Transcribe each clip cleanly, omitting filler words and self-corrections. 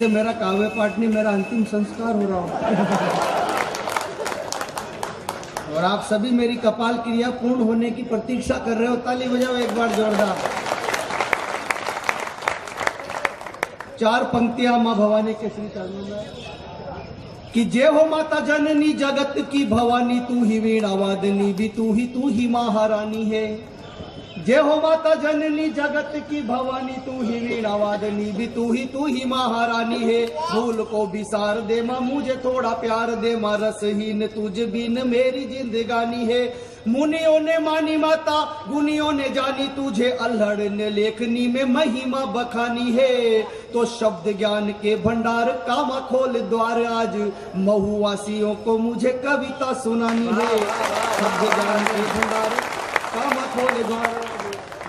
मेरा काव्य पाठ नहीं, मेरा अंतिम संस्कार हो रहा हो और आप सभी मेरी कपाल क्रिया पूर्ण होने की प्रतीक्षा कर रहे हो। ताली बजाओ एक बार जोरदार। 4 पंक्तियां मां भवानी के श्री चरणों में कि जय हो माता जननी जगत की भवानी, तू ही वीणा वादनी भी तू ही महारानी है। जय हो माता जननी जगत की भवानी, तू ही वीणा वादनी भी तू ही महारानी है। भूल को बिसार दे मां, मुझे थोड़ा प्यार दे मां, रसहीन तुझ बिन मेरी जिंदगानी है। मुनियों ने मानी माता, गुनियों ने जानी तुझे, अल्हड़ ने लेखनी में महिमा बखानी है। तो शब्द ज्ञान के भंडार कामा खोल द्वार, आज महुवासियों को मुझे कविता सुनानी है। शब्द ज्ञान के भंडार कामा खोल द्वार,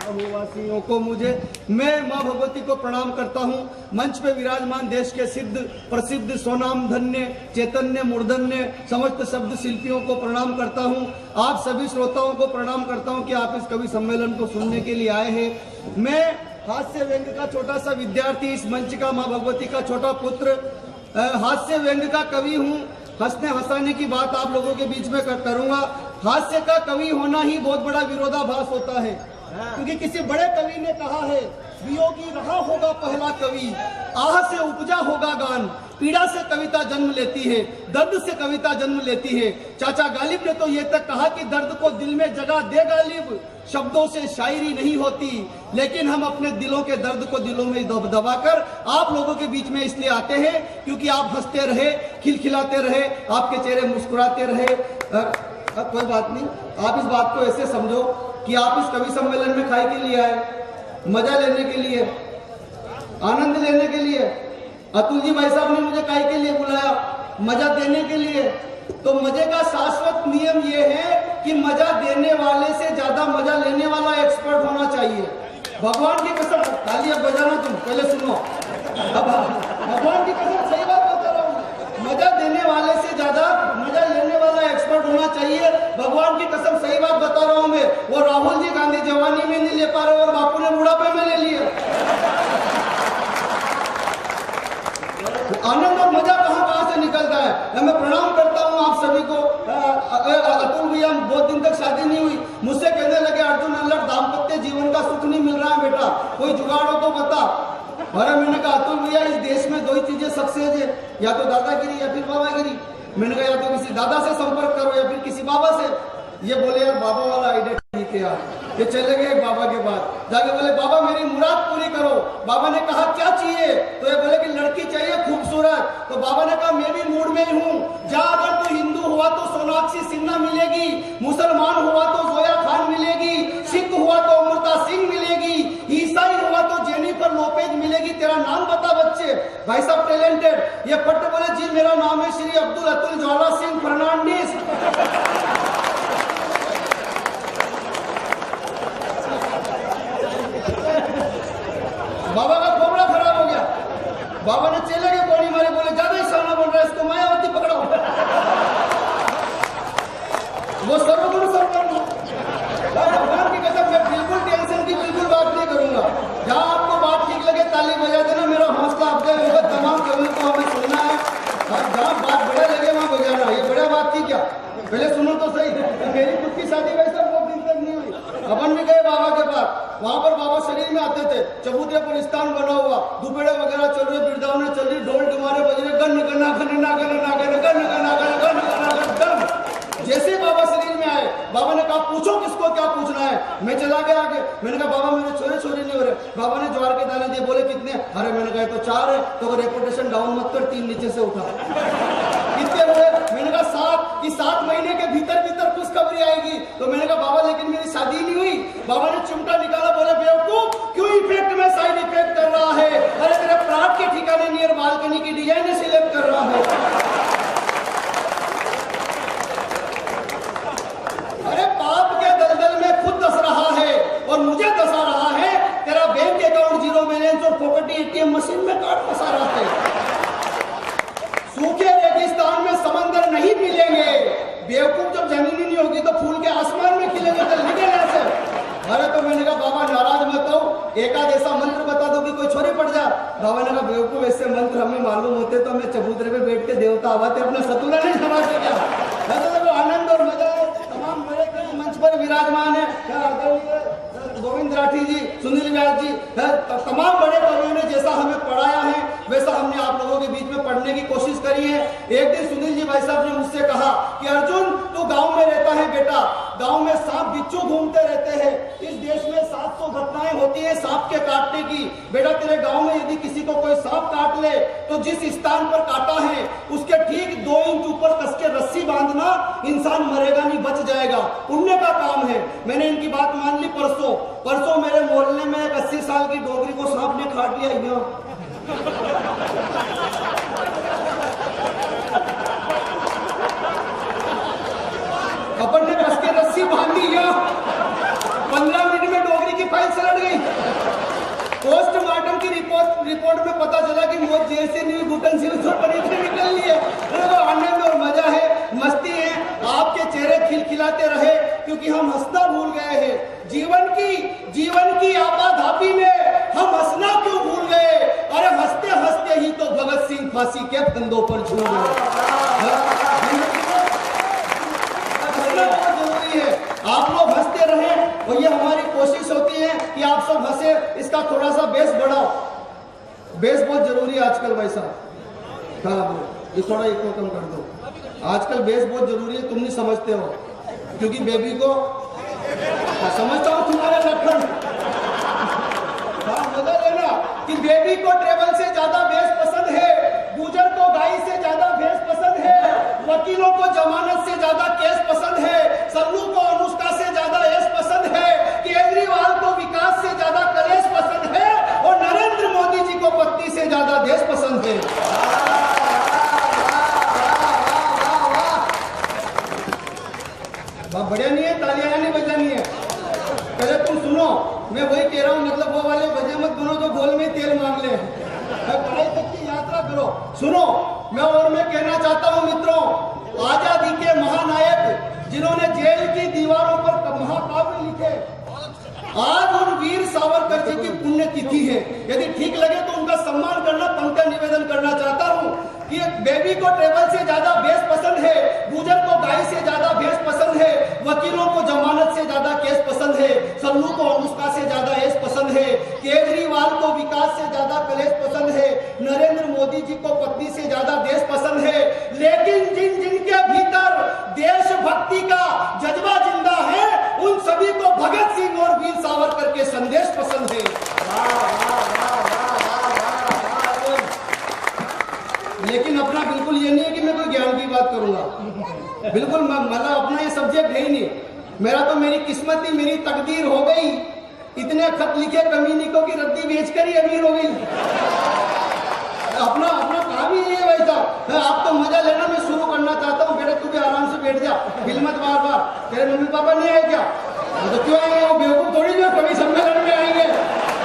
महुवासियों को मुझे। मैं मां भगवती को प्रणाम करता हूं। मंच पे विराजमान देश के सिद्ध प्रसिद्ध स्वनाम धन्य चैतन्य मूर्धन्य समस्त शब्द शिल्पियों को प्रणाम करता हूं। आप सभी श्रोताओं को प्रणाम करता हूं कि आप इस कवि सम्मेलन को सुनने के लिए आए हैं। मैं हास्य व्यंग का छोटा सा विद्यार्थी, इस मंच का मां भगवती का छोटा पुत्र, हास्य व्यंग का कवि हूँ। हंसने हंसाने की बात आप लोगों के बीच में करूंगा। हास्य का कवि होना ही बहुत बड़ा विरोधाभास होता है, क्योंकि किसी बड़े कवि ने कहा है, वियोगी रहा होगा पहला कवि, आह से उपजा होगा गान। पीड़ा से कविता जन्म लेती है, दर्द से कविता जन्म लेती है। चाचा गालिब ने तो ये तक कहा कि दर्द को दिल में जगह दे गालिब, शब्दों से शायरी नहीं होती। लेकिन हम अपने दिलों के दर्द को दिलों में दबाकर आप लोगों के बीच में इसलिए आते हैं क्योंकि आप हंसते रहे, खिलखिलाते रहे, आपके चेहरे मुस्कुराते रहे। कोई बात नहीं, आप इस बात को ऐसे समझो कि आप इस कवि सम्मेलन में खाई के लिए आए, मजा लेने के लिए, आनंद लेने के लिए। अतुल जी भाई साहब ने मुझे काहे के लिए बुलाया? मजा देने के लिए। तो मजे का शाश्वत नियम यह है कि मजा देने वाले से ज्यादा मजा लेने वाला एक्सपर्ट होना चाहिए। भगवान की कसम, ताली अब बजाना तुम, पहले सुनो। भगवान की कसम सही बात बता रहा हूँ, मजा देने वाले से ज्यादा मजा लेने वाला एक्सपर्ट होना चाहिए। भगवान की कसम सही बात बता रहा हूँ मैं। वो राहुल जी गांधी जवानी में नहीं ले पा रहे और बापू ने बुढ़ापे में ले लिए। आनंद और मजा कहाँ से निकलता है। मैं प्रणाम करता हूँ आप सभी को। अतुल भैया, बहुत दिन तक शादी नहीं हुई, मुझसे कहने लगे अर्जुन अल्लड़ दाम्पत्य जीवन का सुख नहीं मिल रहा है बेटा, कोई जुगाड़ हो तो बता। अरे मैंने कहा अतुल भैया, इस देश में 2 ही चीजें सक्सेस है, या तो दादागिरी या फिर बाबागिरी। मैंने कहा या तो किसी दादा से संपर्क करो या फिर किसी बाबा से। ये बोले यार बाबा वाला आइडिया ठीक है यार। ये चले गए बाबा के पास, जाके बोले बाबा मेरी मुराद पूरी करो। बाबा ने कहा क्या चाहिए? तो ये बोले कि लड़की चाहिए खूबसूरत। तो बाबा ने कहा मैं भी मूड में ही हूँ, जा अगर तू हिंदू हुआ तो सोनाक्षी सिन्हा मिलेगी, मुसलमान हुआ तो जोया खान मिलेगी, सिख हुआ तो अमृता सिंह मिलेगी, ईसाई हुआ तो जेनिफर लोपेज मिलेगी। तेरा नाम बता बच्चे। भाई साहब टैलेंटेड ये फट बोले जी मेरा नाम है श्री अब्दुल अतुल ज्वाला सिंह फर्नांडिस। बाबा का खोपड़ा खराब हो गया। बाबा ने चले गए गोली मारे, बोले ज्यादा ही सामना बोल रहा है, इसको मायावती पकड़ो। वो सर्वगुण संपन्न। भगवान की कसम मैं बिल्कुल टेंशन की बिल्कुल बात नहीं करूंगा। जहां आपको बात ठीक लगे ताली बजा देना, मेरा हौसला अफजाई होगा। तमाम कवियों को हमें सुनना है, जहां बात बड़ा लगे वहां बजाना। ये बड़ा बात थी क्या? पहले सुनो तो सही। मेरी खुद की शादी वैसे बहुत दिन तक नहीं हुई। अपन भी गए बाबा के पास, वहां पर बाबा शरीर में आते थे, चबूतरे पर स्थान बना हुआ, दुपेड़े वगैरह चल रहे, वृंदावन चल रही, ढोल डुमारे बज रहे, गन गना गन ना गन ना गन गन गना गन गन गना गन। जैसे बाबा शरीर में आए, बाबा ने कहा पूछो किसको क्या पूछना है। मैं चला गया आगे, मैंने कहा बाबा मेरे छोरे छोरे नहीं हो रहे। बाबा ने ज्वार के दाने दिए, बोले कितने? अरे मैंने कहा तो 4 है। तो वो रेपुटेशन डाउन मत कर, 3 नीचे से उठा। कितने हुए? मैंने कहा 7। कि 7 महीने के भीतर भीतर खुशखबरी आएगी। तो मैंने कहा बाबा लेकिन मेरी शादी नहीं हुई। बाबा ने चिमटा निकाला, बोले बेवकूफ क्यों इफेक्ट में साइड इफेक्ट कर रहा है? अरे तेरे प्लाट के ठिकाने नियर बालकनी की डिजाइन सिलेक्ट कर रहा है। अरे पाप के दलदल में खुद दस रहा है और मुझे दसा रहा है। तेरा बैंक अकाउंट 0 बैलेंस और प्रॉपर्टी एटीएम मशीन में काट फंसा रहा है। सूखे रेगिस्तान में समंदर नहीं मिलेंगे। बेवकूफ जब जमीन ही नहीं होगी तो फूल के आसमान में खिलेंगे, तो निकल ऐसे। अरे तो मैंने कहा बाबा नाराज मत हो, एक आध ऐसा मंत्र बता दो कि में कोई छोरी पड़ जा। बाबा ने कहा बेवकूफ, ऐसे मंत्र हमें मालूम होते तो हमें चबूतरे पे बैठ के देवता आवाते अपना सतुला नहीं समाते क्या। तो आनंद और मजा है। तमाम बड़े मंच पर विराजमान है गोविंद राठी जी, सुनील व्यास जी, तमाम बड़े कवियों ने जैसा हमें पढ़ाया है वैसा हमने आप लोगों के बीच में पढ़ने की कोशिश करी है। एक दिन सुनील जी भाई साहब ने मुझसे कहा कि अर्जुन तू गांव में रहता है बेटा, गांव में सांप बिच्छू घूमते रहते हैं, इस देश में 700 घटनाएं होती है सांप के काटने की। बेटा तेरे गांव में यदि किसी को कोई सांप काट ले तो जिस स्थान पर काटा है उसके ठीक 2 इंच ऊपर कस के रस्सी बांधना, इंसान मरेगा नहीं, बच जाएगा, उड़ने का काम है। मैंने इनकी बात मान ली। परसों मेरे मोहल्ले में एक 80 साल की डोगरी को सांप ने काट लिया। अपन ने कस के रस्सी बांध दी, 15 मिनट में डोगरी की फाइल सलट गई। पोस्टमार्टम की रिपोर्ट में पता चला कि मौत जैसे नहीं घुटन से निकल ली है। आनंद और मजा है, मस्ती है, आपके चेहरे खिलखिलाते रहे क्योंकि हम हंसना भूल गए हैं। जीवन की आपाधापी में हम हंसना क्यों भूल गए? अरे हंसते हंसते ही तो भगत सिंह फांसी के फंदों पर झूल गए। हंसना बहुत जरूरी है, आप लोग हंसते रहें और ये हमारी कोशिश होती है कि आप सब हंसे। इसका थोड़ा सा बेस बढ़ाओ, बेस बहुत जरूरी है आजकल भाई साहब। हाँ ये थोड़ा इको कम कर दो, आजकल बेस बहुत जरूरी है, तुम नहीं समझते हो क्योंकि बेबी को समझता हूं तुम्हारे लक्षण। मजा लेना कि बेबी को ट्रेवल से ज्यादा बेस पसंद है, गुजर को गाय से ज्यादा बेस पसंद है, वकीलों को जमानत से ज्यादा केस पसंद है, सल्लू को अनुष्का से ज्यादा यश पसंद है, केजरीवाल को विकास से ज्यादा कलेश पसंद है और नरेंद्र मोदी जी को पत्नी से ज्यादा देश पसंद है। बढ़िया नहीं है, तालियां नहीं बजानी है। पहले तुम सुनो, मैं वही कह रहा हूँ, मतलब वो वाले बजे मत बनो जो गोल में तेल मांग ले। पढ़ाई तक की यात्रा करो। सुनो मैं कहना चाहता हूँ मित्रों, आजादी के महानायक जिन्होंने जेल की दीवारों पर महाकाव्य लिखे, आज उन वीर सावरकर जी की पुण्यतिथि है। यदि ठीक लगे तो उनका सम्मान करना, पंक्ति निवेदन करना चाहता हूँ कि बेबी को ट्रेवल से ज्यादा बेस पसंद है, गुजर को गाय से ज्यादा बेस पसंद है, वकीलों को जमानत से ज्यादा केस पसंद है, सल्लू को अनुष्का से ज्यादा यश पसंद है, केजरीवाल को विकास से ज्यादा कलेश पसंद है, नरेंद्र मोदी जी को पत्नी से ज्यादा देश पसंद है। लेकिन जिनके भीतर देशभक्ति का जज्बा जिंदा है उन सभी को भगत सिंह और वीर सावरकर के संदेश पसंद है। लेकिन अपना बिल्कुल ये नहीं है कि मैं कोई ज्ञान की बात करूंगा, बिल्कुल मतलब अपना ये सब्जेक्ट है ही नहीं मेरा। तो मेरी किस्मत ही, मेरी तकदीर हो गई, इतने खत लिखे कमीनिकों की रद्दी बेचकर ही अमीर हो गई। अपना काम ही है वैसा। आप तो मजा लेना, मैं शुरू करना चाहता हूँ। बेटा तू भी आराम से बैठ जा, हिल मत बार। तेरे मम्मी पापा नहीं आए क्या? तो क्यों आएंगे? वो बेवकूफ थोड़ी जो कवि सम्मेलन में आएंगे।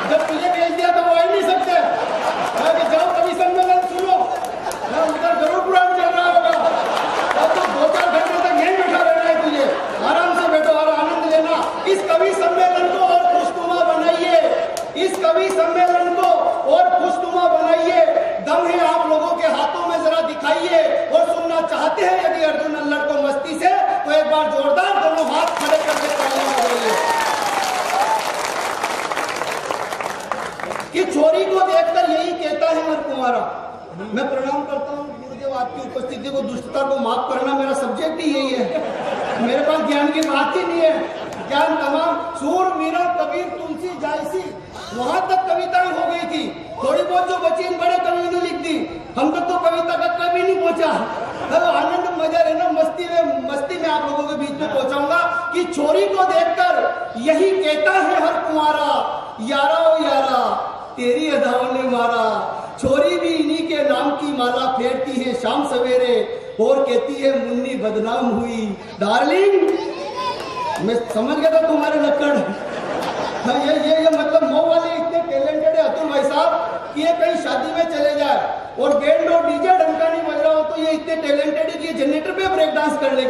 जब तुझे भेज दिया तो वो आ ही नहीं सकते। जाओ कवि सम्मेलन सुनो, उधर जरूर पुराण चल रहा होगा। तो 2-4 घंटे तक यहीं बैठा रहना है तुझे। आराम से बैठो और आनंद लेना। इस कवि सम्मेलन को और खुशनुमा बनाइए, इस कवि सम्मेलन को और खुशनुमा बनाइए। दम है आप लोगों के हाथों में, जरा दिखाइए। और सुनना चाहते हैं यदि अर्जुन अल्लड़ को मस्ती से, तो एक बार जोरदार दोनों हाथ खड़े करके तालियां बजाइए। कि छोरी को देखकर यही कहता है हर कुंवारा। मैं प्रणाम करता हूँ गुरुदेव, आपकी उपस्थिति को, दुष्टता को माफ करना मेरा सब्जेक्ट ही यही है। मेरे पास ज्ञान की बात ही नहीं है। ज्ञान तमाम सूर मीरा कबीर तुलसी जायसी, वहां तक कविताएं हो गई थी। थोड़ी बहुत जो बची इन बड़े कवि ने लिख दी, हम तक तो कविता का कभी नहीं पहुंचा। आनंद मजा लेना, मस्ती में आप लोगों के बीच में पहुंचाऊंगा कि छोरी को देखकर यही कहता है हर कुंवारा, यारा ओ यारा तेरी अदाओं ने मारा। छोरी भी इन्हीं के नाम की माला फेरती है शाम सवेरे, और कहती है मुन्नी बदनाम हुई। डार्लिंग मैं समझ गया था तुम्हारे लक्कड़। ये मतलब मो वाले इतने टैलेंटेड है अतुल भाई साहब कि ये कहीं शादी में चले जाए और बैंड और डीजे ढंका नहीं बज रहा हो तो ये इतने टैलेंटेड है कि ये जनरेटर पे ब्रेक डांस कर ले।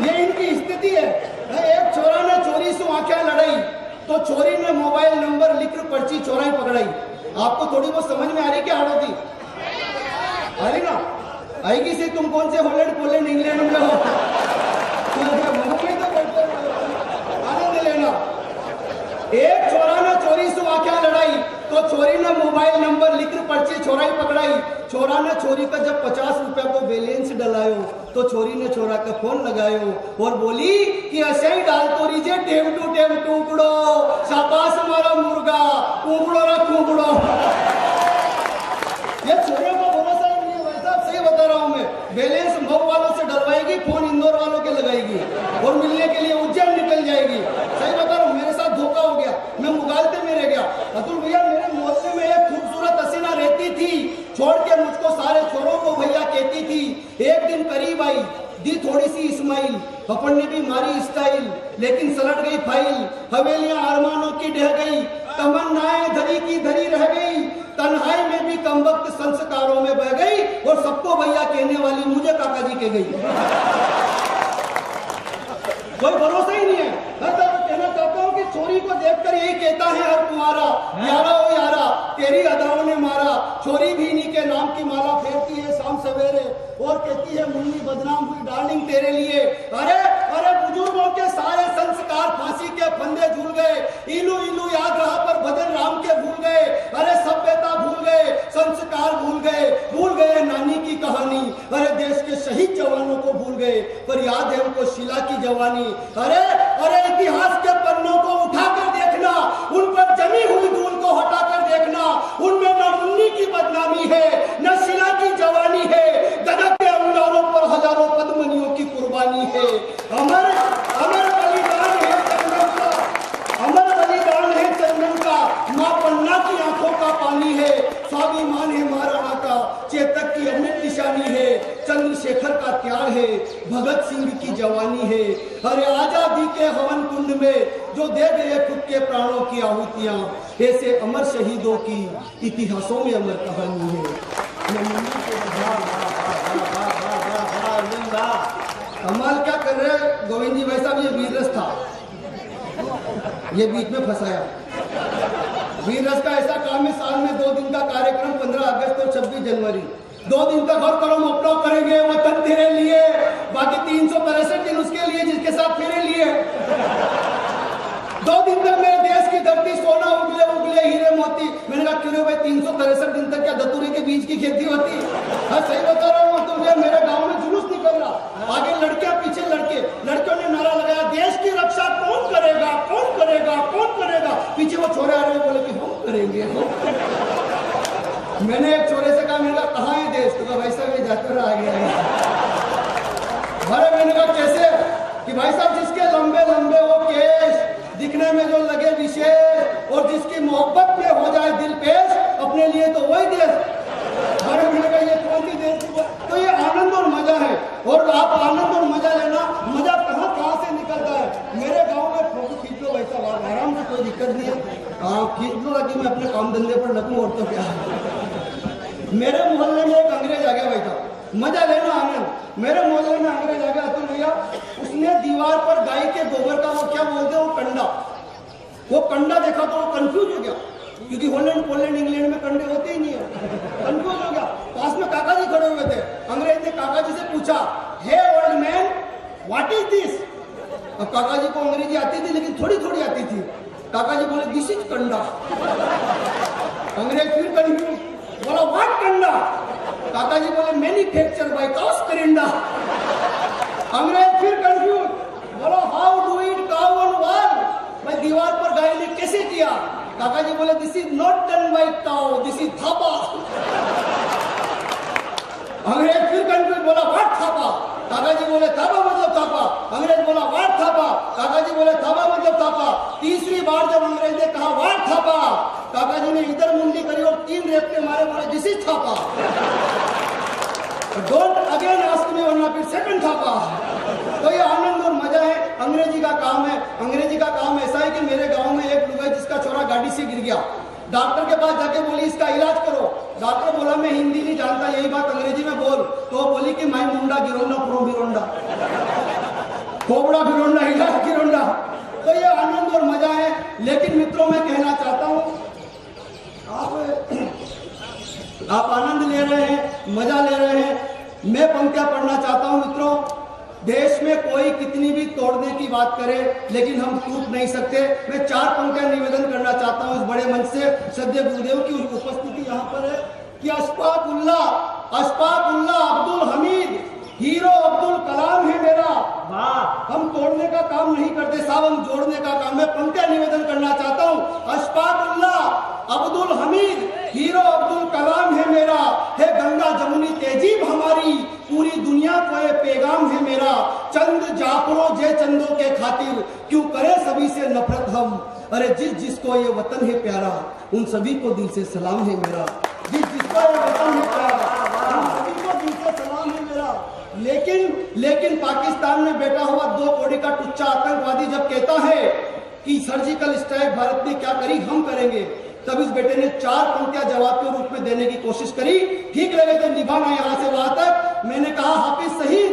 ये इनकी स्थिति है। एक छोरा ने चोरी से आंखें लड़ाई, तो चोरी ने मोबाइल नंबर लिखकर पर्ची चोराई पकड़ाई। आपको थोड़ी बहुत समझ में आ रही क्या हाड़ोती? आ रही ना? आएगी से तुम कौन से हॉलैंड पोलैंड इंग्लैंड में हो? आनंद लेना। एक चोरा ने चोरी से वाक्या लड़ाई, तो चोरी ने मोबाइल नंबर लिखकर पर्ची चोराई पकड़ाई। चोरा ने चोरी का जब 50 रुपया को बैलेंस डलायो, तो चोरी ने चोरा का फोन लगायो और बोली कि ऐसे ही डाल तो रीजे टेम टू टेम टुकड़ो, शाबाश हमारा मुर्गा, कुकड़ो रा कुकड़ो। ये चोरियों का भरोसा ही नहीं है भाई साहब, सही बता रहा हूं मैं। बैलेंस मऊ वालों से डलवाएगी, फोन इंदौर वालों के लगाएगी और मिलने के लिए उज्जैन निकल जाएगी। सही बता रहा हूँ, मेरे साथ धोखा हो गया। मैं मुगालते में रह गया। अतुल भैया, मेरे मोहल्ले में एक खूबसूरत हसीना रहती थी, छोड़ के मुझको सारे छोरों को भैया कहती थी। एक दिन करीब आई, दी थोड़ी सी इस्माइल, अपन ने भी मारी स्टाइल, लेकिन सलट गई फाइल। हवेलियां अरमानों की ढह गई, तमन्नाएं धरी की धरी रह गई। तन्हाई में भी कमबख्त संस्कारों में बह गई और सबको भैया कहने वाली मुझे काका जी कह गई। कोई भरोसा ही नहीं है। मैं तो कहना चाहता हूँ कि चोरी को देखकर यही कहता है हर कुंवारा, यारा ओ यारा तेरी अदाओं ने मारा। चोरी भी इन्हीं के नाम की माला फेरती है शाम सवेरे और कहती है मुन्नी बदनाम हुई डार्लिंग तेरे लिए। अरे अरे बुजुर्गों के सारे संस्कार फांसी के फंदे झूल गए। इलू इलू याद रहा पर भजन राम के भूल गए। अरे सभ्यता भूल गए, संस्कार भूल गए नानी की कहानी। अरे देश के शहीद जवानों को भूल गए पर याद है उनको शीला की जवानी। अरे अरे इतिहास के पन्नों को उठाकर देखना, उन पर जमी हुई धूल को हटाकर देखना, उनमें न मुन्नी की बदनामी है न शीला की जवानी है। गदर के अंगारों पर हजारों पद्मनियों की कुर्बानी है। अमर अमर बलिदान है चंदन का, अमर बलिदान है चंदन का। मां पन्ना की आंखों का पानी है, स्वाभिमान है महाराणा का, चेतक की अमृत निशानी है, चंद्रशेखर का त्याग है, भगत सिंह की जवानी है। अरे आजादी के हवन कुंड में जो दे गए खुद के प्राणों की आहुतियां, ऐसे अमर शहीदों की इतिहासों में अमर कहानी है। कमाल क्या कर रहे गोविंद जी भाई साहब, ये वीर रस था, ये बीच में फंसाया। वीर रस का ऐसा काम है, साल में 2 दिन का कार्यक्रम, 15 अगस्त और 26 जनवरी, 2 दिन तक हर कलम अपना करेंगे वतन तेरे लिए, बाकी 363 दिन उसके लिए जिसके साथ तेरे लिए। 2 दिन तक मेरे देश की धरती सोना उगले उगले हीरे मोती। मैंने कहा क्यों भाई 363 दिन तक क्या धतूरे के बीज की खेती होती? हाँ सही बता रहा हूँ तुझे, मेरे गांव में जुलूस निकल रहा, आगे लड़कियां पीछे लड़के। लड़कियों ने नारा लगाया देश की रक्षा कौन करेगा कौन करेगा कौन करेगा। पीछे वो छोरे आ रहे बोले कि हम करेंगे मैंने एक छोरे से कहा, मैंने कहा कहाँ है देश? तो कहा भाई साहब ये जाकर आ गया है। अरे मैंने कहा कैसे? कि भाई साहब जिसके लंबे लंबे वो केश, दिखने में जो लगे विशेष और जिसकी मोहब्बत में हो जाए दिल पेश, अपने लिए तो वही देश। अरे मैंने कहा ये कौन सी देश? तो ये आनंद और मजा है, और आप आनंद और मजा लेना। मजा कहाँ कहाँ से निकलता है। मेरे गाँव में फोटो खींच लो भाई साहब आराम से, कोई दिक्कत नहीं है। हाँ खींच लो ताकि मैं अपने काम धंधे पर लगूं, और तो क्या। मेरे मोहल्ले में एक अंग्रेज आ गया भाई साहब, मजा लेना आनंद। मेरे मोहल्ले में अंग्रेज आ गया अतुल भैया, उसने दीवार पर गाय के गोबर का वो क्या बोलते हैं वो कंडा देखा तो वो कंफ्यूज हो गया, क्योंकि हॉलैंड पोलैंड इंग्लैंड में कंडे होते ही नहीं है। कंफ्यूज हो गया। पास में काका जी खड़े हुए थे। अंग्रेज ने काका जी से पूछा, hey old man what is this? अब काका जी को अंग्रेजी आती थी लेकिन थोड़ी थोड़ी आती थी। काका जी बोले दिस इज कंडा। अंग्रेज फिर कंफ्यूज, बोला व्हाट कंडा? काका जी बोले मैन्युफैक्चर बाय काउस करिंडा। अंग्रेज फिर कंफ्यूज, बोला how do it cow on wall? भाई दीवार पर गाय ने कैसे किया? काका जी बोले this is not done by cow, this is Thapa. अंग्रेज फिर कंफ्यूज, बोला व्हाट थापा? काका जी बोले थापा मतलब थापा। अंग्रेज बोला व्हाट थापा? काका जी बोले थापा मतलब थापा। तीसरी बार जब अंग्रेज ने कहा व्हाट थापा, काका जी ने इधर मुंडी करी और 3 रेप के मारे बोले this is Thapa. Don't again ask me, वरना फिर सेकंड थापा। तो ये आनंद और मजा है, अंग्रेजी का काम है। अंग्रेजी का काम ऐसा है कि मेरे गांव में एक लुगाई जिसका छोरा गाड़ी से गिर गया, डॉक्टर के पास जाके बोली इसका इलाज करो। डॉक्टर बोला मैं हिंदी नहीं जानता, यही बात अंग्रेजी में बोल। तो बोली कि माई मुंडा गिरोंडा प्रो गिरोंडा, खोबड़ा गिरोंडा, इलाज गिरोंडा। तो ये आनंद और मजा है। लेकिन मित्रों मैं कहना चाहता हूं, आप आनंद ले रहे हैं, मजा ले रहे हैं। मैं पंक्तियां पढ़ना चाहता हूं मित्रों। देश में कोई कितनी भी तोड़ने की बात करे, लेकिन हम टूट नहीं सकते। मैं 4 पंक्तियां निवेदन करना चाहता हूं इस बड़े मंच से। सद्य गुरुदेव की उपस्थिति यहाँ पर है कि अशफाक उल्लाह अब्दुल हमीद हीरो अब्दुल कलाम है मेरा। हम तोड़ने का काम नहीं करते साहब, हम जोड़ने का काम। मैं पंक्तियां निवेदन करना चाहता हूं। अशफाक उल्लाह अब्दुल हमीद हीरो अब्दुल कलाम है मेरा। है गंगा जमुनी तहजीब हमारी, पूरी दुनिया को ये पैगाम है मेरा। चंद जाफरों जे चंदों के खातिर क्यों करे सभी से नफरत हम। अरे जिसको ये वतन है प्यारा, उन सभी को दिल से सलाम है मेरा। जिसको ये वतन है प्यारा, उन सभी को दिल से सलाम है मेरा। लेकिन पाकिस्तान में बैठा हुआ 2 कौड़ी का टुच्चा आतंकवादी जब कहता है कि सर्जिकल स्ट्राइक भारत ने क्या करी, हम करेंगे, तब इस बेटे ने 4 पंक्तियां जवाब के रूप में देने की कोशिश करी। ठीक लगे तो निभाना यहां से वहां तक। मैंने कहा हाफिज शहीद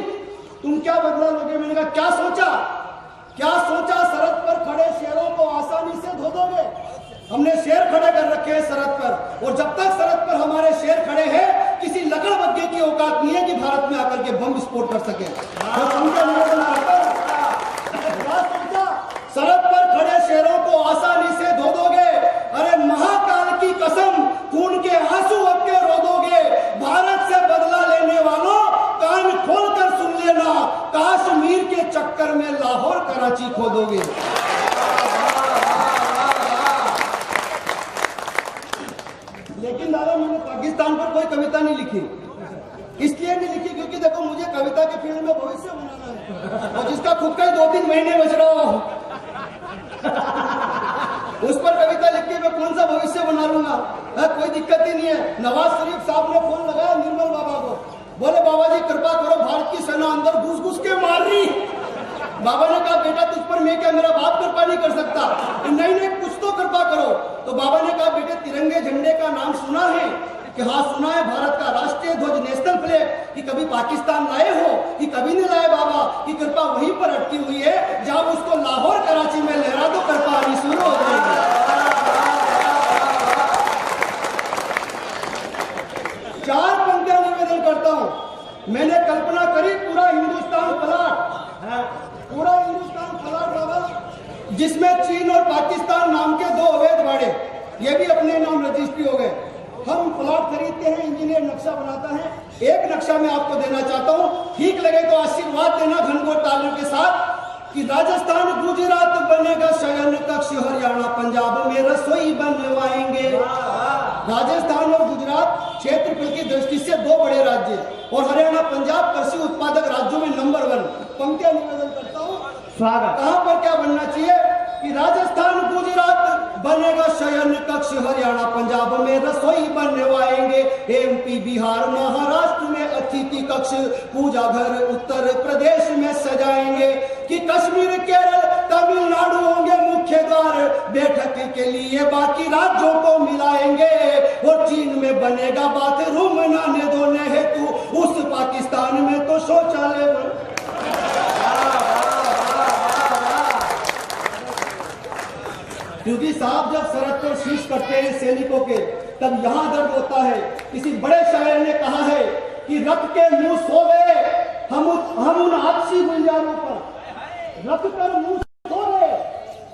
तुम क्या बदला लोगे। मैंने कहा क्या सोचा सरहद पर खड़े शेरों को आसानी से धो दोगे। हमने शेर खड़े कर रखे हैं सरहद पर, और जब तक सरहद पर हमारे शेर खड़े हैं, किसी लकड़बग्गे की औकात नहीं है कि भारत में आकर के बम विस्फोट कर सके। सरहद पर खड़े शेरों को आसानी से धो दोगे। अरे महाकाल की कसम, खून के आंसू अब के रो दोगे। भारत से बदला लेने वालों कान खोलकर सुन लेना, कश्मीर के चक्कर में लाहौर कराची खो दोगे। लेकिन दादा मैंने पाकिस्तान पर कोई कविता नहीं लिखी। इसलिए नहीं लिखी क्योंकि देखो मुझे कविता के फील्ड में भविष्य बनाना है, और जिसका खुद का ही 2-3 महीने बच रहा हो उस पर कविता लिख के मैं कौन सा भविष्य बना लूंगा। कोई दिक्कत ही नहीं है। नवाज शरीफ साहब ने फोन लगाया निर्मल बाबा को, बोले बाबा जी कृपा करो, भारत की सेना अंदर घुस के मार रही। बाबा ने कहा बेटा तुझ पर मैं क्या, मेरा बाप कृपा नहीं कर सकता। नहीं कुछ तो कृपा करो। तो बाबा ने कहा बेटे तिरंगे झंडे का नाम सुना है कि हाँ सुना है, भारत का राष्ट्रीय ध्वज नेशनल फ्लैग, कि कभी पाकिस्तान लाए हो कि कभी नहीं लाए बाबा, कि कृपा वहीं पर अटकी हुई है। जब उसको लाहौर कराची में लहरा दो, कृपा आनी शुरू हो जाएगी। 4 पंक्तियां निवेदन करता हूं। मैंने कल्पना करी पूरा हिंदुस्तान पलाट बाबा, जिसमें चीन और पाकिस्तान नाम के 2 अवैध बाड़े, ये भी अपने नाम रजिस्ट्री हो गए। हम प्लॉट खरीदते हैं, इंजीनियर नक्शा बनाता है। एक नक्शा मैं आपको देना चाहता हूं, ठीक लगे तो आशीर्वाद देना घनघोर तालियों के साथ, कि राजस्थान गुजरात बनेगा शयन कक्ष, हरियाणा पंजाब में रसोई बनवाएंगे। राजस्थान और गुजरात क्षेत्रफल की दृष्टि से 2 बड़े राज्य, और हरियाणा पंजाब कृषि उत्पादक राज्यों में नंबर 1। पंक्तियां निवेदन करता हूं, कहां पर क्या बनना चाहिए कि राजस्थान गुजरात बनेगा शयन कक्ष, हरियाणा पंजाब में रसोई बनवाएंगे। एमपी बिहार महाराष्ट्र में अतिथि कक्ष, पूजा घर उत्तर प्रदेश में सजाएंगे। कि कश्मीर केरल तमिलनाडु होंगे मुख्य द्वार, बैठक के लिए बाकी राज्यों को मिलाएंगे। और चीन में बनेगा बाथरूम नहाने धोने हेतु, उस पाकिस्तान में तो शौचालय। क्योंकि साहब जब सरहद पर शीश करते हैं सैनिकों के, तब यहां दर्द होता है। किसी बड़े शायर ने कहा है कि रख के मुंह सो गए हम उन आपसी गुलजारों पर, रख कर मुंह सो गए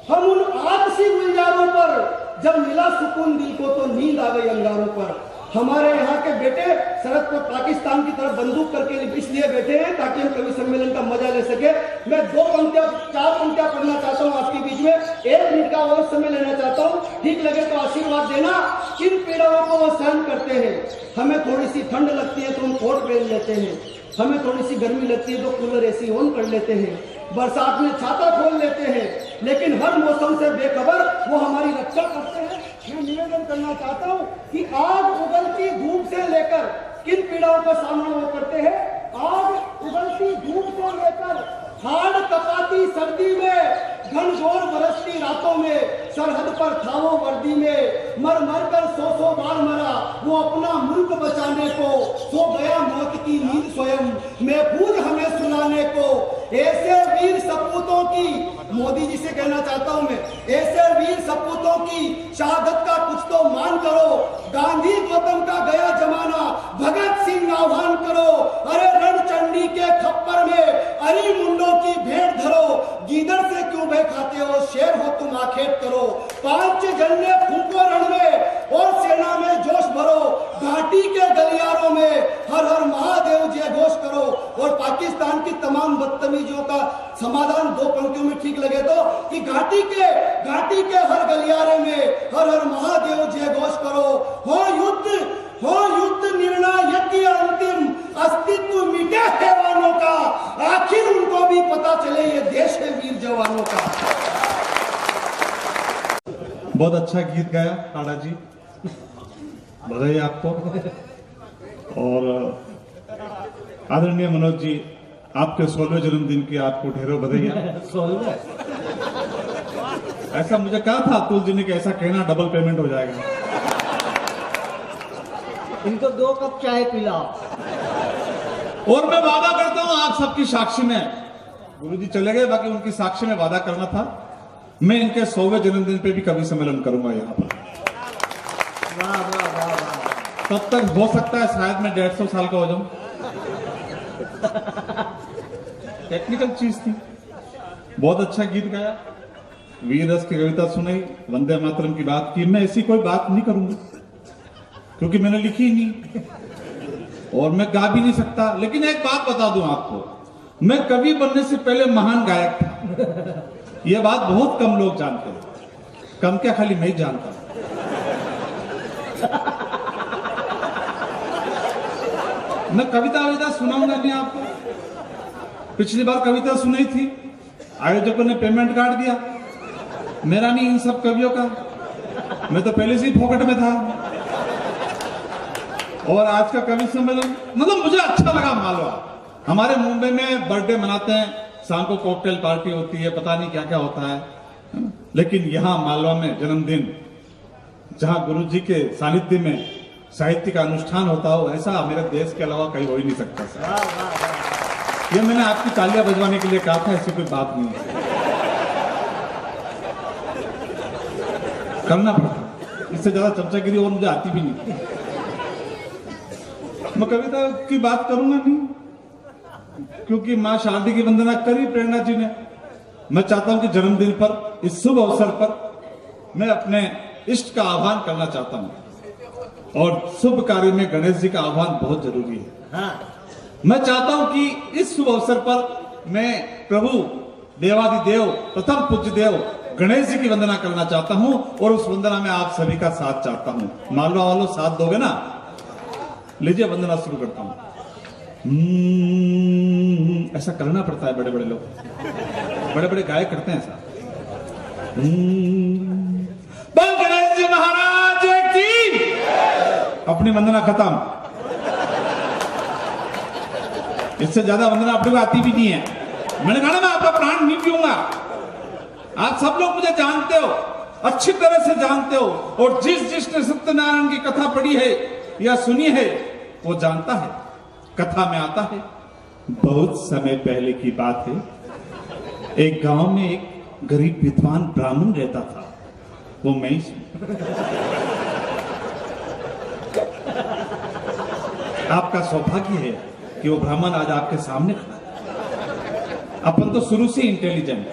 हम उन आपसी गुलजारों पर, जब मिला सुकून दिल को तो नींद आ गई अंगारों पर। हमारे यहाँ के बेटे सरहद पर पाकिस्तान की तरफ बंदूक करके इसलिए बैठे हैं ताकि हम कवि सम्मेलन का मजा ले सके। मैं 4 पंक्तियां पढ़ना चाहता हूँ आपके बीच में, 1 मिनट का और समय लेना चाहता हूँ। ठीक लगे तो आशीर्वाद देना। किन पीड़ाओं को वो सहन करते हैं। हमें थोड़ी सी ठंड लगती है तो हम कोट पहन लेते हैं, हमें थोड़ी सी गर्मी लगती है तो कूलर एसी ऑन कर लेते हैं, बरसात में छाता खोल लेते हैं, लेकिन हर मौसम से बेखबर वो हमारी रक्षा करते हैं। मैं निवेदन करना चाहता हूं कि आग उगलती धूप से लेकर किन पीड़ाओं का सामना वो करते हैं। आग उगलती धूप से लेकर हाड़ कपाती सर्दी में, घनघोर बरसती रातों में, सरहद पर था वो वर्दी में, मर मर कर 100 बार मरा वो अपना मुल्क बचाने को, सो गया मौत की नींद स्वयं महफूज हमें सुनाने को। ऐसे वीर सपूतों की, मोदी जी से कहना चाहता हूं मैं, ऐसे वीर सपूतों की शहादत का कुछ तो मान करो। गांधी गौतम का गया जमाना, भगत सिंह आह्वान करो। अरे रणचंडी के खप्पर में अरी मुंडों की भेंट धरो। गीदड़ से क्यों भय खाते हो, शेर हो तुम आखेट करो। 5 झंडे फूंको रण में और सेना में जोश भरो। घाटी के गलियारों में हर हर महादेव जय घोष करो। और पाकिस्तान की तमाम बदतमीजियों का समाधान 2 पंक्तियों में ठीक लगे तो, कि घाटी के हर गलियारे में हर हर महादेव जय घोष करो। हो युद्ध निर्णायक अंतिम, अस्तित्व मिटे हैवानों का, आखिर उनको भी पता चले ये देश है वीर जवानों का। बहुत अच्छा गीत गाया टाड़ा जी, बधाई आपको। और आदरणीय मनोज जी, आपके 16वें जन्मदिन की आपको ढेरों बधाई। ऐसा मुझे कहा था अतुल जी ने कि ऐसा कहना डबल पेमेंट हो जाएगा। इनको 2 कप चाय पिलाओ। और मैं वादा करता हूं आप सबकी साक्षी में, गुरुजी चले गए, बाकी उनकी साक्षी में वादा करना था, मैं इनके 100वें जन्मदिन पे भी कवि सम्मेलन करूंगा यहाँ पर। वाह वाह वाह वाह। तब तक हो सकता है शायद मैं 150 साल का हो जाऊं। टेक्निकल चीज थी। बहुत अच्छा गीत गाया, वीर रस की कविता सुनाई, वंदे मातरम की बात की। मैं ऐसी कोई बात नहीं करूंगा क्योंकि मैंने लिखी ही नहीं और मैं गा भी नहीं सकता। लेकिन एक बात बता दूं आपको, मैं कवि बनने से पहले महान गायक था। यह बात बहुत कम लोग जानते हैं, कम क्या खाली मैं ही जानता हूं। मैं कविता सुनाऊंगा नहीं आपको। पिछली बार कविता सुनाई थी, आयोजकों ने पेमेंट काट दिया, मेरा नहीं इन सब कवियों का, मैं तो पहले से ही फोकट में था। और आज का कवि सम्मेलन मतलब मुझे अच्छा लगा। मालवा हमारे मुंबई में बर्थडे मनाते हैं, शाम को कॉकटेल पार्टी होती है, पता नहीं क्या क्या होता है, लेकिन यहां मालवा में जन्मदिन, जहां गुरुजी के सानिध्य में साहित्य का अनुष्ठान होता हो, ऐसा मेरे देश के अलावा कहीं हो ही नहीं सकता सर। ये मैंने आपकी तालियां बजवाने के लिए कहा था, ऐसी कोई बात नहीं है, करना पड़ता। इससे ज्यादा चमचागिरी और मुझे आती भी नहीं। मैं कविता की बात करूंगा नहीं क्योंकि मां शारदी की वंदना करी प्रेरणा जी ने। मैं चाहता हूं कि जन्मदिन पर, इस शुभ अवसर पर मैं अपने इष्ट का आह्वान करना चाहता हूं और शुभ कार्य में गणेश जी का आह्वान बहुत जरूरी है। हाँ। मैं चाहता हूं कि इस शुभ अवसर पर मैं प्रभु देवादिदेव प्रथम पूज्य देव गणेश जी की वंदना करना चाहता हूं और उस वंदना में आप सभी का साथ चाहता हूं। मालवा वालों साथ दोगे ना? लीजिए वंदना शुरू करता हूं। ऐसा करना पड़ता है, बड़े बड़े लोग, बड़े बड़े गायक करते हैं ऐसा। गणेश जी महाराज की अपनी वंदना खत्म। इससे ज्यादा वंदना अपने को आती भी नहीं है। मैंने कहा ना, मैं आपका प्राण नहीं पीऊंगा। आप सब लोग मुझे जानते हो, अच्छी तरह से जानते हो, और जिसने सत्यनारायण की कथा पढ़ी है या सुनी है वो जानता है। कथा में आता है, बहुत समय पहले की बात है, एक गांव में एक गरीब विद्वान ब्राह्मण रहता था। वो मैं ही। आपका सौभाग्य है कि वो ब्राह्मण आज आपके सामने खड़ा है। अपन तो शुरू से इंटेलिजेंट।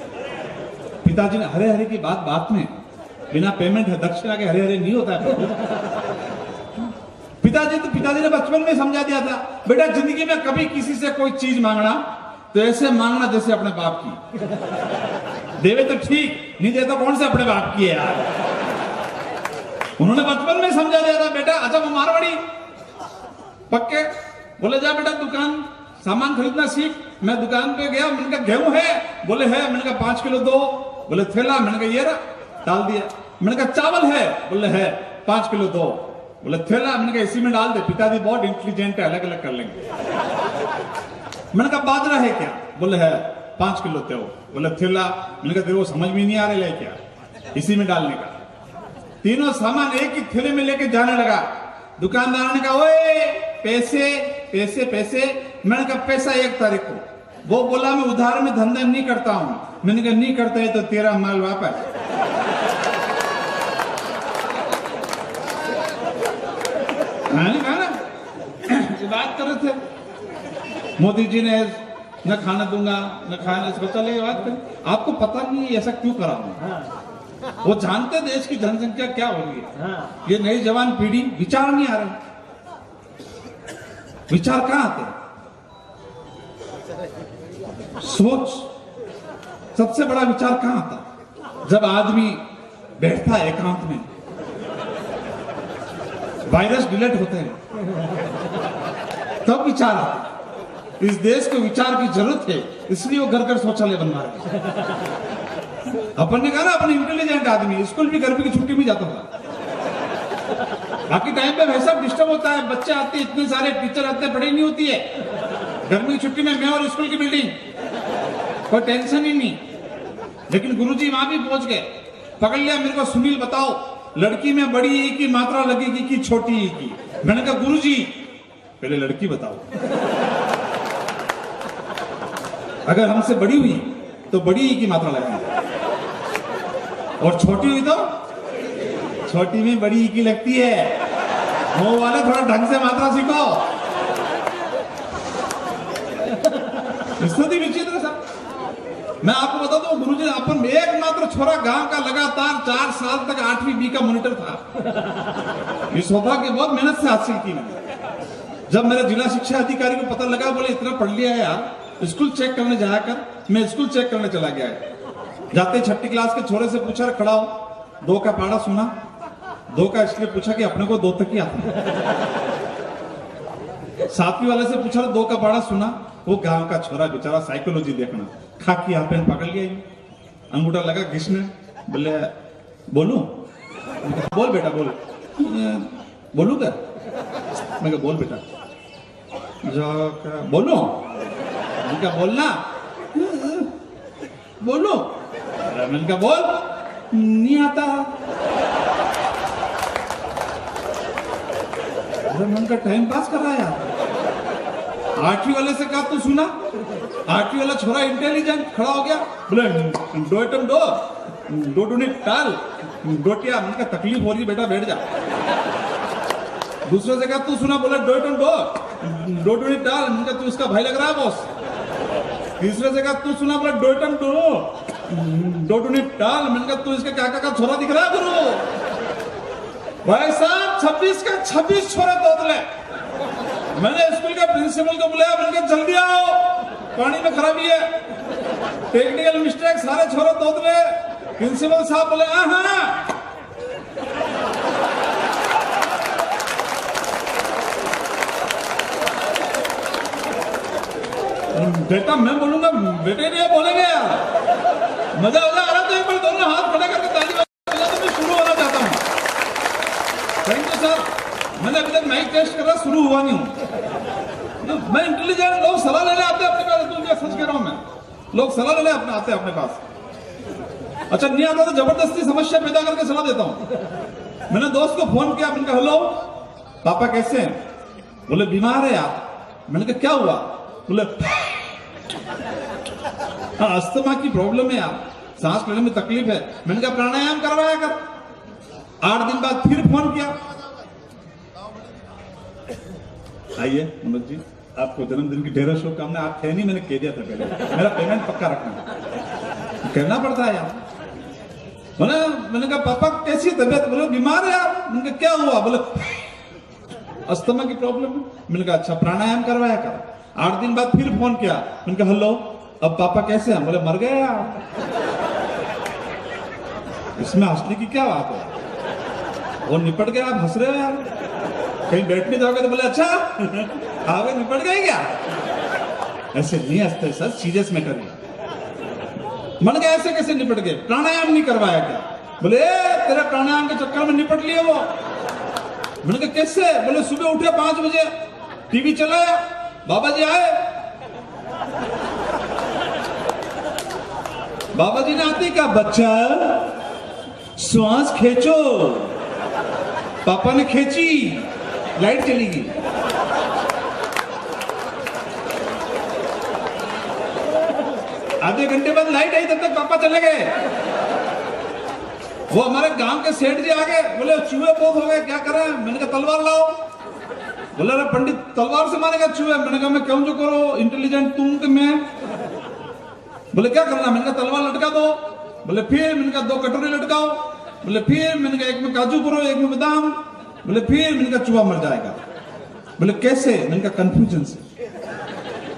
पिताजी ने हरे हरे की बात में बिना पेमेंट है दक्षिणा के हरे हरे नहीं होता है। पिताजी ने बचपन में समझा दिया था, बेटा जिंदगी में कभी किसी से कोई चीज मांगना तो ऐसे मांगना जैसे अपने बाप की। देवे तो ठीक, नहीं दे तो कौन से अपने बाप की है यार। उन्होंने बचपन में समझा दिया था, बेटा अच्छा वो मारवाड़ी पक्के, बोले जा बेटा दुकान सामान खरीदना सीख। मैं दुकान पे गया, मैंने कहा गेहूं है? बोले है। मैंने कहा 5 किलो दो। बोले थैला? मैंने कहा ये रहा, डाल दिया। मैंने कहा चावल है? बोले है। 5 किलो दो। बोले थैला? मैंने कहा इसी में डाल दे। पिताजी बहुत इंटेलिजेंट है, अलग अलग कर लेंगे। मैंने कहा बाजरा है क्या? बोले है। 5 किलो दो। बोले थैला? मैंने कहा तेरे को समझ में नहीं आ रहा है क्या, इसी में डालने का। तीनों सामान एक ही थैले में लेके जाने लगा। दुकानदार ने कहा ओए पैसे पैसे पैसे। मैंने कहा पैसा 1 तारीख को। वो बोला मैं उधार में धंधा नहीं करता हूं। मैंने कहा नहीं करता है तो तेरा माल वापस। मैंने कहा ना, ये बात कर रहे थे, मोदी जी ने न खाना दूंगा न खाना, इसको चले ये बात कर। आपको पता नहीं है ऐसा क्यों करा हूं। वो जानते देश की जनसंख्या क्या हो रही है। ये नई जवान पीढ़ी विचार नहीं आ रहे। विचार कहां आते हैं? सोच सबसे बड़ा विचार कहां आता? जब आदमी बैठता है एकांत में, वायरस डिलीट होते हैं, तब विचार आते। इस देश को विचार की जरूरत है, इसलिए वो घर घर शौचालय बनवा रहे। अपन ने कहा ना, अपन इंटेलिजेंट आदमी, स्कूल भी गर्मी की छुट्टी में जाता था। बाकी टाइम पे वैसा डिस्टर्ब होता है, बच्चे आते हैं इतने सारे, टीचर आते हैं, पढ़ाई नहीं होती है। गर्मी की छुट्टी में मैं और स्कूल की बिल्डिंग, कोई टेंशन ही नहीं। लेकिन गुरुजी वहां भी पहुंच गए, पकड़ लिया मेरे को, सुनील बताओ लड़की में बड़ी ई की मात्रा लगेगी कि छोटी ई की? मैंने कहा गुरुजी पहले लड़की बताओ, अगर हमसे बड़ी हुई तो बड़ी ई की मात्रा लगेगी, और छोटी हुई तो छोटी में बड़ी ई की लगती है। मुंह वाले थोड़ा ढंग से मात्रा सीखो। स्थिति विचित्र सब। मैं आपको बता दूं, गुरुजी अपन एकमात्र छोरा गांव का लगातार 4 साल तक 8वीं बी का मॉनिटर था। ये सौभाग्य बहुत मेहनत से हासिल की मैंने। जब मेरे जिला शिक्षा अधिकारी को पता लगा, बोले इतना पढ़ लिया है यार, स्कूल चेक करने जाया कर। मैं स्कूल चेक करने चला गया है। जाते 6ठी क्लास के छोरे से पूछा, खड़ा हो, 2 का पहाड़ा सुना? 2 का इसलिए पूछा कि अपने को 2 तक ही आता है। 7वीं वाले से पूछा, 2 का पहाड़ा सुना? वो गांव का छोरा बेचारा, साइकोलॉजी देखना, खाकी हाफ पैंट पकड़ लिया, अंगूठा लगा घिसने, बोले बोलू? बोल बेटा बोल। बोलू क्या? मैं कहा बोल बेटा। जो बोलू? मैं कहा बोलना। बोलू? मैंने कहा बोल। नहीं आता। मैंने कहा टाइम पास कर रहा है यार। 8वीं वाले से कहा तू सुना? 8वीं वाला छोरा इंटेलिजेंट खड़ा हो गया, बोले दो टम दो, दो टूनी टाल, डोटिया। मैंने कहा तकलीफ हो रही है बेटा, बैठ जा। दूसरे से कहा तू सुना? बोला दो टम दो, दो टूनी टाल। मैंने कहा तू उसका भाई लग रहा है बॉस। तीसरे से कहा तू सुना? बोला दो टम दो, दो टूनी टाल। मैंने कहा तू इसके काका का छोरा दिख रहा है गुरु? भाई साहब 26 का 26 छोरा तोतले। मैंने स्कूल के प्रिंसिपल को बुलाया, मैंने कहा जल्दी आओ, पानी में खराबी है, टेक्निकल मिस्टेक, सारे छोरे तोतले। प्रिंसिपल साहब बोले हाँ। बेटा मैं बोलूंगा, बेटे नहीं बोलेंगे यार। मजा आ रहा तो एक बार दोनों हाथ खड़े करके ताली बजा तो मैं शुरू होना चाहता हूँ। Thank you sir. मैंने अभी तक माइक टेस्ट कर रहा, शुरू हुआ नहीं हूँ। मैं इंटेलिजेंट, लोग सलाह लेने आते हैं अपने पास। तुम क्या सच कह रहा हूं मैं? लोग सलाह लेने आते हैं अपने पास। अच्छा नहीं आता तो जबरदस्ती समस्या पैदा करके सलाह देता हूं। मैंने दोस्त को फोन किया, मैंने कहा हेलो पापा कैसे हैं? बोले बीमार है यार। मैंने कहा क्या हुआ? बोले हाँ अस्थमा की प्रॉब्लम है यार, सांस लेने में तकलीफ है। मैंने कहा प्राणायाम करवाया कर। 8 दिन बाद फिर फोन किया, आइए मनोज जी, आपको जन्मदिन की ढेरों शुभकामनाएं। आप थे नहीं, मैंने कह दिया था पहले, मेरा पेमेंट पक्का रखना, कहना पड़ता है यार। मैंने कहा पापा कैसी तबीयत? बोले बीमार है यार। मैंने कहा क्या हुआ? बोले अस्थमा की प्रॉब्लम है। मैंने कहा अच्छा प्राणायाम करवाया कर। 8 दिन बाद फिर फोन किया, मैंने कहा हेलो अब पापा कैसे हैं? बोले मर गए यार। इसमें हंसने की क्या बात है? वो निपट गया, आप हंस रहे हो यार। कहीं बैठने जाओगे तो बोले अच्छा आगे निपट गए क्या? ऐसे नहीं हंसते सर, सीरियस मैटर है। मन गया ऐसे कैसे निपट गए? प्राणायाम नहीं करवाया क्या? बोले तेरे प्राणायाम के चक्कर में निपट लिए वो। मैंने कहा कैसे? बोले सुबह उठे 5 बजे, टीवी चलाया, बाबा जी आए, बाबा जी ने आते क्या बच्चा श्वास खींचो। पापा ने खींची, लाइट चली गई। आधे घंटे बाद लाइट आई, तब तक पापा चले गए। वो हमारे गांव के सेठ जी आ गए, बोले चूहे बहुत हो गए, क्या करें? मैंने कहा तलवार लाओ। बोला अरे पंडित तलवार से मारेगा चूहे? मैंने कहा मैं क्यों जो करो, इंटेलिजेंट तुम कि मैं? बोले क्या करना? मैंने कहा तलवार लटका दो। बोले फिर? मैंने कहा 2 कटोरी लटकाओ। बोले फिर? मैंने कहा एक में काजू भरो, एक में बादाम। बोले फिर? मैंने कहा चूहा मर जाएगा। बोले कैसे? मैंने कहा कंफ्यूजन से।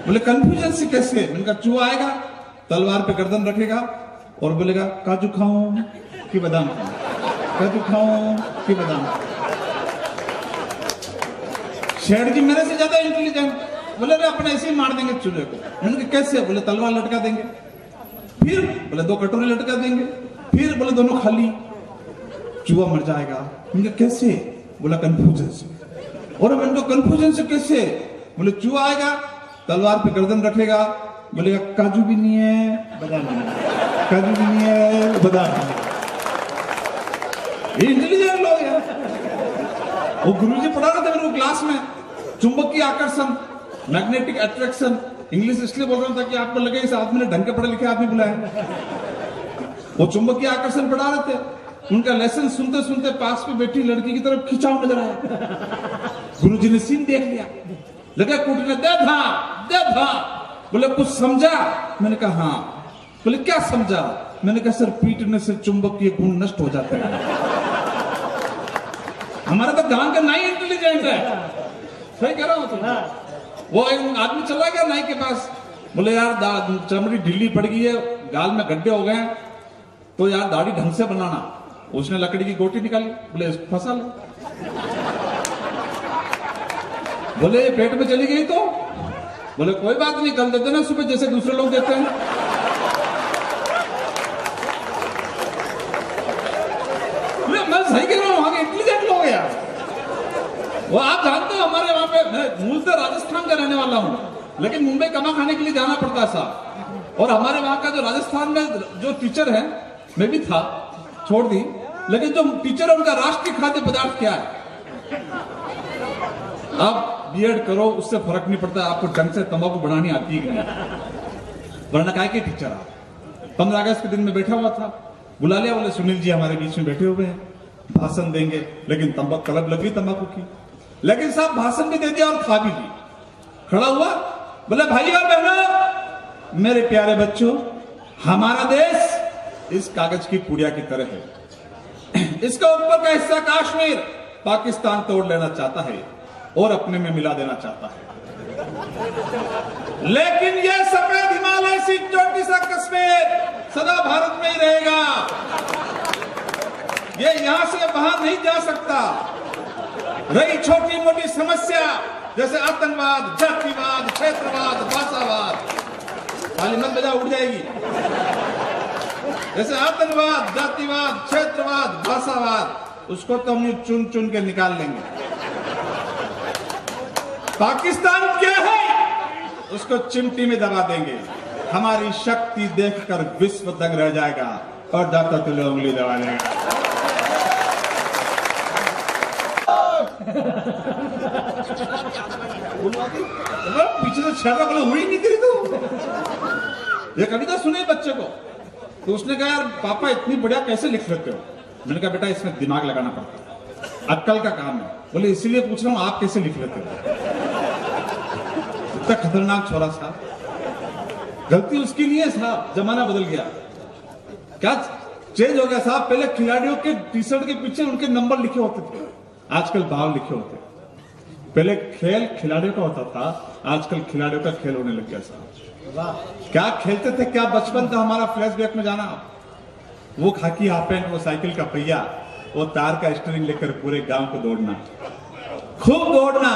बोले कंफ्यूजन से कैसे? मैंने कहा चूहा आएगा, तलवार पे गर्दन रखेगा और बोलेगा काजू खाऊं कि बादाम खाऊं, काजू खाऊं कि बादाम खाऊं। शेठ जी मेरे से ज्यादा इंटेलिजेंट, बोले अरे अपने ऐसे ही मार देंगे चूहे को। मैंने कहा कैसे? बोले तलवार लटका देंगे। फिर? बोले 2 कटोरी लटका देंगे। फिर? बोले दोनों खाली, चूहा मर जाएगा। मैंने कहा कैसे? बोला कंफ्यूजन से। और मैंने कहा कंफ्यूजन से कैसे? बोले चूहा आएगा, तलवार पे गर्दन रखेगा, बोलेगा काजू भी नहीं है बादाम नहीं है, काजू भी नहीं है बादाम नहीं है। इंटेलिजेंट लोग यार। वो गुरुजी पढ़ा रहे थे मेरे को क्लास में, चुंबकीय आकर्षण, मैग्नेटिक अट्रैक्शन। इंग्लिश इसलिए बोल रहा था कि आपको लगे इस आदमी ने ढंग के पढ़े लिखे आदमी बुलाया। वो चुंबकीय आकर्षण पढ़ा रहे थे, उनका लेसन सुनते सुनते पास में बैठी लड़की की तरफ खिंचाव नजर आया। गुरुजी ने सीन देख लिया, लगा कूटने, दे था। बोले कुछ समझा? मैंने कहा हाँ। बोले क्या समझा? मैंने कहा सर पीटने से चुंबकीय गुण नष्ट हो जाते हैं। हमारा तो गांव का नाई इंटेलिजेंट है, सही कह रहा हूं तुम। वो एक आदमी चला गया नाई के पास, बोले यार चमड़ी ढीली पड़ गई है, गाल में गड्ढे हो गए, तो यार दाढ़ी ढंग से बनाना। उसने लकड़ी की गोटी निकाली, बोले फंसा ले। बोले पेट में चली गई तो? बोले कोई बात नहीं, कल देते ना सुबह जैसे दूसरे लोग देते हैं। मैं सही कह रहा हूँ, वहां के इंटेलिजेंट लोग हैं यार। वो आप जानते हो हमारे वहां पे, मैं मूल से राजस्थान का रहने वाला हूँ, लेकिन मुंबई कमा खाने के लिए जाना पड़ता है साहब। और हमारे वहां का जो राजस्थान में जो टीचर है, मैं भी था, छोड़ दी, लेकिन जो टीचर है उनका राष्ट्रीय खाद्य पदार्थ क्या है? आप बीएड करो, उससे फर्क नहीं पड़ता आपको ढंग से तंबाकू बनानी आती है कि नहीं। वरना काय के टीचर आप 15 अगस्त के दिन में बैठा हुआ था, बुला लिया, बोले सुनील जी हमारे बीच में बैठे हुए हैं, भाषण देंगे, लेकिन तंबाकू तलब लगी तंबाकू की। लेकिन साहब भाषण भी दे दिया और खा भी ली। खड़ा हुआ, बोले भाई और बहनों, मेरे प्यारे बच्चों, हमारा देश इस कागज की पुड़िया की तरह है। इसका ऊपर का हिस्सा कश्मीर पाकिस्तान तोड़ लेना चाहता है और अपने में मिला देना चाहता है, लेकिन यह सफेद हिमालय से चोटी सा कश्मीर सदा भारत में ही रहेगा। ये यहां से बाहर नहीं जा सकता। रही छोटी मोटी समस्या जैसे आतंकवाद, जातिवाद, क्षेत्रवाद, भाषावाद, ताली मत बजा, उड़ जाएगी। जैसे आतंकवाद, जातिवाद, क्षेत्रवाद, भाषावाद, उसको तो हम चुन चुन के निकाल लेंगे। पाकिस्तान क्या है, उसको चिमटी में दबा देंगे। हमारी शक्ति देखकर विश्व दंग रह जाएगा और जाता तुले उंगली दबा देगा। पीछे से छेड़ा बोला हुई नहीं तेरी तो। ये कविता सुने बच्चे को, तो उसने कहा यार पापा इतनी बढ़िया कैसे लिख लेते हो? मैंने कहा बेटा इसमें दिमाग लगाना पड़ता है, अक्कल का काम है। बोले इसीलिए पूछ रहा हूं आप कैसे लिख लेते हो? इतना खतरनाक छोरा साहब, गलती उसकी नहीं है साहब, जमाना बदल गया, क्या चेंज हो गया साहब। पहले खिलाड़ियों के टी शर्ट के पीछे उनके नंबर लिखे होते थे, आजकल भाव लिखे होते। पहले खेल खिलाड़ियों का होता था, आजकल खिलाड़ियों का खेल होने लग गया साहब। क्या खेलते थे, क्या बचपन था हमारा, फ्लैशबैक में जाना। वो खाकी हाफ पैंट, वो साइकिल का पहिया, वो तार का स्टीयरिंग लेकर पूरे गांव को दौड़ना, खूब दौड़ना,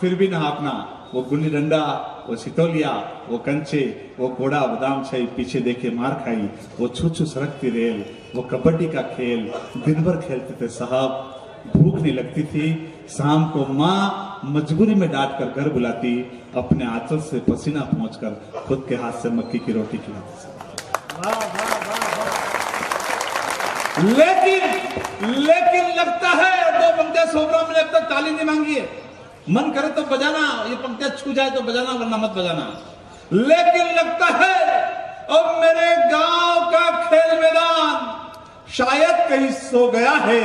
फिर भी ना हाँफना। वो गुल्ली डंडा, वो सितोलिया, वो कंचे, वो घोड़ा बादाम छई, पीछे देखे मार खाई, वो छू छू सरकती रेल, वो कबड्डी का खेल दिन भर खेलते थे साहब। भूख नहीं लगती थी, शाम को माँ मजबूरी में डांट कर घर बुलाती, अपने आंचल से पसीना पहुंचकर खुद के हाथ से मक्की की रोटी खिलाती। लेकिन लगता है 2 पंक्तियां सोबरा में अब तक ताली नहीं मांगी है। मन करे तो बजाना, ये पंक्तियां छू जाए तो बजाना, वरना मत बजाना। लेकिन लगता है अब मेरे गांव का खेल मैदान शायद कहीं सो गया है,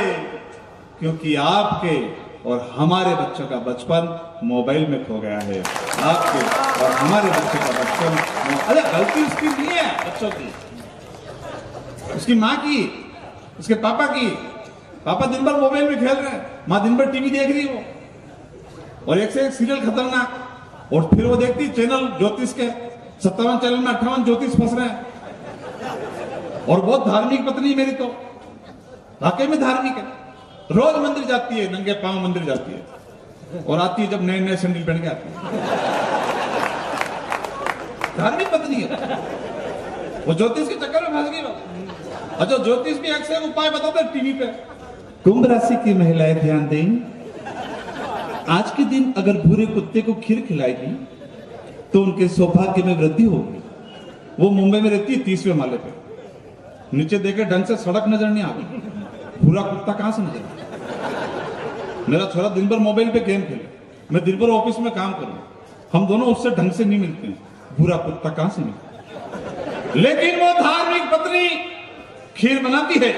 क्योंकि आपके और हमारे बच्चों का बचपन मोबाइल में खो गया है। आपके और हमारे बच्चों का बचपन, अरे गलती उसकी नहीं है बच्चों की, उसकी माँ की, उसके पापा की। पापा दिन भर मोबाइल में खेल रहे हैं, माँ दिन भर टीवी देख रही है वो, और एक से एक सीरियल खतरनाक, और फिर वो देखती चैनल ज्योतिष के 57 चैनल में 58 ज्योतिष फंस रहे हैं। और बहुत धार्मिक पत्नी मेरी तो, वाकई में धार्मिक है, रोज मंदिर जाती है, नंगे पांव मंदिर जाती है, और आती है जब नए नए सैंडल पहन के आती है। धार्मिक पत्नी है वो, ज्योतिष के चक्कर में फंस गई वो। अच्छा, ज्योतिष भी अक्सर उपाय बताते हैं टीवी पे। कुंभ राशि की महिलाएं ध्यान दें, आज के दिन अगर भूरे कुत्ते को खीर खिलाएगी तो उनके सौभाग्य में वृद्धि होगी। वो मुंबई में रहती है 30वें माले पे, नीचे देखे ढंग से सड़क नजर नहीं आ रही, भूरा कुत्ता कहां से नजर? मेरा छोरा दिन भर मोबाइल पे गेम खेले, मैं दिन भर ऑफिस में काम करूं, हम दोनों उससे ढंग से नहीं मिलते हैं, भूरा कुत्ता कहां से मिलता? लेकिन वो धार्मिक पत्नी खीर बनाती है,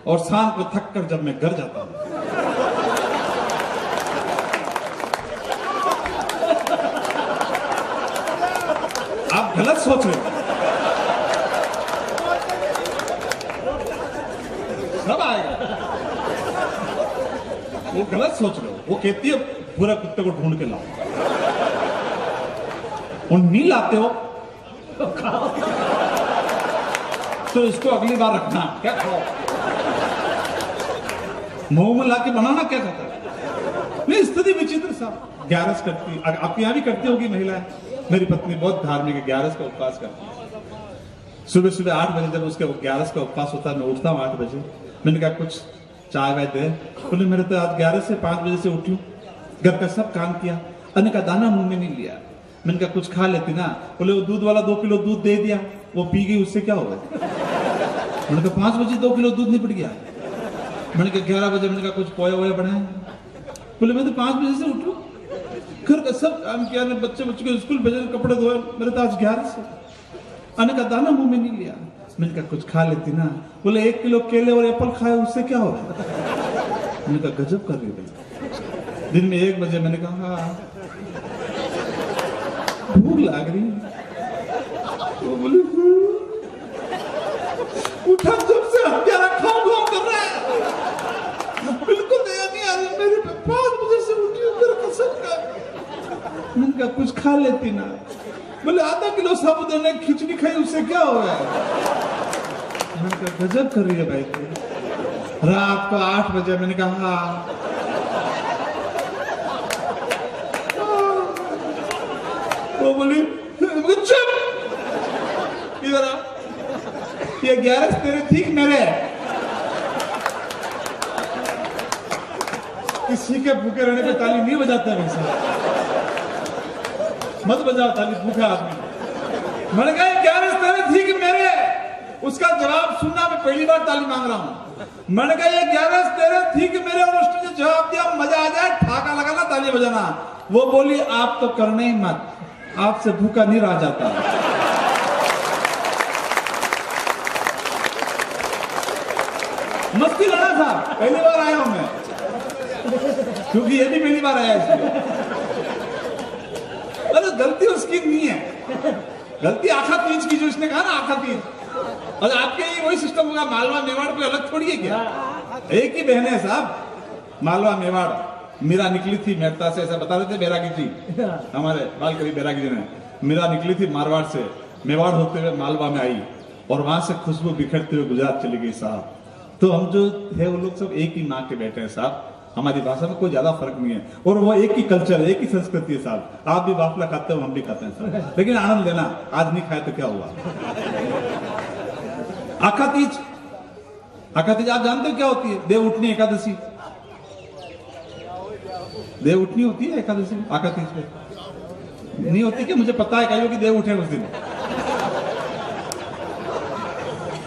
और शाम को थक कर जब मैं घर जाता हूं, आप गलत सोच रहे हो, सब आएगा, वो गलत सोच रहे हो। वो कहती है पूरा कुत्ते को ढूंढ के लाओ, और नहीं लाते हो तो इसको अगली बार रखना, क्या खाओ, मुंह में लाके बनाना, क्या कहता है? नहीं, स्थिति विचित्र साहब। 11 करती, आपके यहाँ भी करती होगी महिलाएं। मेरी पत्नी बहुत धार्मिक है, 11 का उपवास करती है। सुबह सुबह 8 बजे जब उसके 11 का उपवास होता है, मैं उठता हूँ 8 बजे। मैंने कहा कुछ चाय वाय दे, बोले मेरे तो आज 11 से 5 बजे से उठी हूँ, घर का सब काम किया, अन्न का दाना मुंह में नहीं लिया। मैंने कहा कुछ खा लेती ना, बोले वो दूध वाला 2 किलो दूध दे दिया, वो पी गई, उससे क्या होगा? मैंने कहा 5 बजे 2 किलो दूध निपट गया। मैंने कहा 11 बजे, मैंने कहा कुछ पोया वोया बनाए, बोले मैं तो 5 बजे से उठूं, घर का सब काम किया, बच्चे को स्कूल भेजे, कपड़े धोए, मेरे तो आज 11 से अन्न का दाना मुंह में नहीं लिया। मैंने कहा कुछ खा लेती ना, बोले 1 किलो केले और एप्पल खाए, उससे क्या होगा? मैंने कहा गजब कर रही है। दिन में 1 बजे मैंने कहा भूख लग रही, वो बोली उठा, जब से हम 11 खाओ कर रहे हैं, बिल्कुल दया नहीं आ रही मेरे पे, 5 बजे से उठी उधर कसम का। मैंने कहा कुछ खा लेती ना, बोले आधा किलो साबुदाना खिचड़ी खाई, उससे क्या हो गया? मैंने कहा गजब कर रही है भाई तू। रात को 8 बजे मैंने कहा वो बोली चुप, इधर आ, ये 11 तेरे ठीक मेरे, किसी के भूखे रहने पे ताली नहीं बजाता वैसे, मत बजाओ ताली, भूखा आदमी। मैंने कहा 11 तेरे ठीक मेरे, उसका जवाब सुनना, मैं पहली बार ताली मांग रहा हूं। मैंने कहा ये 11 तेरे ठीक मेरे, और उसने जो जवाब दिया मजा आ जाए, ठाका लगाना, ताली बजाना। वो बोली आप तो करने ही मत, आपसे भूखा नहीं रह जाता। मस्ती लड़ा था, पहली बार आया हूं मैं, क्योंकि ये भी पहली बार आया इसलिए। अरे गलती उसकी नहीं है, गलती आखा तीज की, जो इसने कहा ना आखा तीज, और आपके ये वही सिस्टम होगा, मालवा मेवाड़ पे अलग थोड़ी है क्या? एक ही बहन है साहब, मालवा मेवाड़। मीरा निकली थी मेहता से, ऐसा बता रहे थे बैरागी जी, हमारे बालकरी बैरागी जी ने। मीरा निकली थी मारवाड़ से, मेवाड़ होते हुए मालवा में आई, और वहां से खुशबू बिखरते हुए गुजरात चली गई साहब। तो हम जो है वो लोग सब एक ही माँ के बेटे हैं साहब, हमारी भाषा में कोई ज्यादा फर्क नहीं है, और वो एक ही कल्चर है, एक ही संस्कृति है साहब। आप भी बाफला खाते हो, हम भी खाते हैं साहब, लेकिन आनंद लेना, आज नहीं खाए तो क्या हुआ? आखा तीज, आखा तीज आप जानते हो क्या होती है? देव उठनी एकादशी, देव उठनी होती है एकादशी में, आखा तीज पे नहीं होती क्या? मुझे पता है कहीं कि देव उठे उस दिन।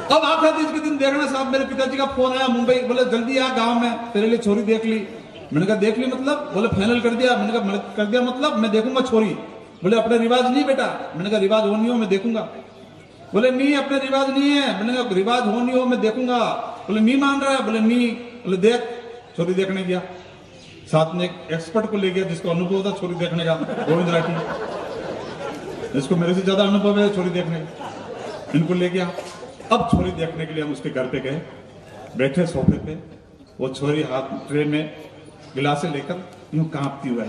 अब आखा तीज के दिन देखना साहब, मेरे पिताजी का फोन आया मुंबई, बोले जल्दी आ गांव में, तेरे लिए छोरी देख ली। मैंने कहा देख ली मतलब? बोले फाइनल कर दिया। मैंने कहा कर दिया मतलब? मैं देखूंगा छोरी। बोले अपने रिवाज नहीं बेटा। मैंने कहा रिवाज हो नहीं हो, मैं देखूंगा। बोले नहीं अपने रिवाज नहीं है। मैंने कहा रिवाज हो नहीं हो मैं देखूंगा। बोले नहीं मान रहा है। बोले नहीं। बोले देख। छोरी देखने गया, साथ में एक एक्सपर्ट को ले गया जिसको अनुभव था छोरी देखने का, गोविंद राठी, जिसको मेरे से ज्यादा अनुभव है छोरी देखने का। इनको ले गया। अब छोरी देखने के लिए हम उसके घर पे गए, बैठे सोफे पे, वो छोरी हाथ ट्रे में गिलासे लेकर यूं कांपती हुई आई।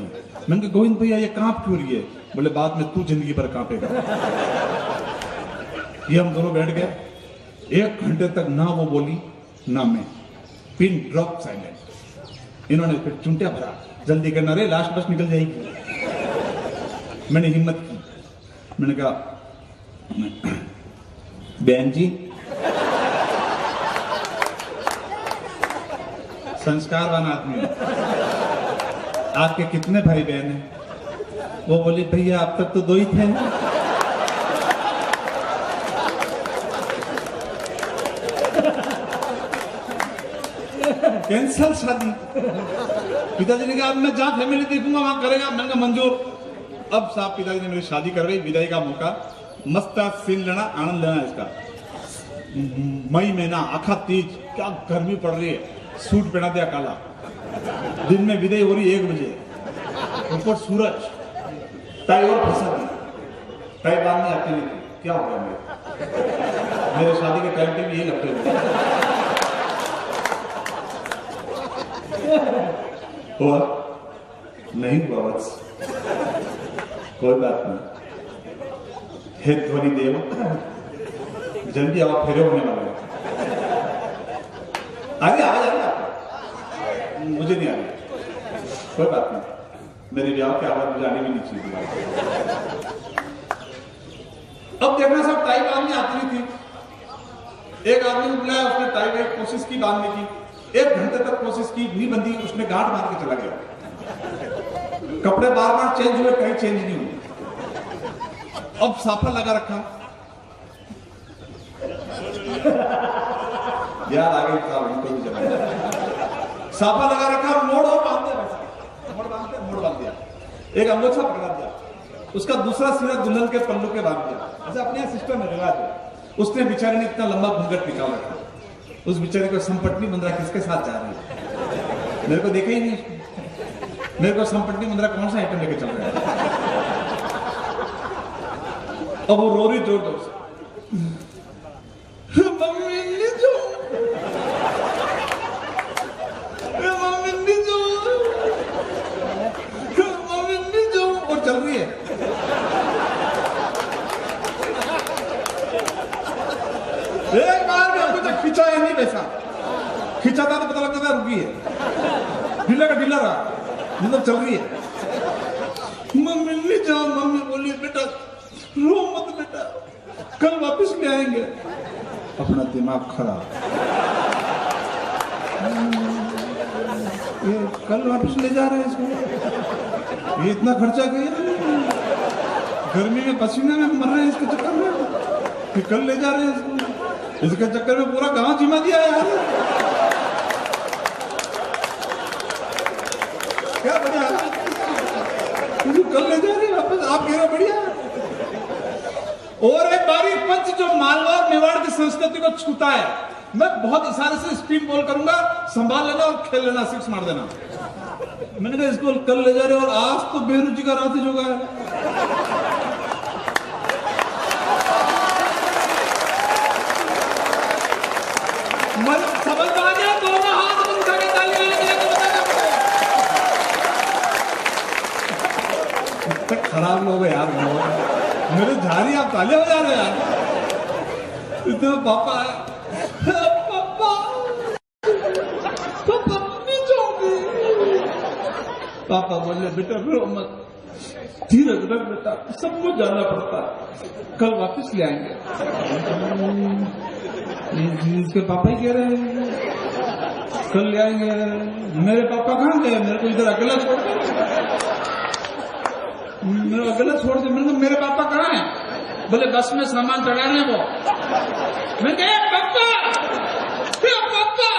मैंने कहा गोविंद भैया ये कांप क्यों रही है? बोले बाद में तू जिंदगी भर कांपेगा। ये हम दोनों बैठ गए, 1 घंटे तक ना वो बोली ना मैं, पिन ड्रॉप साइलेंट। इन्होंने फिर चुंटिया भरा, जल्दी करना रे लास्ट बस निकल जाएगी। मैंने हिम्मत की, मैंने कहा बहन जी संस्कारवान आदमी, आपके कितने भाई बहन हैं? वो बोली भैया अब तक तो 2 ही थे। कैंसल शादी। पिताजी ने कहा अब मैं जहां फैमिली देखूंगा वहां करेगा। मैंने कहा मंजूर। अब साहब पिताजी ने मेरी शादी कर गई, विदाई का मौका, मस्त सीन लेना, आनंद लेना इसका। मई महीना आखा तीज, क्या गर्मी पड़ रही है, सूट पहना दिया काला, दिन में विदाई हो रही 1 बजे, ऊपर सूरज, टाई और फंसा दी, टाई बांधने आती नहीं थी। क्या हो गया मेरे शादी के टाइम पे भी यही लगते हुए हुआ नहीं हुआ बस, कोई बात नहीं। हे ध्वनि देव जल्दी आओ, फेरे होने वाले हैं। आगे आ जाएगा, मुझे नहीं आ रही, कोई बात नहीं, मेरे ब्याह की आवाज मुझे आनी भी नहीं चाहिए। अब देखना सब टाई बांधने आती नहीं थी। एक आदमी को बुलाया, उसने टाई की कोशिश की बांधने की, 1 घंटे तक कोशिश की, नहीं बंधी, उसने गांठ मार के चला गया। कपड़े बार बार चेंज हुए, कहीं चेंज नहीं हुए। अब साफा लगा रखा, याद आ गई था उनको भी जगह, साफा लगा रखा, मोड़ और बांध दिया, मोड़ बांध दिया, एक अंगोछा पकड़ा दिया, उसका दूसरा सिरा दुल्हन के पल्लू के बांध दिया। ऐसा अपने यहाँ सिस्टम है, रिवाज है। उसने बेचारे ने इतना लंबा घूंघट निकाल रखा, उस बेचारे को संपत्ति मंदरा किसके साथ जा रही है, मेरे को देखा ही नहीं। मेरे को संपत्ति मंदरा कौन सा आइटम लेके चल रहा है। अब वो रो रही जोर जोर से, मम्मी नहीं जो, मम्मी नहीं जो, मम्मी नहीं जो, और चल रही है। एक बार भी हमको तो खींचा है नहीं, वैसा खींचा था तो पता लगता था रुकी है, ढीला का ढीला रहा, मतलब चल रही है। मम्मी नहीं जाओ, मम्मी बोली बेटा रो मत बेटा, कल वापस ले आएंगे। अपना दिमाग खराब, ये कल वापस ले जा रहे हैं इसको, ये इतना खर्चा किया, गर्मी में पसीने में मर रहे हैं इसके चक्कर में, फिर कल ले जा रहे हैं इसको, इसके चक्कर में पूरा गांव जिमा दिया यार। क्या बढ़िया, कल ले जा रहे हैं वापस, आप कह रहे बढ़िया। और एक बारीक पंच जो मालवा और मेवाड़ की संस्कृति को छूता है, मैं बहुत इशारे से स्पीड बॉल करूंगा, संभाल लेना और खेल लेना, 6 मार देना। मैंने कहा इसको कल ले जा रहे और आज तो बेरुचि का रात जो है। समझ आ गया, दोनों हाथ उठा के तालियां खराब लोग है यार, मेरे झारी आप तालियां बजा रहे यार। इतना पापा है, पापा पापा नहीं जाऊंगी। पापा बोले बेटा रो मत, धीरज रख बेटा, सबको जाना पड़ता है, कल वापस ले आएंगे। इसके पापा ही कह रहे हैं कल ले आएंगे, मेरे पापा कहाँ गए, मेरे को इधर अकेला छोड़ दे, मेरे अकेला छोड़ दे। मेरे पापा कहाँ हैं? बोले बस में सामान चढ़ा रहे हैं वो। मैं कहा पापा, पापा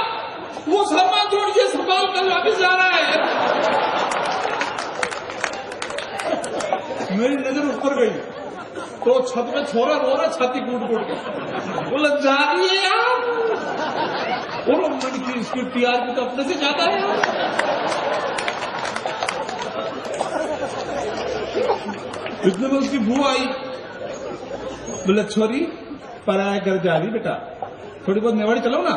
वो सामान छोड़िए, संभाल कर वापिस जा रहा है। मेरी नजर ऊपर गई, तो छत में छोरा रो रहा छाती कूट कूट के, बोला जागिए आप। और मैंने की इसकी टीआरपी तो अपने से ज्यादा है। इतने में उसकी बुआ आई, बोले छोरी पराया घर जा रही बेटा, थोड़ी बहुत नेवाड़ी चलो ना।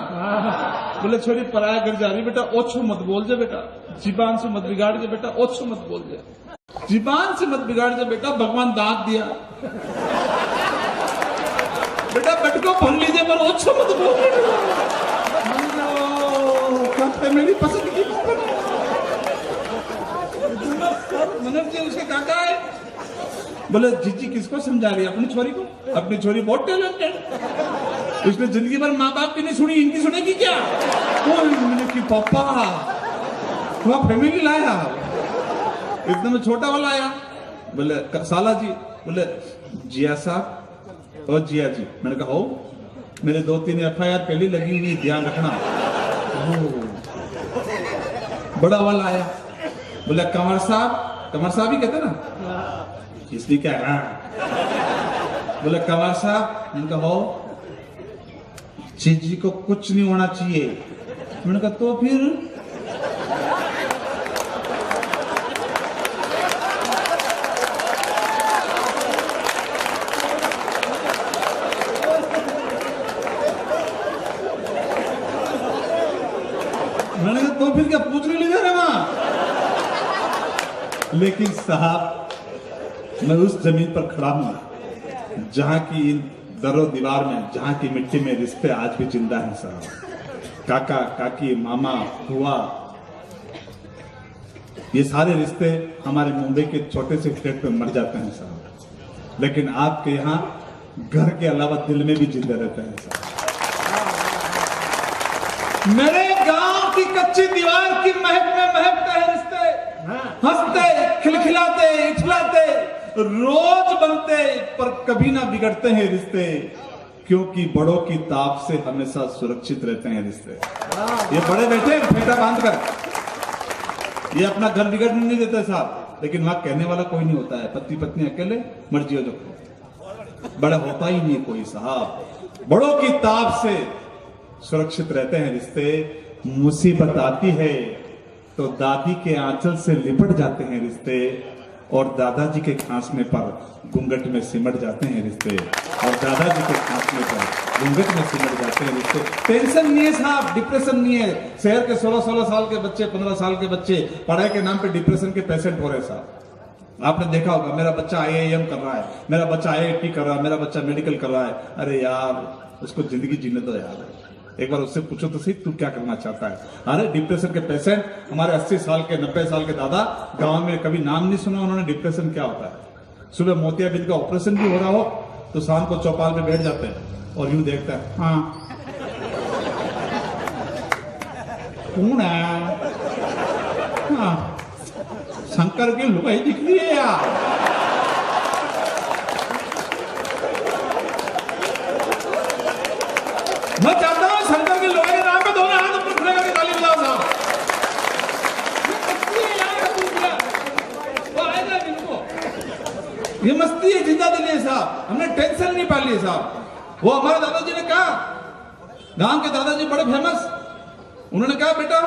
बोले छोरी पराया घर जा रही बेटा, ओछो मत बोल जा बेटा, जीबान से मत बिगाड़ जा बेटा, ओछो मत बोल जा, जीबान से मत बिगाड़ जा बेटा, भगवान दांत दिया बेटा, बटको भर लीजिए पर ओछो मत बोल। मेरी पसंद की मनोज जी उसके काका है। बोले जीजी किसको समझा रही है? अपनी छोरी को। अपनी छोरी बहुत टैलेंटेड, उसने जिंदगी भर माँ बाप की नहीं सुनी, इनकी सुनेगी क्या? मैंने की पापा वहां फैमिली लाया, इतने में छोटा वाला आया, बोले साला जी, बोले जिया साहब और जिया जी। मैंने कहा हो, मेरे 2-3 FIR पहले लगी हुई, ध्यान रखना। बड़ा वाला आया, बोले कंवर साहब ही कहते ना, इसलिए क्या है? बोले कंवर साहब। मैंने कहा हो, जीजी को कुछ नहीं होना चाहिए। मैंने कहा तो फिर? मैंने कहा तो फिर क्या पूछने ले जा रहे वहां? लेकिन साहब मैं उस जमीन पर खड़ा हूं जहां की इन दरो दीवार में, जहां की मिट्टी में रिश्ते आज भी जिंदा हैं साहब। काका काकी, मामा, हुआ, ये सारे रिश्ते हमारे मुंबई के छोटे से फ्लैट में मर जाते हैं साहब, लेकिन आपके यहाँ घर के अलावा दिल में भी जिंदा रहते हैं साहब। मेरे गांव की कच्ची दीवार की महक में महकते हैं रिश्ते, हंसते खिलखिलाते इठलाते रोज बनते, पर कभी ना बिगड़ते हैं रिश्ते, क्योंकि बड़ों की ताप से हमेशा सुरक्षित रहते हैं रिश्ते। ये बड़े बैठे फेटा बांध कर, ये अपना घर बिगड़ने नहीं देते साहब, लेकिन वहां कहने वाला कोई नहीं होता है। पति पत्नी अकेले मर्जी हो, जो बड़ा होता ही नहीं कोई साहब। बड़ों की ताप से सुरक्षित रहते हैं रिश्ते। मुसीबत आती है तो दादी के आंचल से लिपट जाते हैं रिश्ते, और दादाजी के खांसने पर घूंघट में सिमट जाते हैं रिश्ते, और दादाजी के खांसने पर घूंघट में सिमट जाते हैं रिश्ते। टेंशन नहीं है साहब, डिप्रेशन नहीं है। शहर के 16-16 साल के बच्चे, 15 साल के बच्चे पढ़ाई के नाम पे डिप्रेशन के पेशेंट हो रहे साहब। आपने देखा होगा, मेरा बच्चा IIM कर रहा है, मेरा बच्चा IIT कर रहा है, मेरा बच्चा मेडिकल कर रहा है। अरे यार, उसको जिंदगी जीने दो यार, एक बार उससे पूछो तो सही तू क्या करना चाहता है। अरे डिप्रेशन के पेशेंट हमारे 80 साल के 90 साल के दादा, गांव में कभी नाम नहीं सुना उन्होंने डिप्रेशन क्या होता है। सुबह मोतियाबिंद का ऑपरेशन भी हो रहा हो तो शाम को चौपाल पे बैठ जाते हैं और यूं देखता है, हाँ कौन है? हाँ, शंकर की लुगाई दिख रही है यार। मैं चाहता हूं शंकर के लोगों के नाम पे दोनों हाथ ऊपर खड़े करके ताली बजाओ साहब। ये मस्ती है, जिंदा दिली है साहब, हमने टेंशन नहीं पाली है साहब। वो हमारे दादाजी ने कहा, गांव के दादाजी बड़े फेमस, उन्होंने कहा बेटा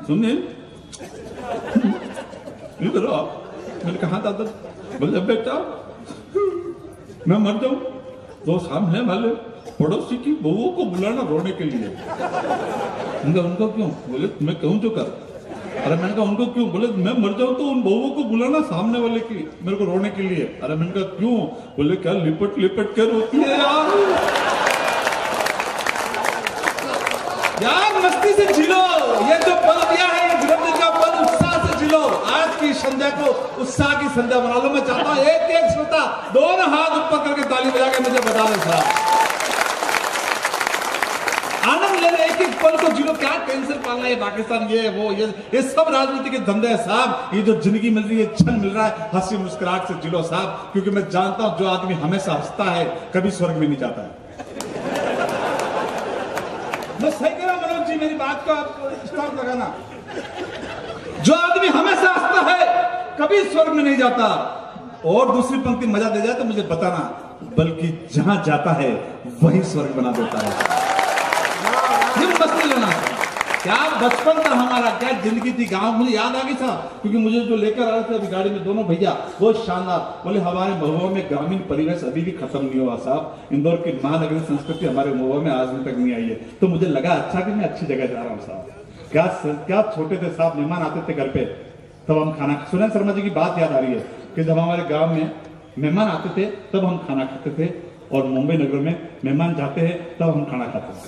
सुनिए इधर आओ। मैंने कहा दादा? बोले बेटा मैं मर जाऊं तो सामने वाले पड़ोसी की बहुओं को बुलाना रोने के लिए। उनको क्यों? बोले मैं कहूं जो कर। अरे मैंने कहा उनको क्यों? बोले मैं मर जाऊं तो उन बहुओं को बुलाना सामने वाले की, मेरे को रोने के लिए। अरे मैंने कहा क्यों? बोले क्या लिपट लिपट के रोती है यार। यार मस्ती से जिलो, ये जो पल दिया है ये जन्मदिन का पल उत्साह से जिलो। आज की संध्या को उत्साह की संध्या बना लो। मैं चाहता हूं एक एक श्रोता दोनों हाथ ऊपर करके ताली बजा के मुझे बता दे साहब, आनंद ले रहे, एक एक पल को जिलो। क्या टेंशन पालना है पाकिस्तान, ये वो ये सब राजनीति के धंधे है साहब। ये जो जिंदगी मिल रही है, क्षण मिल रहा है, हंसी मुस्कुराहट से जिलो साहब, क्योंकि मैं जानता हूं जो आदमी हमेशा हंसता है कभी स्वर्ग में नहीं जाता है। मैं सही कह रहा हूं मनोज जी, मेरी बात को आप स्टॉप लगाना। जो आदमी हमेशा हंसता है कभी स्वर्ग में नहीं जाता। और दूसरी पंक्ति मजा दे जाए तो मुझे बताना, बल्कि जहां जाता है वही स्वर्ग बना देता है। ये मस्ती लेना क्या बचपन था हमारा, क्या जिंदगी थी। गांव मुझे याद आ गई था, क्योंकि मुझे जो लेकर आ रहे थे अभी गाड़ी में दोनों भैया बहुत शानदार बोले हमारे महुआ में ग्रामीण परिवेश अभी भी खत्म नहीं हुआ साहब। इंदौर की महानगरी संस्कृति हमारे महुआ में आज तक नहीं आई है। तो मुझे लगा अच्छा कि मैं अच्छी जगह जा रहा हूँ साहब। क्या छोटे थे साहब, मेहमान आते थे घर पे तब हम खाना, सुरेंद्र शर्मा जी की बात याद आ रही है कि जब हमारे गाँव में मेहमान आते थे तब हम खाना खाते थे, और मुंबई नगर में मेहमान जाते हैं तब हम खाना खाते थे।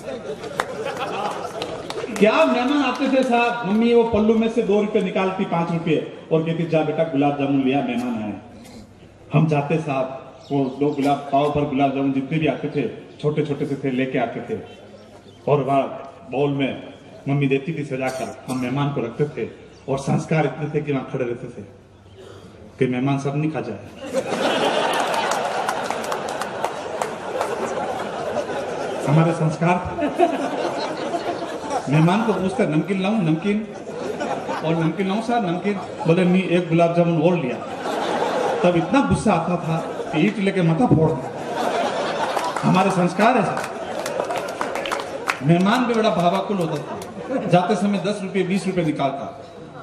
क्या मेहमान आते थे साहब, मम्मी वो पल्लू में से 2 रुपए निकालती, 5 रुपए, और कहती जा बेटा गुलाब जामुन लिया मेहमान आए। हम जाते साहब, वो 2 गुलाब पाव पर गुलाब जामुन जितने भी आते थे छोटे छोटे से थे लेके आते थे, और वहां बाउल में मम्मी देती थी सजाकर, हम मेहमान को रखते थे। और संस्कार इतने थे कि वहां खड़े रहते थे कि मेहमान सब नहीं खा जाए। हमारे संस्कार थे। मेहमान को पूछते नमकीन लाऊं, नमकीन, और नमकीन लाऊं सर, नमकीन, बोले नहीं 1 गुलाब जामुन और लिया। तब इतना गुस्सा आता था कि ईंट लेके माथा फोड़ दो। हमारे संस्कार है सर। मेहमान भी बड़ा भावाकुल होता था, जाते समय 10 रुपए 20 रुपए निकालता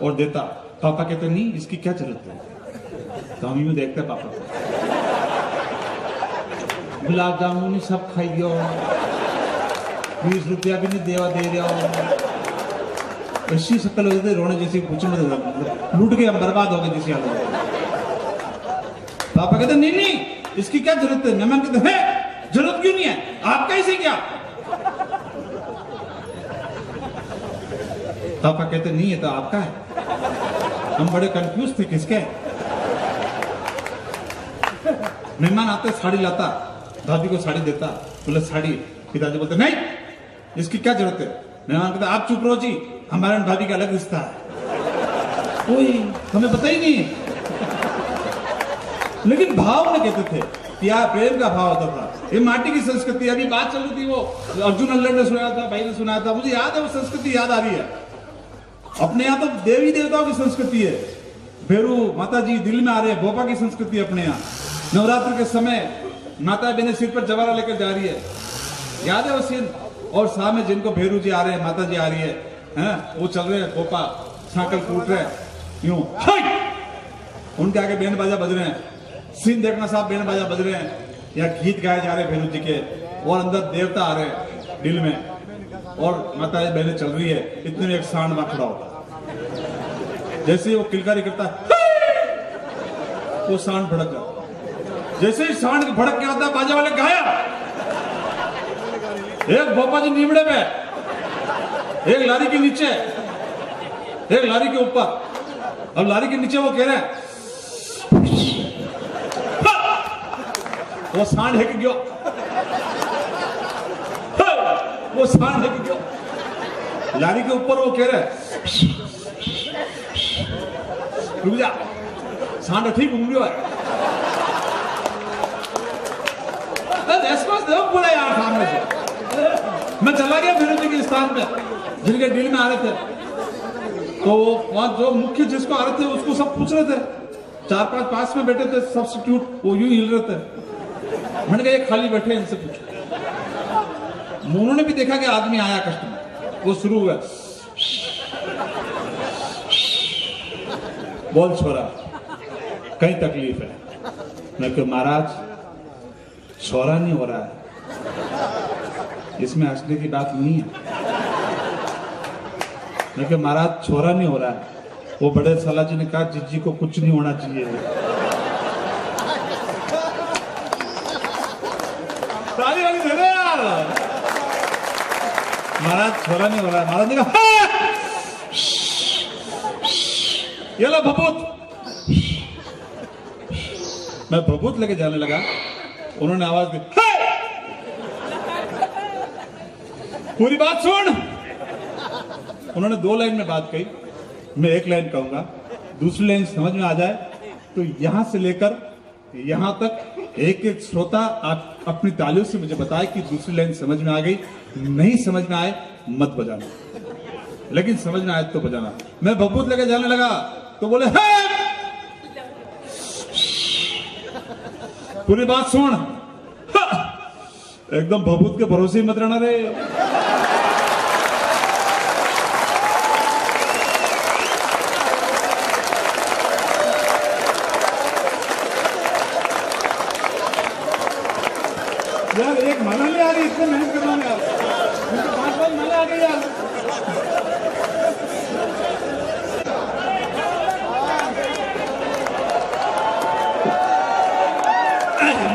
और देता। पापा कहते नहीं इसकी क्या जरूरत है, तो हम यूं देखते पापा को, गुलाब जामुन सब खाइयो, 20 रुपया भी नहीं देवा दे रहा हो। ऐसी शक्ल हो जाती रोने जैसी, कुछ लूट के हम बर्बाद हो गए जैसी हालत। पापा कहते नहीं नहीं इसकी क्या जरूरत है। मेहमान कहते हैं जरूरत क्यों नहीं है, आपका इसे क्या। पापा कहते नहीं है तो आपका है। हम बड़े कंफ्यूज थे किसके। मेहमान आते साड़ी लाता, दादी को साड़ी देता, बोले साड़ी, पिताजी बोलते नहीं इसकी क्या जरूरत है। मेहमान कहता आप चुप रहो जी, हमारे भाभी का अलग रिश्ता है, कोई हमें पता ही नहीं है। लेकिन भाव में कहते थे, प्यार प्रेम का भाव होता था। ये माटी की संस्कृति, अभी बात चल रही थी, वो अर्जुन अल्लड़ ने सुनाया था, भाई ने सुनाया था, मुझे याद है वो संस्कृति याद आ रही है। अपने यहाँ तो देवी देवताओं की संस्कृति है, भैरू माता जी दिल में आ रहे हैं, भोपा की संस्कृति अपने यहाँ। नवरात्र के समय माता बहने सिर पर जवारा लेकर जा रही है, याद है वो सीन। और सामने जिनको भैरू जी आ रहे हैं, माता जी आ रही है, वो चल रहे हैं, भोपा छाकल कूट रहे हैं यूं, उनके आगे बैंड बाजा बज रहे हैं। सीन देखना साहब, बैंड बाजा बज रहे हैं या गीत गाए जा रहे हैं भैरू जी के, और अंदर देवता आ रहे हैं दिल में, और माता जी बहने चल रही है। इतने में एक सांड वहां खड़ा होता है, जैसे ही वो किलकारी करता है वो सांड भड़क जाता। जैसे ही सांड भड़क के आता है बाजा वाले गायब। एक भोपा जी नीमड़े में, एक लारी के नीचे, एक लारी के ऊपर। अब लारी के नीचे वो कह रहे हैं वो सांड है कि क्यों, वो सांड है कि क्यों। लारी के ऊपर वो कह रहे हैं रुक जा, सांड ठीक घूम रहा है। बोला यार सामने से मैं चला गया भैरू जी के स्थान पे, जिनके दिल में आ रहे थे। तो वहां जो मुख्य जिसको आ रहे थे उसको सब पूछ रहे थे, 4-5 पास में बैठे थे सब्स्टिट्यूट, वो यूं हिल रहे थे। मैंने कहा ये खाली बैठे इनसे पूछो। उन्होंने भी देखा कि आदमी आया कस्टमर, वो शुरू हुआ, बोल छोरा कई तकलीफ है। मैं कहा महाराज छोरा नहीं हो रहा है, इसमें हंसने की बात नहीं है। मैं कहा महाराज छोरा नहीं हो रहा है। वो बड़े साला जी ने कहा जीजी को कुछ नहीं होना चाहिए। ताली वाली दे दे यार। महाराज छोरा नहीं हो रहा है। महाराज ने कहा ये लो भभूत। मैं भभूत लेके जाने लगा, उन्होंने आवाज दी पूरी बात सुन। उन्होंने 2 लाइन में बात कही, मैं 1 लाइन कहूंगा, दूसरी लाइन समझ में आ जाए तो यहां से लेकर यहां तक एक एक श्रोता आप अपनी तालियों से मुझे बताए कि दूसरी लाइन समझ में आ गई। नहीं समझ में आए मत बजाना, लेकिन समझ में आए तो बजाना। मैं भभूत लेके जाने लगा तो बोले है पूरी बात सुन। एकदम भभूत के भरोसे ही मत रहना रे। यार एक माला नहीं आ रही, इतने मेहनत करना है यार, 5 माला आ गई यार।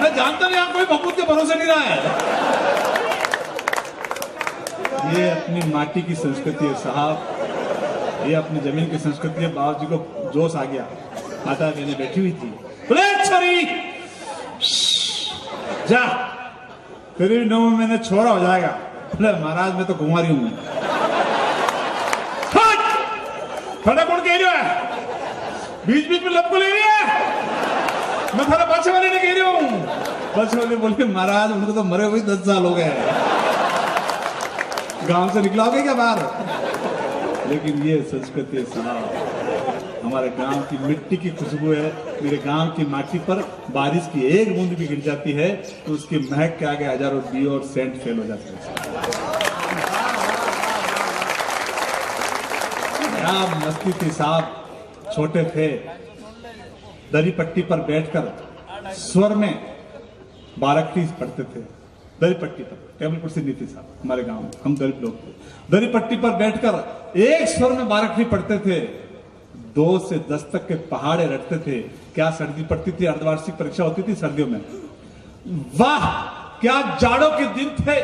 मैं जानता नहीं, आप कोई भभूत के भरोसे नहीं रहा है। ये अपनी माटी की संस्कृति है साहब, ये अपनी जमीन की संस्कृति है। बाबू जी को जोश आ गया, माता बहने बैठी हुई थी, बोले छरी जा, तेरे 9 महीने छोरा हो जाएगा। बोले महाराज मैं तो कुंवारी हूं। खड़ा कौन कह रही है, बीच बीच में लब को ले रही है, मैं थारा पाछे वाले ने कह रही हूं। पाछे वाले बोले महाराज उनको तो मरे हुए 10 साल हो गए, गांव से निकलाओगे क्या बाहर। लेकिन ये संस्कृति साहब, हमारे गांव की मिट्टी की खुशबू है। मेरे गांव की माटी पर बारिश की एक बूंद भी गिर जाती है तो उसकी महक के आगे हजारों दिए और सेंट फेल हो जाते हैं। क्या मस्ती थी साहब, छोटे थे, दरी पट्टी पर बैठकर स्वर में बाराखड़ी पढ़ते थे। दरी पट्टी पर, टेबल कुर्सी नहीं थी साहब हमारे गांव में, हम गरीब लोग थे। दरी पट्टी पर बैठकर एक स्वर में बाराखड़ी पढ़ते थे। 2 से 10 तक के पहाड़े रटते थे। क्या सर्दी पड़ती थी, अर्धवार्षिक परीक्षा होती थी सर्दियों में, वाह क्या जाड़ों के दिन थे।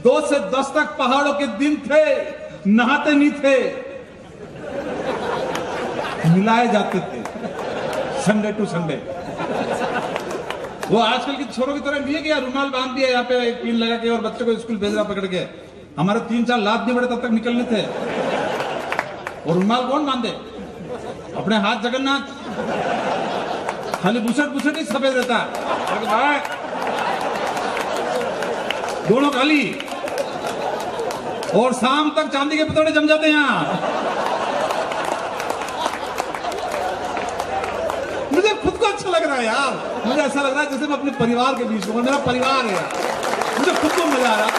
2 से 10 तक पहाड़ों के दिन थे, नहाते नहीं थे, मिलाए जाते थे संडे टू संडे। वो आजकल की छोरों की तरह नहीं है कि यार रुमाल बांध दिया यहाँ पे एक पिन लगा के और बच्चे को स्कूल भेज रहा पकड़ के। हमारे 3-4 लात नहीं बड़े तब तक निकलने थे। और रुमाल कौन बांधे, अपने हाथ जगन्नाथ, खाली बुसट ही सफेद रहता है, दोनों खाली, और शाम तक चांदी के पतोड़े जम जाते हैं यहाँ। मुझे खुद को अच्छा लग रहा है यार, मुझे ऐसा लग रहा है जैसे मैं अपने परिवार के बीच में, मेरा परिवार है यार, मुझे खुद को मजा आ रहा है।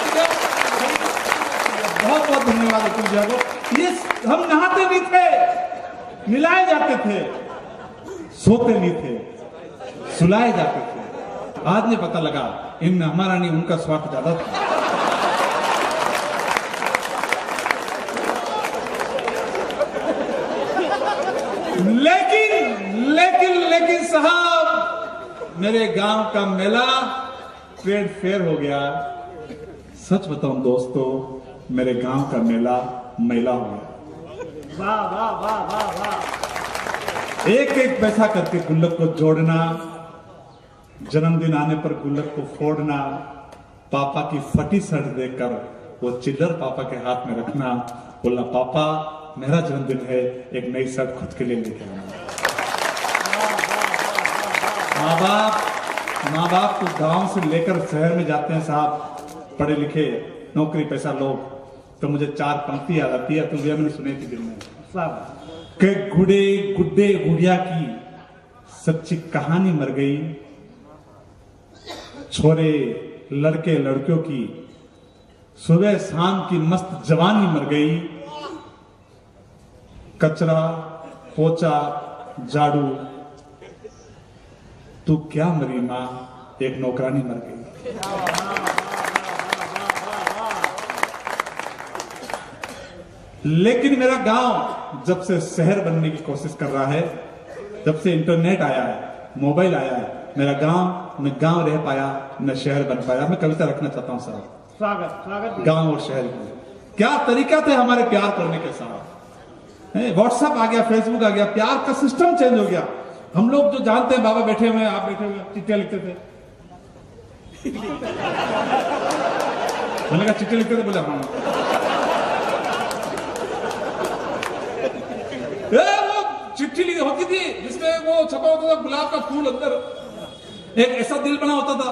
बहुत बहुत धन्यवाद अतुल जी को। ये हम नहाते नहीं थे, मिलाए जाते थे, सोते नहीं थे, सुलाए जाते थे। आज ने पता लगा इनमें हमारा नहीं उनका स्वार्थ ज्यादा था। लेकिन साहब मेरे गांव का मेला ट्रेड फेयर हो गया। सच बताऊं दोस्तों, मेरे गांव का मेला मेला हो गया। वाह वाह वाह वाह वाह। एक एक पैसा करके गुल्लक को जोड़ना, जन्मदिन आने पर गुल्लक को फोड़ना, पापा की फटी शर्ट देखकर वो चिल्लर पापा के हाथ में रखना, बोलना पापा मेरा जन्मदिन है, एक नई शर्ट खुद के लिए लेके आना। माँ बाप तो गांव से लेकर शहर में जाते हैं साहब, पढ़े लिखे, नौकरी पैसा लोग, तो मुझे 4 पंक्ति याद आती है, तो ये मैंने सुनी थी दिन में के गुड्डे गुड्डे गुड़िया की सच्ची कहानी मर गई, छोरे लड़के लड़कियों की सुबह शाम की मस्त जवानी मर गई, कचरा पोचा झाड़ू तू क्या मरी मां, एक नौकरानी मर गई। लेकिन मेरा गांव जब से शहर बनने की कोशिश कर रहा है, जब से इंटरनेट आया है, मोबाइल आया है, मेरा गांव न गांव रह पाया न शहर बन पाया। मैं कविता रखना चाहता हूं साहब, स्वागत गांव और शहर की। क्या तरीका थे हमारे प्यार करने के साथ। व्हाट्सएप आ गया, फेसबुक आ गया, प्यार का सिस्टम चेंज हो गया। हम लोग जो जानते हैं, बाबा बैठे हुए, आप बैठे हुए, चिट्ठियां लिखते थे। मैंने कहा चिट्ठी लिखते थे, बोला हाँ। वो चिट्ठी लिखी होती थी जिसमें वो छपा होता था गुलाब का फूल, अंदर एक ऐसा दिल बना होता था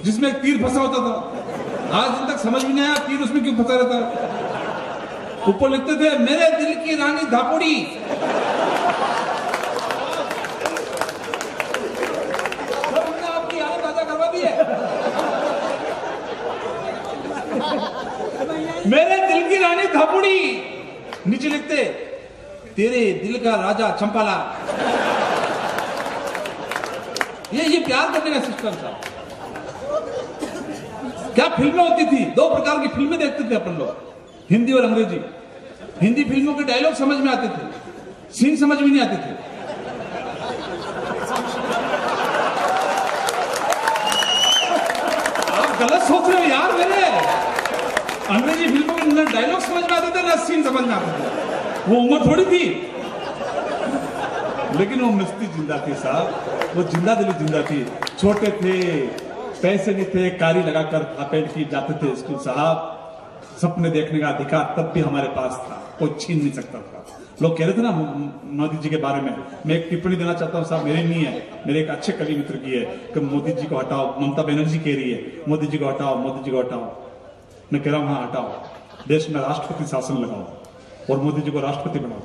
जिसमें एक तीर फंसा होता था। आज दिन तक समझ भी नहीं आया तीर उसमें क्यों फंसा रहता है। ऊपर लिखते थे मेरे दिल की रानी धापुड़ी। आपकी याद ताजा करवा दी है। घापुड़ी, नीचे लिखते तेरे दिल का राजा चंपालाल। ये प्यार करने का सिस्टम था। क्या फिल्में होती थी, दो प्रकार की फिल्में देखते थे अपन लोग, हिंदी और अंग्रेजी। हिंदी फिल्मों के डायलॉग समझ में आते थे, सीन समझ में नहीं आते थे। आप गलत सोच रहे हो यार मेरे। अंग्रेजी फिल्मों के ना डायलॉग समझ में आते थे ना सीन समझ में आते थे। वो उम्र थोड़ी थी, लेकिन वो मस्ती जिंदा थी साहब, वो जिंदा दिली जिंदा थी। छोटे थे, पैसे नहीं थे, कारी लगाकर पेंट की जाते थे स्कूल साहब। सपने देखने का अधिकार तब भी हमारे पास था, कोई छीन नहीं सकता था। लोग कह रहे थे ना मोदी जी के बारे में, मैं एक टिप्पणी देना चाहता हूँ साहब, मेरी नहीं है, मेरे एक अच्छे कवि मित्र की है कि मोदी जी को हटाओ। ममता बनर्जी कह रही है मोदी जी को हटाओ, मोदी जी को हटाओ। मैं कह रहा हूँ हाँ हटाओ, देश में राष्ट्रपति शासन लगाओ और मोदी जी को राष्ट्रपति बनाओ।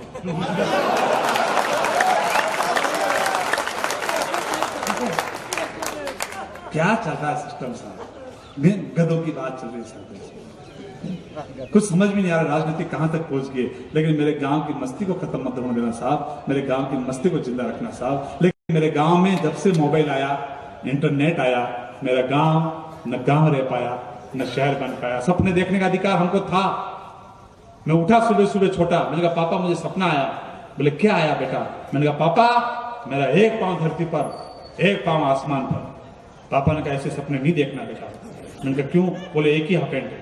क्या चल रहा है सिस्टम साहब, गधों की बात चल रही है साहब। कुछ समझ में नहीं आ रहा राजनीति कहां तक पहुंच गई। लेकिन मेरे गांव की मस्ती को खत्म मत होने देना साहब, मेरे गांव की मस्ती को जिंदा रखना साहब। लेकिन मेरे गांव में जब से मोबाइल आया, इंटरनेट आया, मेरा गांव न गांव रह पाया न शहर बन पाया। सपने देखने का अधिकार हमको था। मैं उठा सुबह सुबह छोटा, मैंने कहा पापा मुझे सपना आया। बोले क्या आया बेटा? मैंने कहा पापा मेरा एक पांव धरती पर, एक पांव आसमान पर। पापा ने कहा ऐसे सपने नहीं देखना बेटा। मैंने कहा क्यों? बोले एक ही हाफ पैंट है।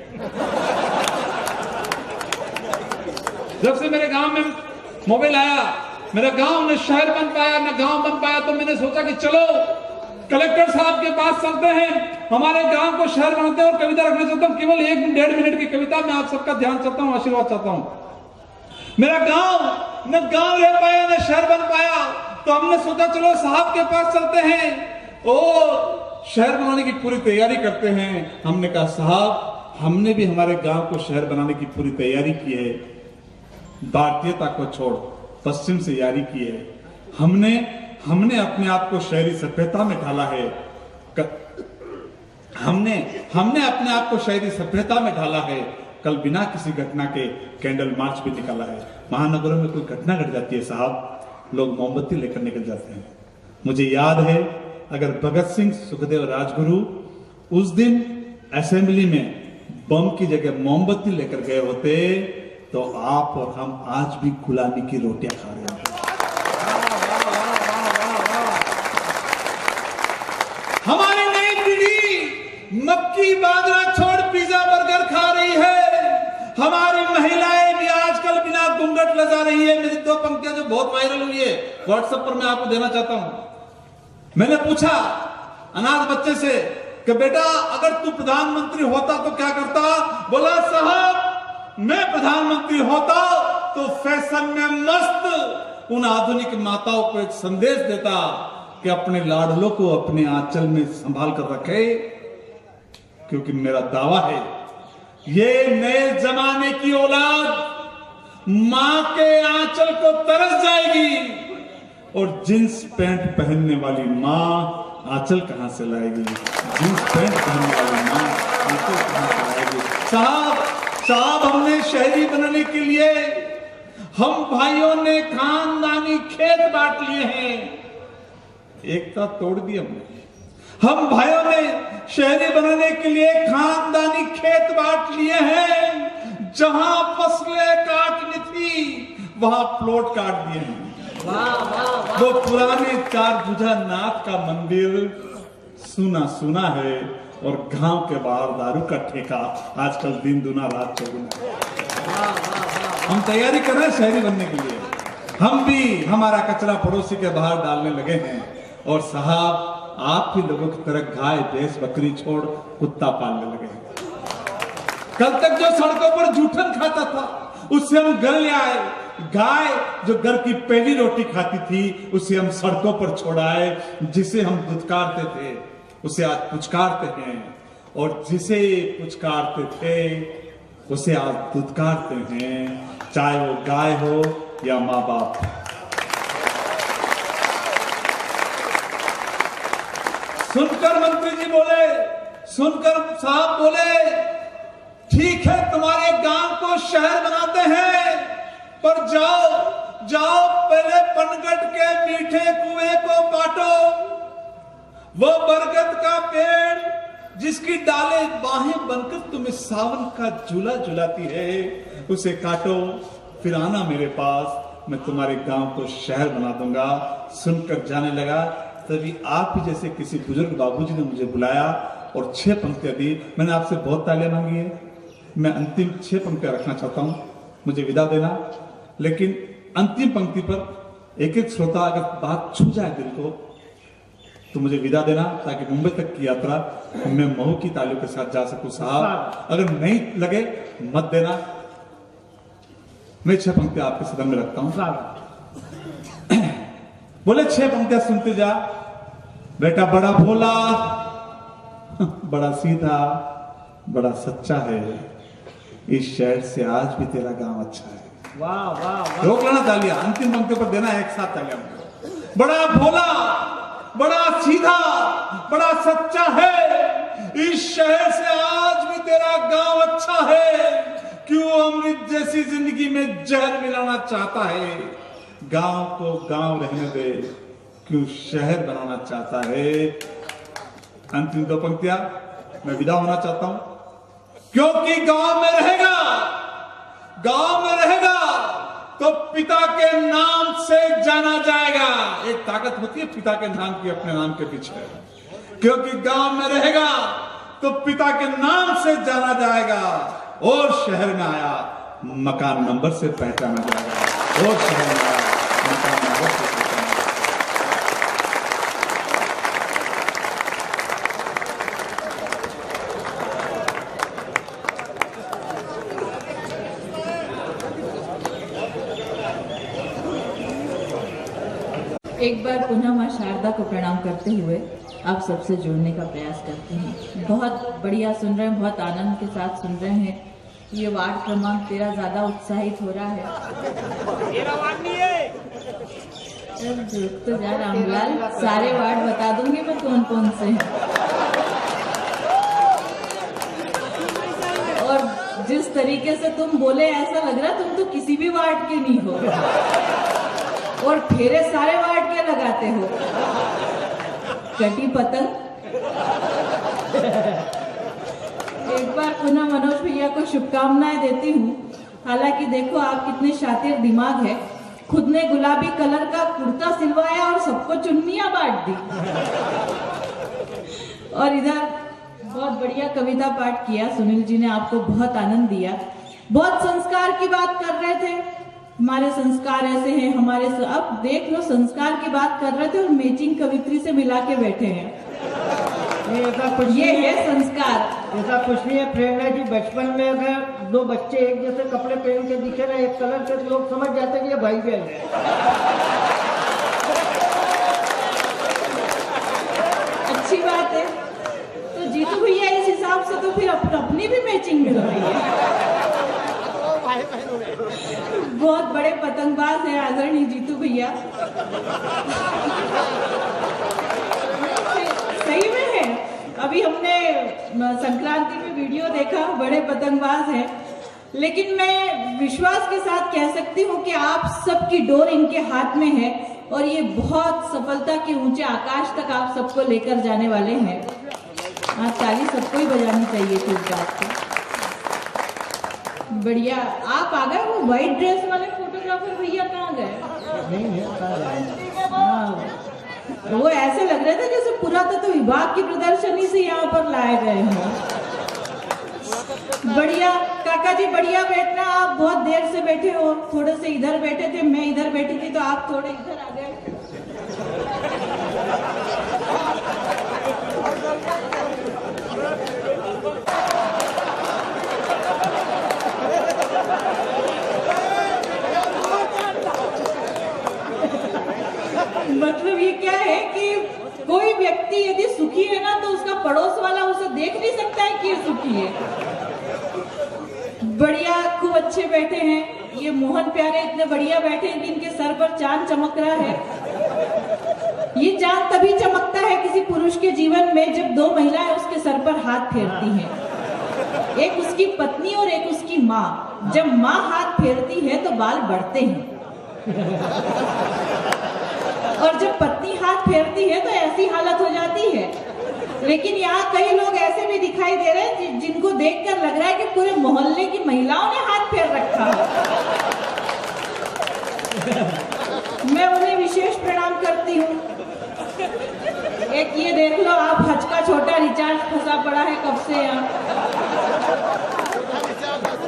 जब से मेरे गांव में मोबाइल आया, मेरा गांव न शहर बन पाया न गांव बन पाया, तो मैंने सोचा कि चलो कलेक्टर साहब के पास चलते हैं, हमारे गांव को शहर बनाते हैं और कविता रखना चाहता हूं। केवल 1-1.5 मिनट की कविता में आप सबका ध्यान चाहता हूं, आशीर्वाद चाहता हूं। मेरा गांव न गांव रह पाया न शहर बन पाया, तो हमने सोचा चलो साहब के पास चलते हैं और शहर बनाने की पूरी तैयारी करते हैं। हमने कहा साहब हमने भी हमारे गांव को शहर बनाने की पूरी तैयारी की है, भारतीयता को छोड़ पश्चिम से यारी की है। हमने अपने आप को शहरी सभ्यता में ढाला है। हमने अपने आप को शहरी सभ्यता में ढाला है। कल बिना किसी घटना के कैंडल मार्च भी निकाला है। महानगरों में कोई घटना घट जाती है साहब, लोग मोमबत्ती लेकर निकल जाते हैं। मुझे याद है अगर भगत सिंह, सुखदेव, राजगुरु उस दिन असेंबली में बम की जगह मोमबत्ती लेकर गए होते तो आप और हम आज भी गुलामी की रोटियां खा रहे होते। हमारी नई पीढ़ी मक्की बाजरा छोड़ पिज्जा बर्गर खा रही है। हमारी महिलाएं भी आजकल बिना घूंघट लजा रही है। मेरी 2 पंक्तियां जो बहुत वायरल हुई है व्हाट्सएप पर मैं आपको देना चाहता हूं। मैंने पूछा अनाथ बच्चे से कि बेटा अगर तू प्रधानमंत्री होता तो क्या करता? बोला साहब मैं प्रधानमंत्री होता तो फैशन में मस्त उन आधुनिक माताओं को एक संदेश देता कि अपने लाडलों को अपने आंचल में संभाल कर रखे, क्योंकि मेरा दावा है ये नए जमाने की औलाद मां के आंचल को तरस जाएगी और जींस पैंट पहनने वाली मां आंचल कहां से लाएगी? जींस पैंट पहनने वाली मां आंचल कहां से लाएगी? साहब हमने शहरी बनाने के लिए हम भाइयों ने खानदानी खेत बांट लिए हैं। एकता तोड़ दी हमने। हम भाइयों ने शहरी बनाने के लिए खानदानी खेत बांट लिए हैं। जहां फसलें काटनी थी वहां प्लॉट काट दिए हैं। वो पुराने 4 भुजा नाथ का मंदिर सुना सुना है और गांव के बाहर दारू का ठेका आजकल दिन दुना रात चौगुना। हम तैयारी कर रहे हैं शहरी बनने के लिए। हम भी हमारा कचरा पड़ोसी के बाहर डालने लगे हैं और साहब आप भी लोगों की तरह गाय भैंस बकरी छोड़ कुत्ता पालने लगे हैं। कल तक जो सड़कों पर जूठन खाता था उससे हम घर ले आए। गाय जो घर की पहली रोटी खाती थी उसे हम सड़कों पर छोड़ाए। जिसे हम दुत्कारते थे उसे आज पुचकारते हैं और जिसे पुचकारते थे उसे आज दुत्कारते हैं, चाहे वो गाय हो या माँ बाप। सुनकर मंत्री जी बोले, सुनकर साहब बोले ठीक है तुम्हारे गांव को शहर बनाते हैं, पर जाओ जाओ पहले पनगट के मीठे कुएं को काटो। वो बरगद का पेड़ जिसकी डाले बाहें बनकर तुम्हें सावन का झूला झुलाती है, उसे काटो, फिर आना मेरे पास, मैं तुम्हारे गांव को शहर बना दूंगा। सुनकर जाने लगा। तभी आप ही जैसे किसी बुजुर्ग बाबूजी ने मुझे बुलाया और 6 पंक्तियां दी। मैंने आपसे बहुत तालियां मांगी है, मैं अंतिम 6 पंक्तियां रखना चाहता हूं, मुझे विदा देना। लेकिन अंतिम पंक्ति पर एक एक श्रोता अगर बात छू जाए दिल को तो मुझे विदा देना, ताकि मुंबई तक की यात्रा मैं महू की तालियों के साथ जा सकूं। साहब अगर नहीं लगे मत देना, मैं 6 पंक्तियां आपके सदन में रखता हूं। बोले 6 पंक्तियां सुनते जा। बेटा बड़ा भोला, बड़ा सीधा, बड़ा सच्चा है, इस शहर से आज भी तेरा गांव अच्छा है। वाह वाह वाह। रोक लेना तालियां, अंतिम पंक्ति पर देना एक साथ तालियां। बड़ा भोला, बड़ा सीधा, बड़ा सच्चा है, इस शहर से आज भी तेरा गांव अच्छा है। क्यों अमृत जैसी जिंदगी में जहर मिलाना चाहता है, गांव को गांव रहने दे, क्यों शहर बनाना चाहता है। अंतिम 2 पंक्तियां मैं विदा होना चाहता हूं। क्योंकि गांव में रहेगा, गांव में रहेगा तो पिता के नाम से जाना जाएगा। एक ताकत होती है पिता के नाम की अपने नाम के पीछे। क्योंकि गांव में रहेगा तो पिता के नाम से जाना जाएगा, और शहर में आया मकान नंबर से पहचाना जाएगा, और शहर में आया मकान नंबर से पहचाना। एक बार पुनः माँ शारदा को प्रणाम करते हुए आप सबसे जुड़ने का प्रयास करते हैं। बहुत बढ़िया सुन रहे हैं, बहुत आनंद के साथ सुन रहे हैं। ये वार्ड क्रमांक 13 ज्यादा उत्साहित हो रहा है। मेरा वार्ड नहीं है। तो जा रामलाल, सारे वार्ड बता दूंगी मैं कौन कौन से हैं। और जिस तरीके से तुम बोले ऐसा लग रहा तुम तो किसी भी वार्ड के नहीं हो, और फेरे सारे वार्ड के लगाते हो। कटी पतंग। एक बार पुनः मनोज भैया को शुभकामनाएं देती हूँ। हालांकि देखो आप कितने शातिर दिमाग है, खुद ने गुलाबी कलर का कुर्ता सिलवाया और सबको चुन्नियां बांट दी। और इधर बहुत बढ़िया कविता पाठ किया सुनील जी ने, आपको बहुत आनंद दिया। बहुत संस्कार की बात कर रहे थे, हमारे संस्कार ऐसे हैं, हमारे अब देख लो संस्कार की बात कर रहे थे और मैचिंग कवित्री से मिला के बैठे हैं। ऐसा कुछ ये नहीं है संस्कार। ऐसा कुछ नहीं है प्रेरणा जी। बचपन में अगर 2 बच्चे एक जैसे कपड़े पहन के दिखे ना एक कलर के, लोग समझ जाते हैं कि ये भाई बहन है। अच्छी बात है। तो जीतू भैया इस हिसाब से तो फिर अपनी भी मैचिंग मिल रही है। बहुत बड़े पतंगबाज हैं आदरणीय जीतू भैया। सही में है। अभी हमने संक्रांति में वीडियो देखा, बड़े पतंगबाज हैं। लेकिन मैं विश्वास के साथ कह सकती हूँ कि आप सबकी डोर इनके हाथ में है, और ये बहुत सफलता के ऊंचे आकाश तक आप सबको लेकर जाने वाले हैं। आज ताली सबको ही बजानी चाहिए थी इस बात को। बढ़िया। आप आ गए। वो व्हाइट ड्रेस वाले फोटोग्राफर भैया कहाँ गए? हाँ, वो ऐसे लग रहे थे जैसे पुरातत्व विभाग की प्रदर्शनी से यहाँ पर लाए गए हैं। बढ़िया काका जी, बढ़िया बैठना। आप बहुत देर से बैठे हो, थोड़े से इधर बैठे थे, मैं इधर बैठी थी, तो आप थोड़े इधर आ गए। मतलब ये क्या है कि कोई व्यक्ति यदि सुखी है ना तो उसका पड़ोस वाला उसे देख नहीं सकता है कि ये सुखी है। बढ़िया, खूब अच्छे बैठे हैं। ये मोहन प्यारे इतने बढ़िया बैठे हैं कि इनके सर पर चांद चमक रहा है। ये चांद तभी चमकता है किसी पुरुष के जीवन में जब 2 महिलाएं उसके सर पर हाथ फेरती हैं। एक उसकी पत्नी और एक उसकी माँ। जब माँ हाथ फेरती है तो बाल बढ़ते हैं और जब पत्नी हाथ फेरती है तो ऐसी हालत हो जाती है। लेकिन यहाँ कई लोग ऐसे भी दिखाई दे रहे हैं जिनको देखकर लग रहा है कि पूरे मोहल्ले की महिलाओं ने हाथ फेर रखा है। मैं उन्हें विशेष प्रणाम करती हूँ। एक ये देख लो आप, हज का छोटा रिचार्ज फंसा पड़ा है कब से यहाँ।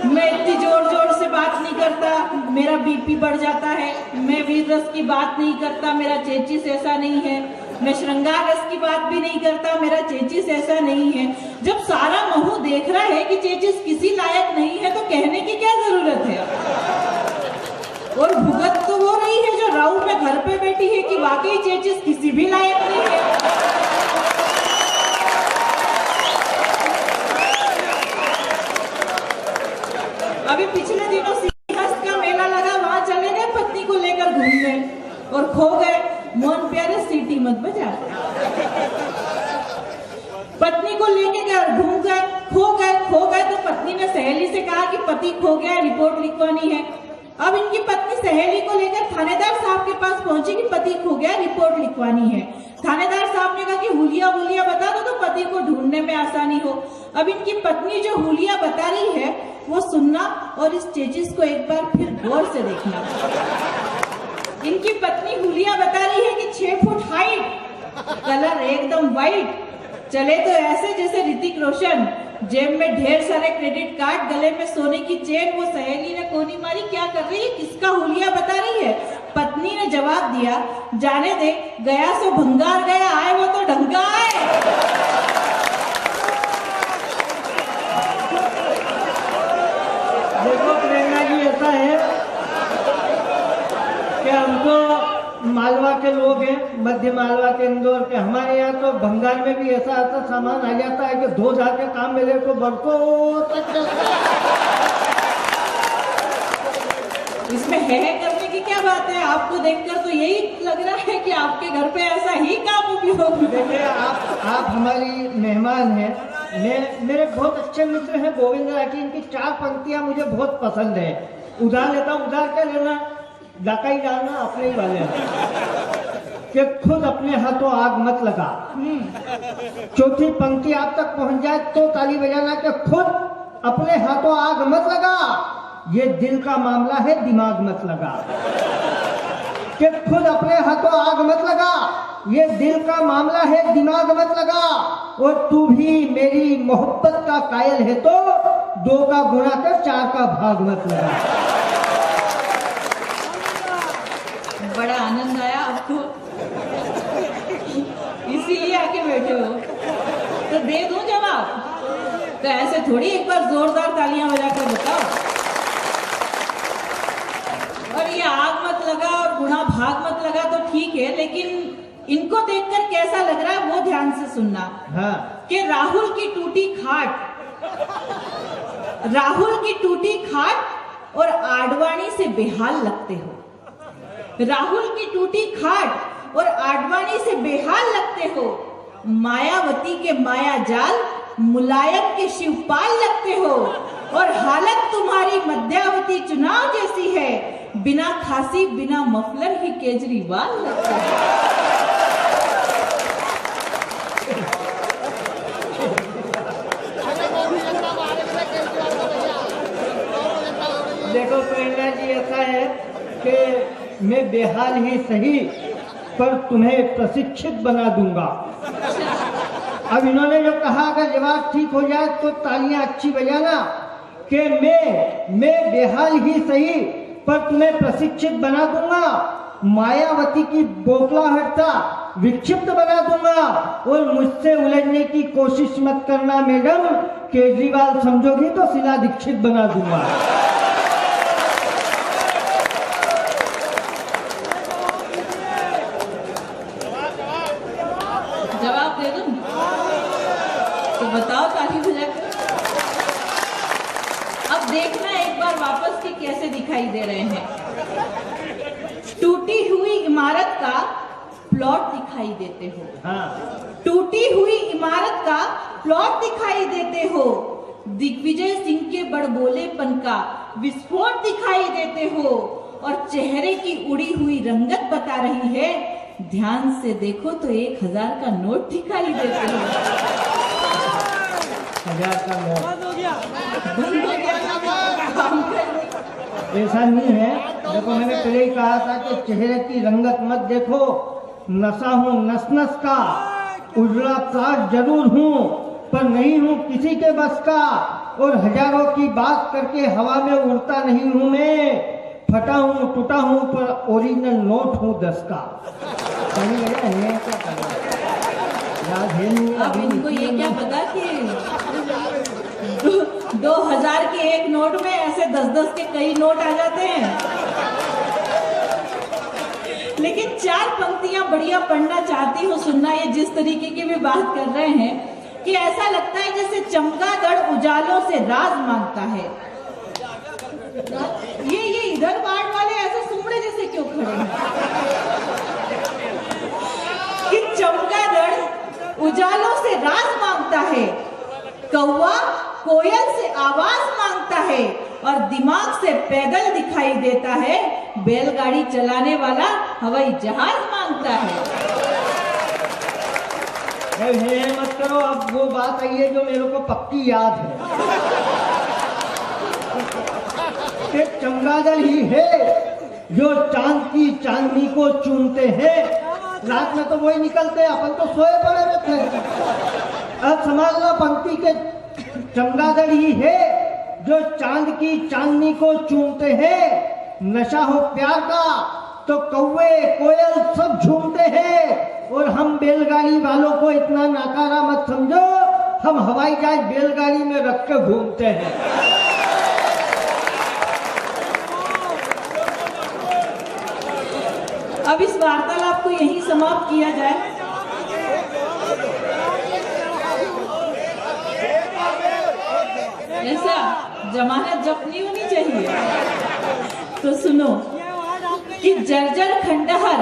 मैं इतनी जोर जोर से बात नहीं करता, मेरा बीपी बढ़ जाता है। मैं वीर रस की बात नहीं करता, मेरा चेचिस ऐसा नहीं है। मैं श्रृंगार रस की बात भी नहीं करता, मेरा चेचिस ऐसा नहीं है। जब सारा महू देख रहा है कि चेचिस किसी लायक नहीं है तो कहने की क्या जरूरत है। और भुगत तो वो रही है जो राहु में घर पे बैठी है कि वाकई चेचिस किसी भी लायक नहीं है। अभी पिछले दिनों सिंहस्थ का मेला लगा, वहां चले गए पत्नी को लेकर घूमने और खो गए। मोहन प्यारे सीटी मत बजा। पत्नी को लेके गए, घूम गए, खो गए तो पत्नी ने सहेली से कहा कि पति खो गया, रिपोर्ट लिखवानी है। अब इनकी पत्नी सहेली को लेकर थानेदार साहब के पास पहुंची कि पति खो गया, रिपोर्ट लिखवानी है। थानेदार साहब ने कहा कि हुलिया बता दो तो पति को ढूंढने में आसानी हो। अब इनकी पत्नी जो हुलिया बता रही है वो सुनना और इस चेचिस को एक बार फिर गौर से देखना। इनकी पत्नी हुलिया बता रही है कि 6 फुट हाइट, कलर एकदम व्हाइट, चले तो ऐसे जैसे ऋतिक रोशन, जेब में ढेर सारे क्रेडिट कार्ड, गले में सोने की चेन। वो सहेली ने कोनी मारी, क्या कर रही है, किसका हुलिया बता रही है। पत्नी ने जवाब दिया, जाने दे, गया सो भंगार गया, आए वो तो ढंगा आए। देखो प्रेरणा जी, ऐसा है कि हमको मालवा के लोग हैं, मध्य मालवा के, इंदौर के। हमारे यहाँ तो भंगार में भी ऐसा सामान आ जाता है कि धो धा के काम मिले तो बरसों तक चलता है। इसमें है करने की क्या बात है। आपको देखकर तो यही लग रहा है कि आपके घर पे ऐसा ही काम उपयोग। देखिए, आप हमारी मेहमान हैं। मेरे बहुत अच्छे मित्र हैं गोविंद राठी, इनकी 4 पंक्तियां मुझे बहुत पसंद है। उधार लेता हूँ, उधार क्या लेना, डाका ही डालना, अपने ही वाले कि खुद अपने हाथों आग मत लगा। 4थी पंक्ति आप तक पहुंच जाए तो ताली बजाना कि खुद अपने हाथों आग मत लगा, ये दिल का मामला है, दिमाग मत लगा। कि खुद अपने हाथों आग मत लगा, ये दिल का मामला है, दिमाग मत लगा। और तू भी मेरी मोहब्बत का कायल है तो 2 का गुणा कर 4 का भाग मत लगा। बड़ा आनंद आया आपको, इसीलिए आके बैठे हो। तो दे दूं जवाब? तो ऐसे थोड़ी, एक बार जोरदार तालियां बजाकर बताओ। और ये आग मत लगा और गुणा भाग मत लगा तो ठीक है, लेकिन इनको देखकर कैसा लग रहा है वो ध्यान से सुनना। हाँ। कि राहुल की टूटी खाट और आडवाणी से बेहाल लगते हो। राहुल की टूटी खाट और आडवाणी से बेहाल लगते हो। मायावती के माया जाल, मुलायम के शिवपाल लगते हो। और हालत तुम्हारी मध्यावती चुनाव जैसी है, बिना खांसी बिना मफलर ही केजरीवाल लगते हो। देखो प्रेरणा जी, ऐसा है कि मैं बेहाल ही सही पर तुम्हें प्रशिक्षित बना दूंगा। अब इन्होंने जो कहा अगर जवाब ठीक हो जाए तो तालियां अच्छी बजाना कि मैं बेहाल ही सही पर तुम्हें प्रशिक्षित बना दूंगा। मायावती की बौखलाहट था विक्षिप्त बना दूंगा। और मुझसे उलझने की कोशिश मत करना मैडम, केजरीवाल समझोगी तो शीला दीक्षित बना दूंगा। जवाब दे दूं तो बताओ ताली बजाकर। अब देखना एक बार वापस कि कैसे दिखाई दे रहे हैं। टूटी हुई इमारत का प्लॉट दिखाई देते हो। हाँ। टूटी हुई इमारत का प्लॉट दिखाई देते हो। दिग्विजय सिंह के बड़बोलेपन का विस्फोट दिखाई देते हो और चेहरे की उड़ी हुई रंगत बता रही है। ध्यान से देखो तो 1000 का नोट दिखाई देते हो। 1000 का नोट बंद हो गया। काम कर। ऐसा नहीं है। देखो मैंने पहले ही कहा था कि चेहरे की रंगत मत देखो, नशा हूँ नस नस का, उजला प्लाट जरूर हूँ पर नहीं हूँ किसी के बस का, और हजारों की बात करके हवा में उड़ता नहीं हूँ मैं, फटा हूँ टूटा हूँ पर ओरिजिनल नोट हूँ 10 का। समझ गया है क्या करना? याद है नहीं अब इनको ये क्या पता कि 2000 के एक नोट में ऐसे 10-10 के कई नोट आ जाते हैं। लेकिन 4 पंक्तियां बढ़िया पढ़ना चाहती हूँ, सुनना। ये जिस तरीके की भी बात कर रहे हैं कि ऐसा लगता है जैसे चमगादड़ उजालों से राज मांगता है। ये इधर वार्ड वाले ऐसे सुमड़े जैसे क्यों खड़े हैं कि चमगादड़ उजालों से राज मांगता है, कौवा कोयल से आवाज मांगता है और दिमाग से पैदल दिखाई देता है, बैलगाड़ी चलाने वाला हवाई जहाज मांगता है। मत करो, अब वो बात आई है जो मेरे को पक्की याद है कि चमगादड़ ही है जो चांद की चांदनी को चूमते हैं। रात में तो वही निकलते, अपन तो सोए पड़े रहते। अब संभालना पंक्ति के चमगादड़ ही है जो चांद की चांदनी को चूमते हैं। नशा हो प्यार का तो कौवे कोयल सब झूमते हैं, और हम बैलगाड़ी वालों को इतना नाकारा मत समझो, हम हवाई जहाज बैलगाड़ी में रख के घूमते हैं। अब इस वार्तालाप को यहीं समाप्त किया जाए। ऐसा जमानत जब्त नहीं होनी चाहिए। तो सुनो कि जर्जर खंडहर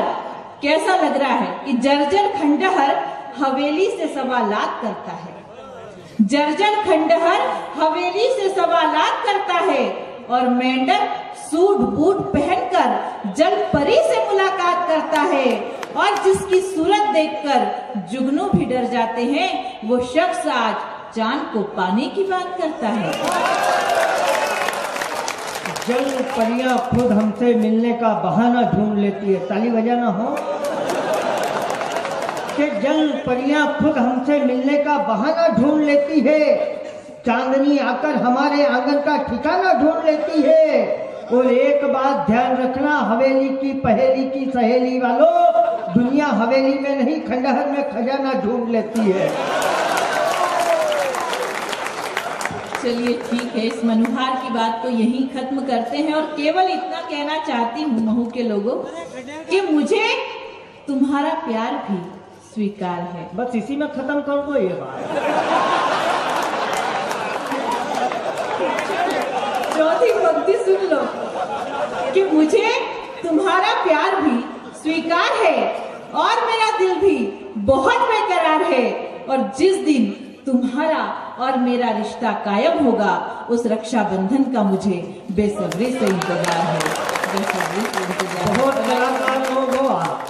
कैसा लग रहा है कि जर्जर खंडहर हवेली से सवालात करता है। जर्जर खंडहर हवेली से सवालात करता है और मेंढक सूट बूट पहनकर जल परी से मुलाकात करता है, और जिसकी सूरत देखकर जुगनू भी डर जाते हैं, वो शख्स आज चांद को पाने की बात करता है। जल परियां खुद हमसे मिलने का बहाना ढूंढ लेती है। ताली बजाना हो कि जल परियां खुद हमसे मिलने का बहाना ढूंढ लेती है, चांदनी आकर हमारे आंगन का ठिकाना ढूंढ लेती है। और एक बात ध्यान रखना, हवेली की पहेली की सहेली वालों, दुनिया हवेली में नहीं खंडहर में खजाना ढूंढ लेती है। चलिए ठीक है, इस मनुहार की बात को यहीं खत्म करते हैं और केवल इतना कहना चाहती हूँ महू के लोगों कि मुझे तुम्हारा प्यार भी स्वीकार है। बस इसी में खत्म कर दो ये बात। चौथी पंक्ति सुन लो कि मुझे तुम्हारा प्यार भी स्वीकार है और मेरा दिल भी बहुत बेकरार है, और जिस दिन तुम्हारा और मेरा रिश्ता कायम होगा उस रक्षाबंधन का मुझे बेसब्री से इंतजार है। बेसब्री से इंतजार। बहुत कलाकार लोग हो आप।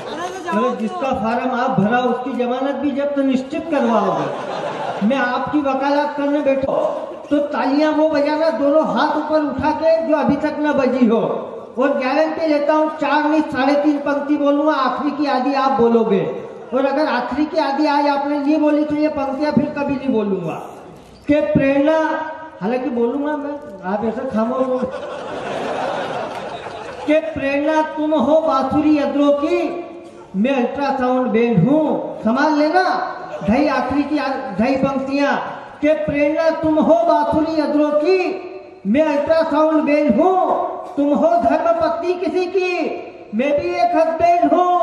मतलब जिसका फार्म आप भरा उसकी जमानत भी जब तो निश्चित करवाओगे। मैं आपकी वकालत करने बैठो तो तालियां वो बजाना दोनों हाथ ऊपर उठा के जो अभी तक न बजी हो, और गारंटी लेता हूँ 4 नहीं 3.5 पंक्ति बोलूंगा, आखिरी की आधी आप बोलोगे, और अगर आखिरी की आधी आज आपने नहीं बोली तो ये पंक्तियां फिर कभी नहीं बोलूंगा। कि प्रेरणा, हालांकि बोलूंगा मैं, आप ऐसा खामोश। कि प्रेरणा तुम हो बांसुरी अदरों की, मैं अल्ट्रासाउंड बैंड हूँ। संभाल लेना 2 आखिरी की 2 पंक्तियां। कि प्रेरणा तुम हो बांसुरी अदरों की, मैं अल्ट्रासाउंड बैंड हूँ। तुम हो धर्म पत्नी किसी की, मैं भी एक हस्बैंड हूँ।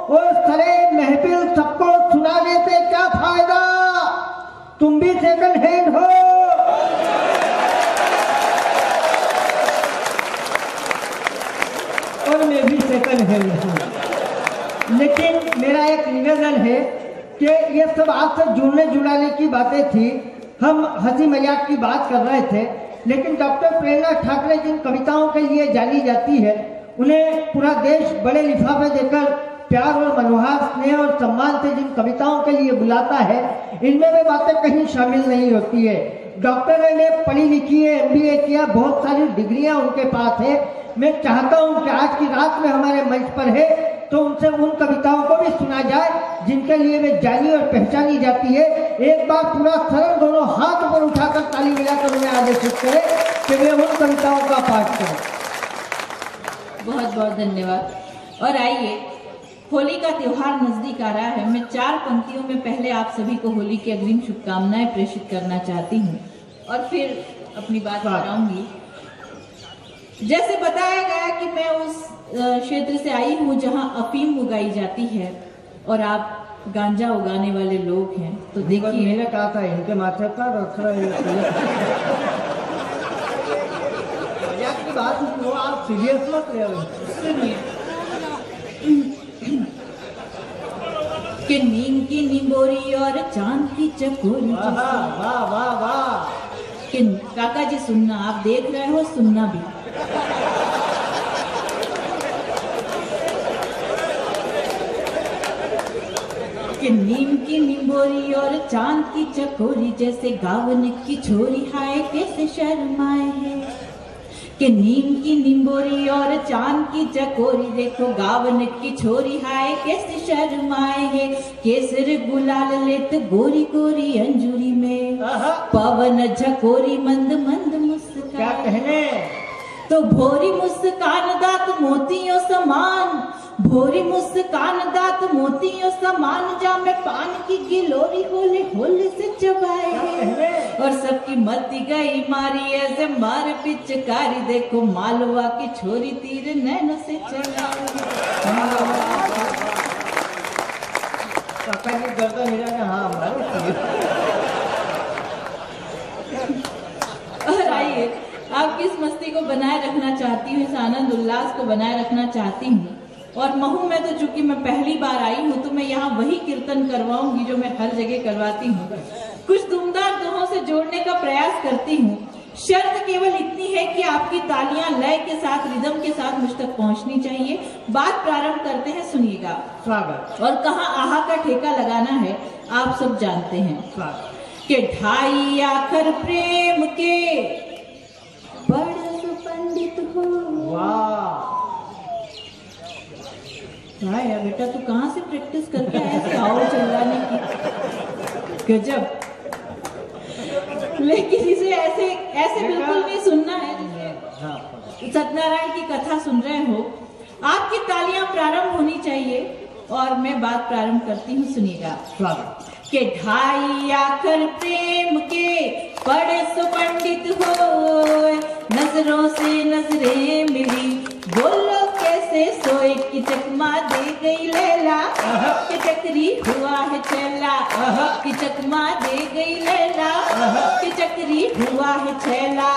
और सरे महफिल सबको सुनाने से क्या फायदा, तुम भी सेकंड हैंड हो। और मैं भी सेकंड हैंड हूँ। लेकिन मेरा एक निवेदन है कि ये सब आपसे जुड़ने जुड़ाने की बातें थी, हम हंसी मजाक की बात कर रहे थे, लेकिन डॉक्टर प्रेरणा ठाकरे जिन कविताओं के लिए जानी जाती है, उन्हें पूरा देश बड़े लिफाफे देकर प्यार और मनोहार स्नेह और सम्मान से जिन कविताओं के लिए बुलाता है, इनमें वे बातें कहीं शामिल नहीं होती है। डॉक्टर ने पढ़ी लिखी है, MBA किया, बहुत सारी डिग्रियां उनके पास है। मैं चाहता हूं कि आज की रात में हमारे मंच पर है तो उनसे उन कविताओं को भी सुना जाए जिनके लिए वे जानी और पहचानी जाती है। एक बार पूरा सरल दोनों हाथ ऊपर उठाकर ताली मिलाकर उन्हें आदेशित करें कि वे उन कविताओं का पाठ करें। बहुत बहुत धन्यवाद। और आइए, होली का त्योहार नजदीक आ रहा है। मैं 4 पंक्तियों में पहले आप सभी को होली की अग्रिम शुभकामनाएं प्रेषित करना चाहती हूँ और फिर अपनी बात बताऊंगी। जैसे बताया गया कि मैं उस क्षेत्र से आई हूँ जहाँ अफीम उगाई जाती है और आप गांजा उगाने वाले लोग हैं, तो देखिए मैंने कहा था इनके माथे पर रख रहे की बात सुनो, आप सीरियस मत ले। कि नीम की निंबोरी और चांद की चकोरी। वाह वाह वाह। कि काका जी सुनना, आप देख रहे हो, सुनना भी। कि नीम की निंबोरी और चांद की चकोरी जैसे गावन की छोरी, हाय कैसे शर्माए है। कि नीम की निंबोरी और चांद की चकोरी, देखो गावन की छोरी, हाय कैसे शर्माए है। केसर गुलाल लेत गोरी गोरी अंजुरी में, पवन झकोरी मंद मंद मुस्कान। क्या कहने, तो भोरी मुस्कान दात मोतियों समान, भोरी मुस्कान दात मोतियों समान, जा में पान की गिलोरी होले होले से चबाए है। और सबकी मती गई मारी ऐसे मार पिचकारी, देखो मालवा की छोरी तीर नैनों से चलाए। काका जी गर्दन हिलाना, हाँ और आइए, आप किस मस्ती को बनाए रखना चाहती हूँ, इस आनंद उल्लास को बनाए रखना चाहती हूँ। और महू में तो चूंकि मैं पहली बार आई हूँ तो मैं यहाँ वही कीर्तन करवाऊंगी जो मैं हर जगह करवाती हूँ। कुछ दुमदार दोहों से जोड़ने का प्रयास करती हूँ। शर्त केवल इतनी है कि आपकी तालियां लय के साथ, रिदम के साथ मुझ तक पहुँचनी चाहिए। बात प्रारंभ करते हैं, सुनिएगा। स्वागत। और कहाँ आहा का ठेका लगाना है आप सब जानते हैं। स्वागत। कि ढाई आखर प्रेम के बड़े सुपंडित हो। वाह यार बेटा, तू कहाँ से प्रैक्टिस करके आया ऐसे आओ चिल्लाने की, गजब। लेकिन इसे ऐसे ऐसे बिल्कुल नहीं सुनना है। जैसे सत्यनारायण की कथा सुन रहे हो, आपकी तालियां प्रारंभ होनी चाहिए और मैं बात प्रारंभ करती हूँ, सुनिएगा। स्वागत। के ढाई आखर प्रेम के बड़े सुपंडित हो, नजरों से नजरें मिली, बोलो कैसे सोए कि चकमा दे गई लैला, कि चक्री हुआ है छैला, कि चकमा दे गई लैला, कि चक्री हुआ है छैला।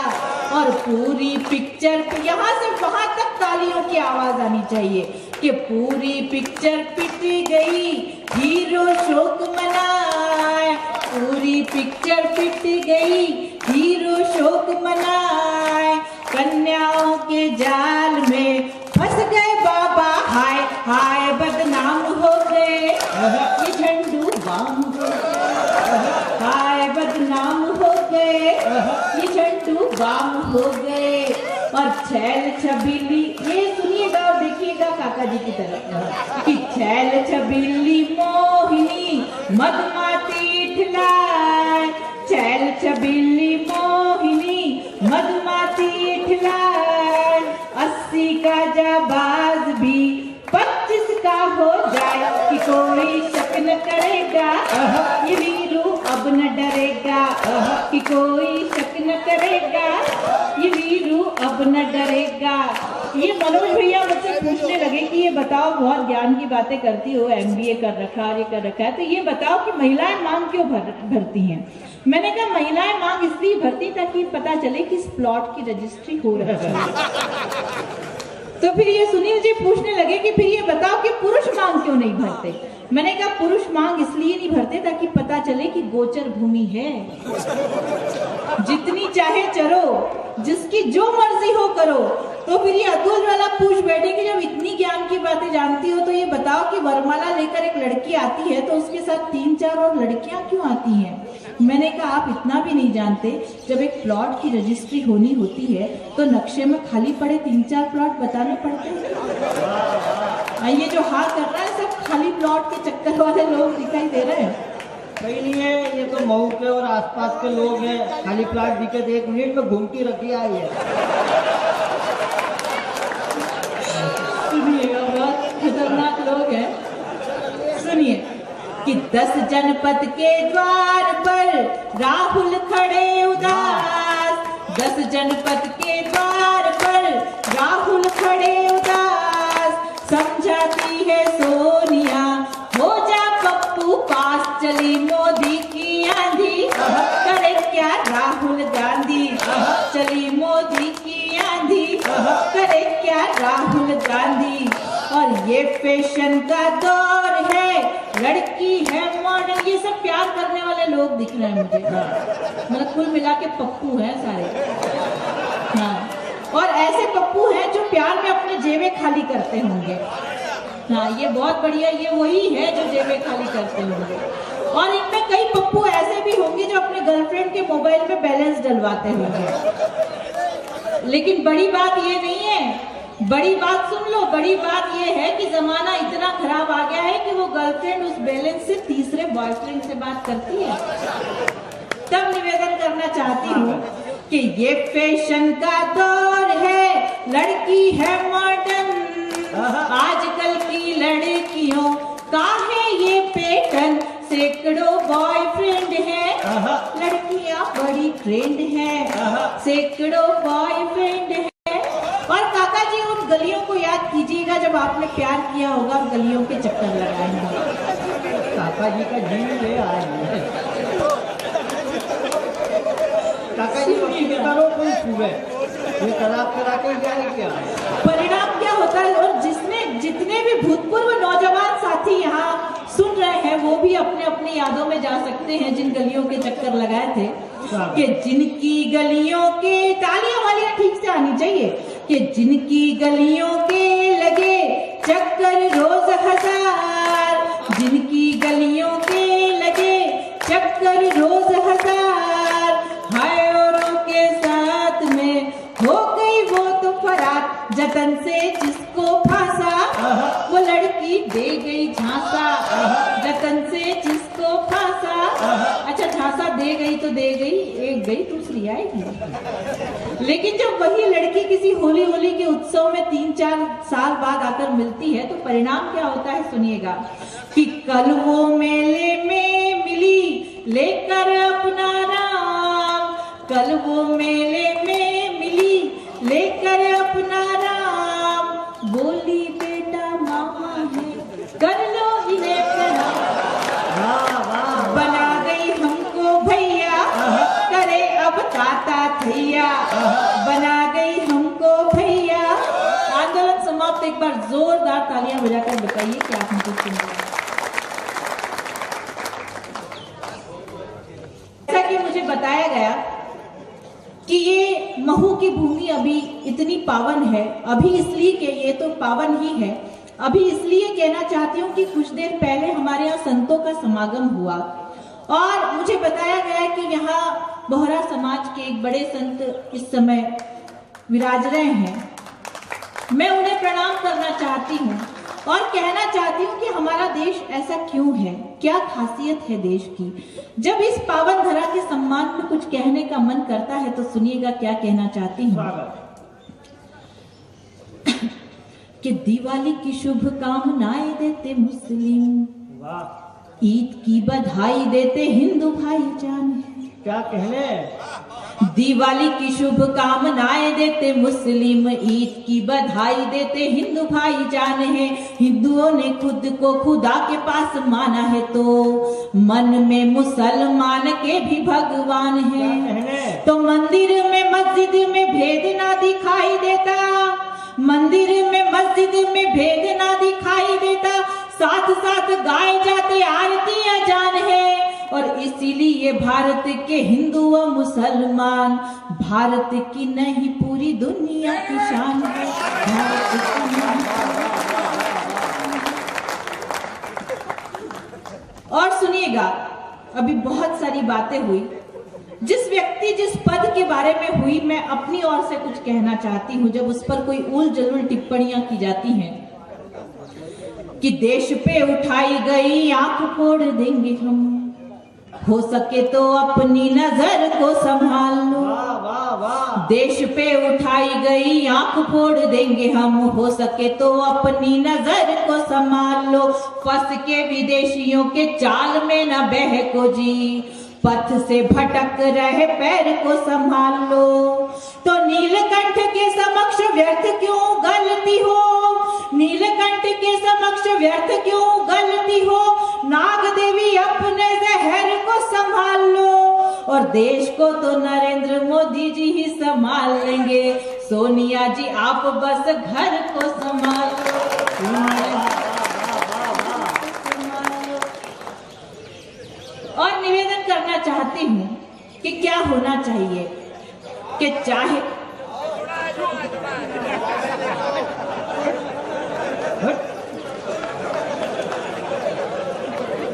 और पूरी पिक्चर, यहाँ से वहां तक तालियों की आवाज आनी चाहिए कि पूरी पिक्चर पिट गई, हीरो शोक मनाए, पूरी पिक्चर पिट गई, हीरो शोक मनाए। कन्याओं के जाल में फंस गए बाबा, हाय हाय बदनाम हो गए, ये झंडू बाम हो गए, हाय बदनाम हो गए, ये झंडू बाम हो गए। और छैल छबीली, ये सुनिएगा और देखिएगा काका जी की तरफ, कि छैल छबीली मोहिनी मधुमाती ठिलाए, छैल छबीली मोहिनी मधुमाती ठिलाए। 80 का जाबाज भी 25 का हो जाए, कि कोई शक न करेगा, ये वीरू अब न डरेगा, कि कोई शक न करेगा, ये वीरू अब न डरेगा। ये मनोज भैया मुझसे पूछने लगे कि ये बताओ, बहुत ज्ञान की बातें करती हो, MBA कर रखा है, ये कर रखा है, तो ये बताओ कि महिलाएं मांग क्यों भरती हैं। मैंने कहा महिलाएं मांग इसलिए भरती ताकि पता चले कि इस प्लॉट की रजिस्ट्री हो रही है। तो फिर ये सुनील जी पूछने लगे कि फिर ये बताओ कि पुरुष मांग क्यों नहीं भरते। मैंने कहा पुरुष मांग इसलिए नहीं भरते ताकि पता चले कि गोचर भूमि है। जितनी चाहे चरो, जिसकी जो मर्जी हो करो। तो फिर ये अतुल वाला पूछ बैठे कि जब इतनी ज्ञान की बातें जानती हो तो ये बताओ कि वरमाला लेकर एक लड़की आती है तो उसके साथ 3-4 और लड़कियां क्यों आती हैं? मैंने कहा आप इतना भी नहीं जानते, जब एक प्लॉट की रजिस्ट्री होनी होती है तो नक्शे में खाली पड़े 3-4 प्लॉट बताने पड़ते हैं। ये जो हाथ कर रहा है सब खाली प्लॉट के चक्कर वाले लोग दिखाई दे रहे हैं। कहीं नहीं है, ये तो मऊ के और आसपास के लोग हैं। खाली प्लाट दिखे तो 1 मिनट में घूमती रखी आई है। सुनिएगा, बहुत खतरनाक लोग हैं। सुनिए कि 10 जनपद के द्वार पर राहुल खड़े उदास, 10 जनपद के द्वार पर राहुल खड़े उदास, समझाती है सोनिया हो जा पप्पू पास, चली मोदी की आंधी करे क्या राहुल गांधी, चली मोदी की आंधी करे क्या राहुल गांधी। और ये फैशन का दौर है, लड़की है मॉडर्न, ये सब प्यार करने वाले लोग दिख रहे हैं मुझे। मतलब कुल मिला के पप्पू हैं सारे। हाँ, और ऐसे पप्पू हैं जो प्यार में अपने जेबें खाली करते होंगे। हाँ, ये बहुत बढ़िया, ये वही है जो जेबें खाली करते होंगे। और इनमें कई पप्पू ऐसे भी होंगे जो अपने गर्लफ्रेंड के मोबाइल में बैलेंस डलवाते होंगे। लेकिन बड़ी बात ये नहीं है, बड़ी बात सुन लो, बड़ी बात ये है कि जमाना इतना खराब आ गया है कि वो गर्लफ्रेंड उस बैलेंस से तीसरे बॉयफ्रेंड से बात करती है। तब निवेदन करना चाहती हूँ कि ये फैशन का दौर है, लड़की है मॉडर्न, आजकल की लड़कियों का है ये पैटर्न, सैकड़ों बॉयफ्रेंड है, लड़कियां बड़ी ट्रेंड है, सैकड़ों बॉयफ्रेंड है। और काका जी उन गलियों को याद कीजिएगा जब आपने प्यार किया होगा और गलियों के चक्कर लगाए होंगे। काका जी का जीव है आज। काका जी करो कोई सुबह ये तालाब करा के जाए क्या? परिणाम क्या होता है? और जितने भी भूतपूर्व नौजवान साथी यहाँ सुन रहे हैं वो भी अपने अपने यादों में जा सकते हैं जिन गलियों के चक्कर लगाए थे। कि जिनकी गलियों के, तालियां वालियां ठीक से आनी चाहिए, कि जिनकी गलियों के लगे चक्कर रोज हजार, जिनकी गलियों के लगे चक्कर रोज हजार, हाय औरों के साथ में हो गई वो तो फरार, जतन से जिसको फांसा वो लड़की दे गई झांसा, जतन से जिसको फांसा। अच्छा, झांसा दे गई तो दे गई, एक गई दूसरी आएगी। लेकिन जब वही लड़की किसी होली के उत्सव में 3-4 साल बाद आकर मिलती है तो परिणाम क्या होता है सुनिएगा। कि कल वो मेले में मिली लेकर अपना नाम, कल वो मेले में मिली लेकर अपना नाम, बोली बेटा मामा है कर लो इन्हें प्रणाम, बना गई हमको भैया करे अब ताता थैया, बना गई हमको भैया। आंदोलन समाप्त। एक बार जोरदार तालियां बजाकर बताइए कि आप हमको सुन रहे हैं। जैसा कि मुझे बताया गया कि ये महू की भूमि अभी इतनी पावन है, अभी इसलिए कि ये तो पावन ही है, अभी इसलिए कहना चाहती हूँ कि कुछ देर पहले हमारे यहाँ संतों का समागम हुआ और मुझे बताया गया कि यहाँ बोहरा समाज के एक बड़े संत इस समय विराज रहे हैं। मैं उन्हें प्रणाम करना चाहती हूँ और कहना चाहती हूँ कि हमारा देश ऐसा क्यों है, क्या खासियत है देश की। जब इस पावन धरा के सम्मान में कुछ कहने का मन करता है तो सुनिएगा क्या कहना चाहती हूँ। कि दिवाली की शुभकामनाएं देते मुस्लिम, ईद की बधाई देते हिंदू भाईजान। क्या कहने? दिवाली की शुभकामनाएं देते मुस्लिम, ईद की बधाई देते हिंदू भाईजान है। हिंदुओं ने खुद को खुदा के पास माना है तो मन में मुसलमान के भी भगवान है। तो मंदिर में मस्जिद में भेद ना दिखाई देता, मंदिर में मस्जिद में भेद ना दिखाई देता, साथ साथ गाए जाते आरती अजान है। और इसीलिए भारत के हिंदू व मुसलमान भारत की नहीं पूरी दुनिया की शान है। भारत की नहीं। और सुनिएगा, अभी बहुत सारी बातें हुई, जिस व्यक्ति जिस पद के बारे में हुई, मैं अपनी ओर से कुछ कहना चाहती हूँ। जब उस पर कोई उल जलुल टिप्पणियां की जाती हैं कि देश पे उठाई गई आंख फोड़ देंगे हम, हो सके तो अपनी नजर को संभाल लो। वाह वाह वाह। देश पे उठाई गई आंख फोड़ देंगे हम, हो सके तो अपनी नजर को संभाल लो। फंस के विदेशियों के जाल में न बहको जी, पथ से भटक रहे पैर को संभाल लो। तो नीलकंठ के समक्ष व्यर्थ क्यों गलती हो, नीलकंठ के समक्ष व्यर्थ क्यों गलती हो। नाग देवी अपने जहर को संभाल लो, और देश को तो नरेंद्र मोदी जी ही संभाल लेंगे। सोनिया जी आप बस घर को संभाल लो। और निवेदन करना चाहती हूँ कि क्या होना चाहिए कि चाहे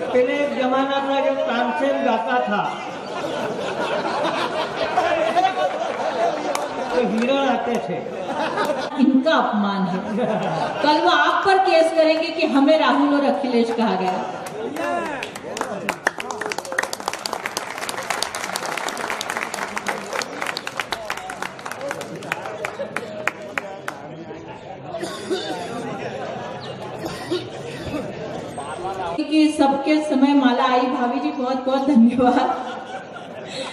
पहले एक जमाना था जब तानसेन गाता था तो हिरण आते थे। इनका अपमान है। कल वो आप पर केस करेंगे कि हमें राहुल और अखिलेश कहा गया। कि सबके समय माला आई। भाभी जी बहुत बहुत धन्यवाद।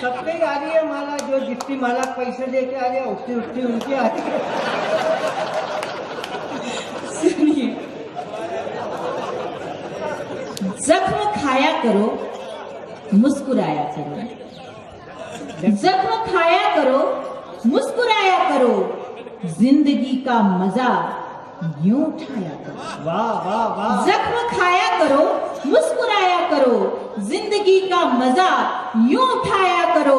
सबके आ रही है माला, जो जितनी माला पैसे दे के आ रही है उतनी उतनी उनकी आ रही है। सुनिए, जख्म खाया करो, मुस्कुराया करो। जख्म खाया करो, मुस्कुराया करो, जिंदगी का मजा यूं उठाया करो। वाह वाह वाह। जख्म खाया करो, मुस्कुराया करो, जिंदगी का मजा यूं उठाया करो।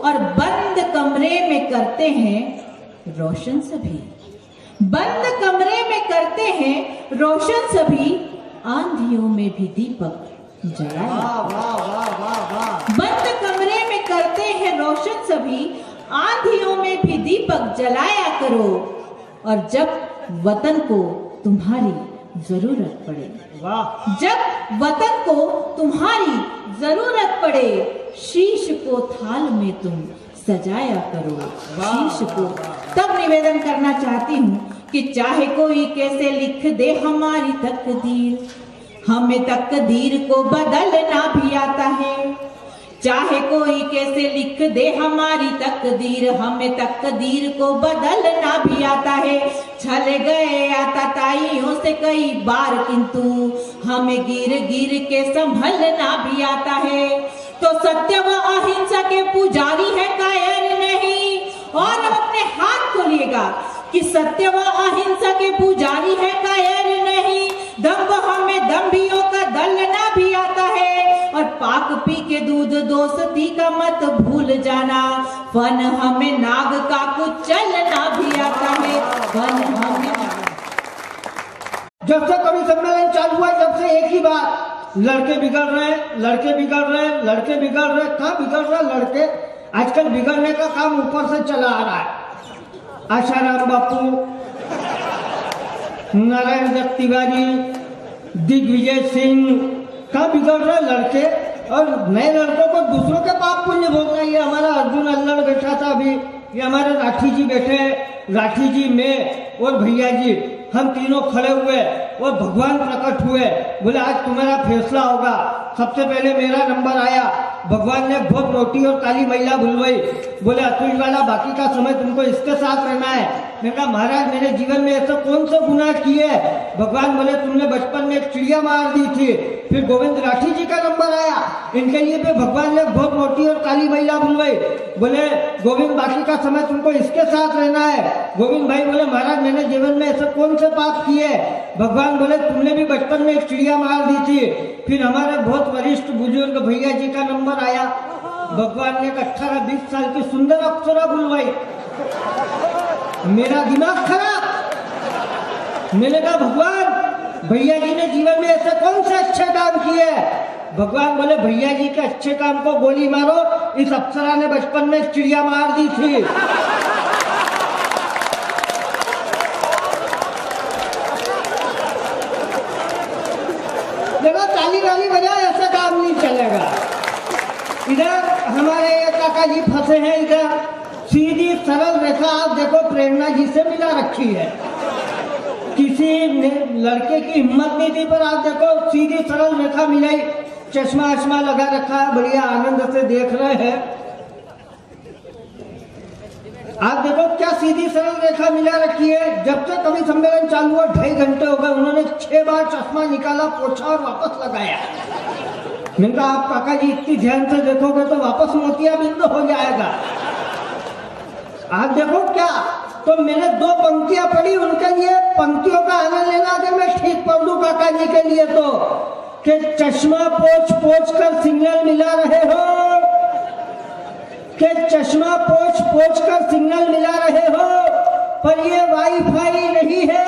और बंद कमरे में करते हैं रोशन सभी, बंद कमरे में करते हैं रोशन सभी, आंधियों में भी दीपक जलाया। वाह वाह वाह वाह वाह। बंद कमरे में करते हैं रोशन सभी, आंधियों में भी दीपक जलाया करो। और जब वतन को तुम्हारी जरूरत पड़े, वाह। जब वतन को तुम्हारी जरूरत पड़े, शीश को थाल में तुम सजाया करो, शीश को। तब निवेदन करना चाहती हूँ कि चाहे कोई कैसे लिख दे हमारी तकदीर, हमें तकदीर को बदलना भी आता है। चाहे कोई कैसे लिख दे हमारी तकदीर, हमें तकदीर को बदलना भी आता है। छल गए आताताइयों से कई बार, किंतु हमें गिर गिर के संभलना भी आता है। तो सत्य व अहिंसा के पुजारी है कायर नहीं। और अब अपने हाथ खोलिएगा कि सत्य व अहिंसा के पुजारी है कायर नहीं। दम्भ हमें दम्भियों का दलना भी आता है। और पाक पी के दूध दोस्ती का मत भूल जाना, फन हमें नाग का कुचलना भी आता है। फन हमें जब से कवि सम्मेलन चालू हुआ, जब से एक ही बात, लड़के बिगड़ रहे हैं, लड़के बिगड़ रहे हैं, लड़के बिगड़ रहे हैं। कहाँ बिगड़ रहे हैं लड़के? आजकल बिगड़ने का काम ऊपर से चला आ रहा है। आशाराम बापू, नारायण दत्त तिवारी, दिग्विजय सिंह, कहाँ बिगड़ रहे लड़के? और नए लड़कों को दूसरों के पाप पुण्य भोगना। ये हमारा अर्जुन अल्लड़ बैठा था अभी, ये हमारे राठी जी बैठे, राठी जी, मैं और भैया जी, हम तीनों खड़े हुए और भगवान प्रकट हुए। बोले आज तुम्हारा फैसला होगा। सबसे पहले मेरा नंबर आया। भगवान ने बहुत मोटी और काली महिला बुलवाई। बोले अतुल वाला बाकी का समय तुमको इसके साथ रहना है। मैंने कहा महाराज मेरे जीवन में ऐसा कौन सा गुनाह किए? भगवान बोले तुमने बचपन में एक चिड़िया मार दी थी। फिर गोविंद राठी जी का नंबर आया। इनके लिए भी भगवान ने बहुत मोटी और काली महिला बुलवाई। बोले गोविंद बाकी का समय तुमको इसके साथ रहना है। गोविंद भाई बोले महाराज मैंने जीवन में ऐसा कौन से पाप किए? भगवान बोले तुमने भी बचपन में एक चिड़िया चिड़िया मार दी थी। फिर हमारे बहुत वरिष्ठ बुजुर्ग भैया जी का नंबर आया, भगवान ने 18-20 साल की सुंदर अप्सरा बुलवाई। मेरा दिमाग खराब। मैंने कहा भगवान, भैया जी ने जीवन में ऐसे कौन से अच्छे काम किए? भगवान बोले भैया जी के अच्छे काम को गोली मारो, इस अप्सरा ने बचपन में चिड़िया मार दी थी। देखो ताली वाली बजाए, ऐसा काम नहीं चलेगा। इधर हमारे काका जी फंसे हैं, इधर सीधी सरल रेखा आप देखो प्रेरणा जी से मिला रखी है। किसी ने लड़के की हिम्मत नहीं दी, पर आप देखो सीधी सरल रेखा मिलाई, चश्मा आश्मा लगा रखा है, बढ़िया आनंद से देख रहे हैं। आप देखो क्या सीधी सरल रेखा मिला रखी है। जब से कवि सम्मेलन चालू हुआ 2.5 घंटे हो गए, उन्होंने 6 बार चश्मा निकाला, पोछा और वापस लगाया। मैंने कहा आप काका जी इतनी ध्यान से देखोगे तो वापस मोतियाबिंद हो जाएगा। आप देखो क्या, तो मैंने 2 पंक्तियां पढ़ी, उनके लिए पंक्तियों का आनंद लेना अगर मैं ठीक पढ़ दूं काका जी के लिए तो, कि चश्मा पोछ पोछ कर सिग्नल मिला रहे हो, कि चश्मा पोछ पोछ कर सिग्नल मिला रहे हो, पर ये वाईफाई नहीं है।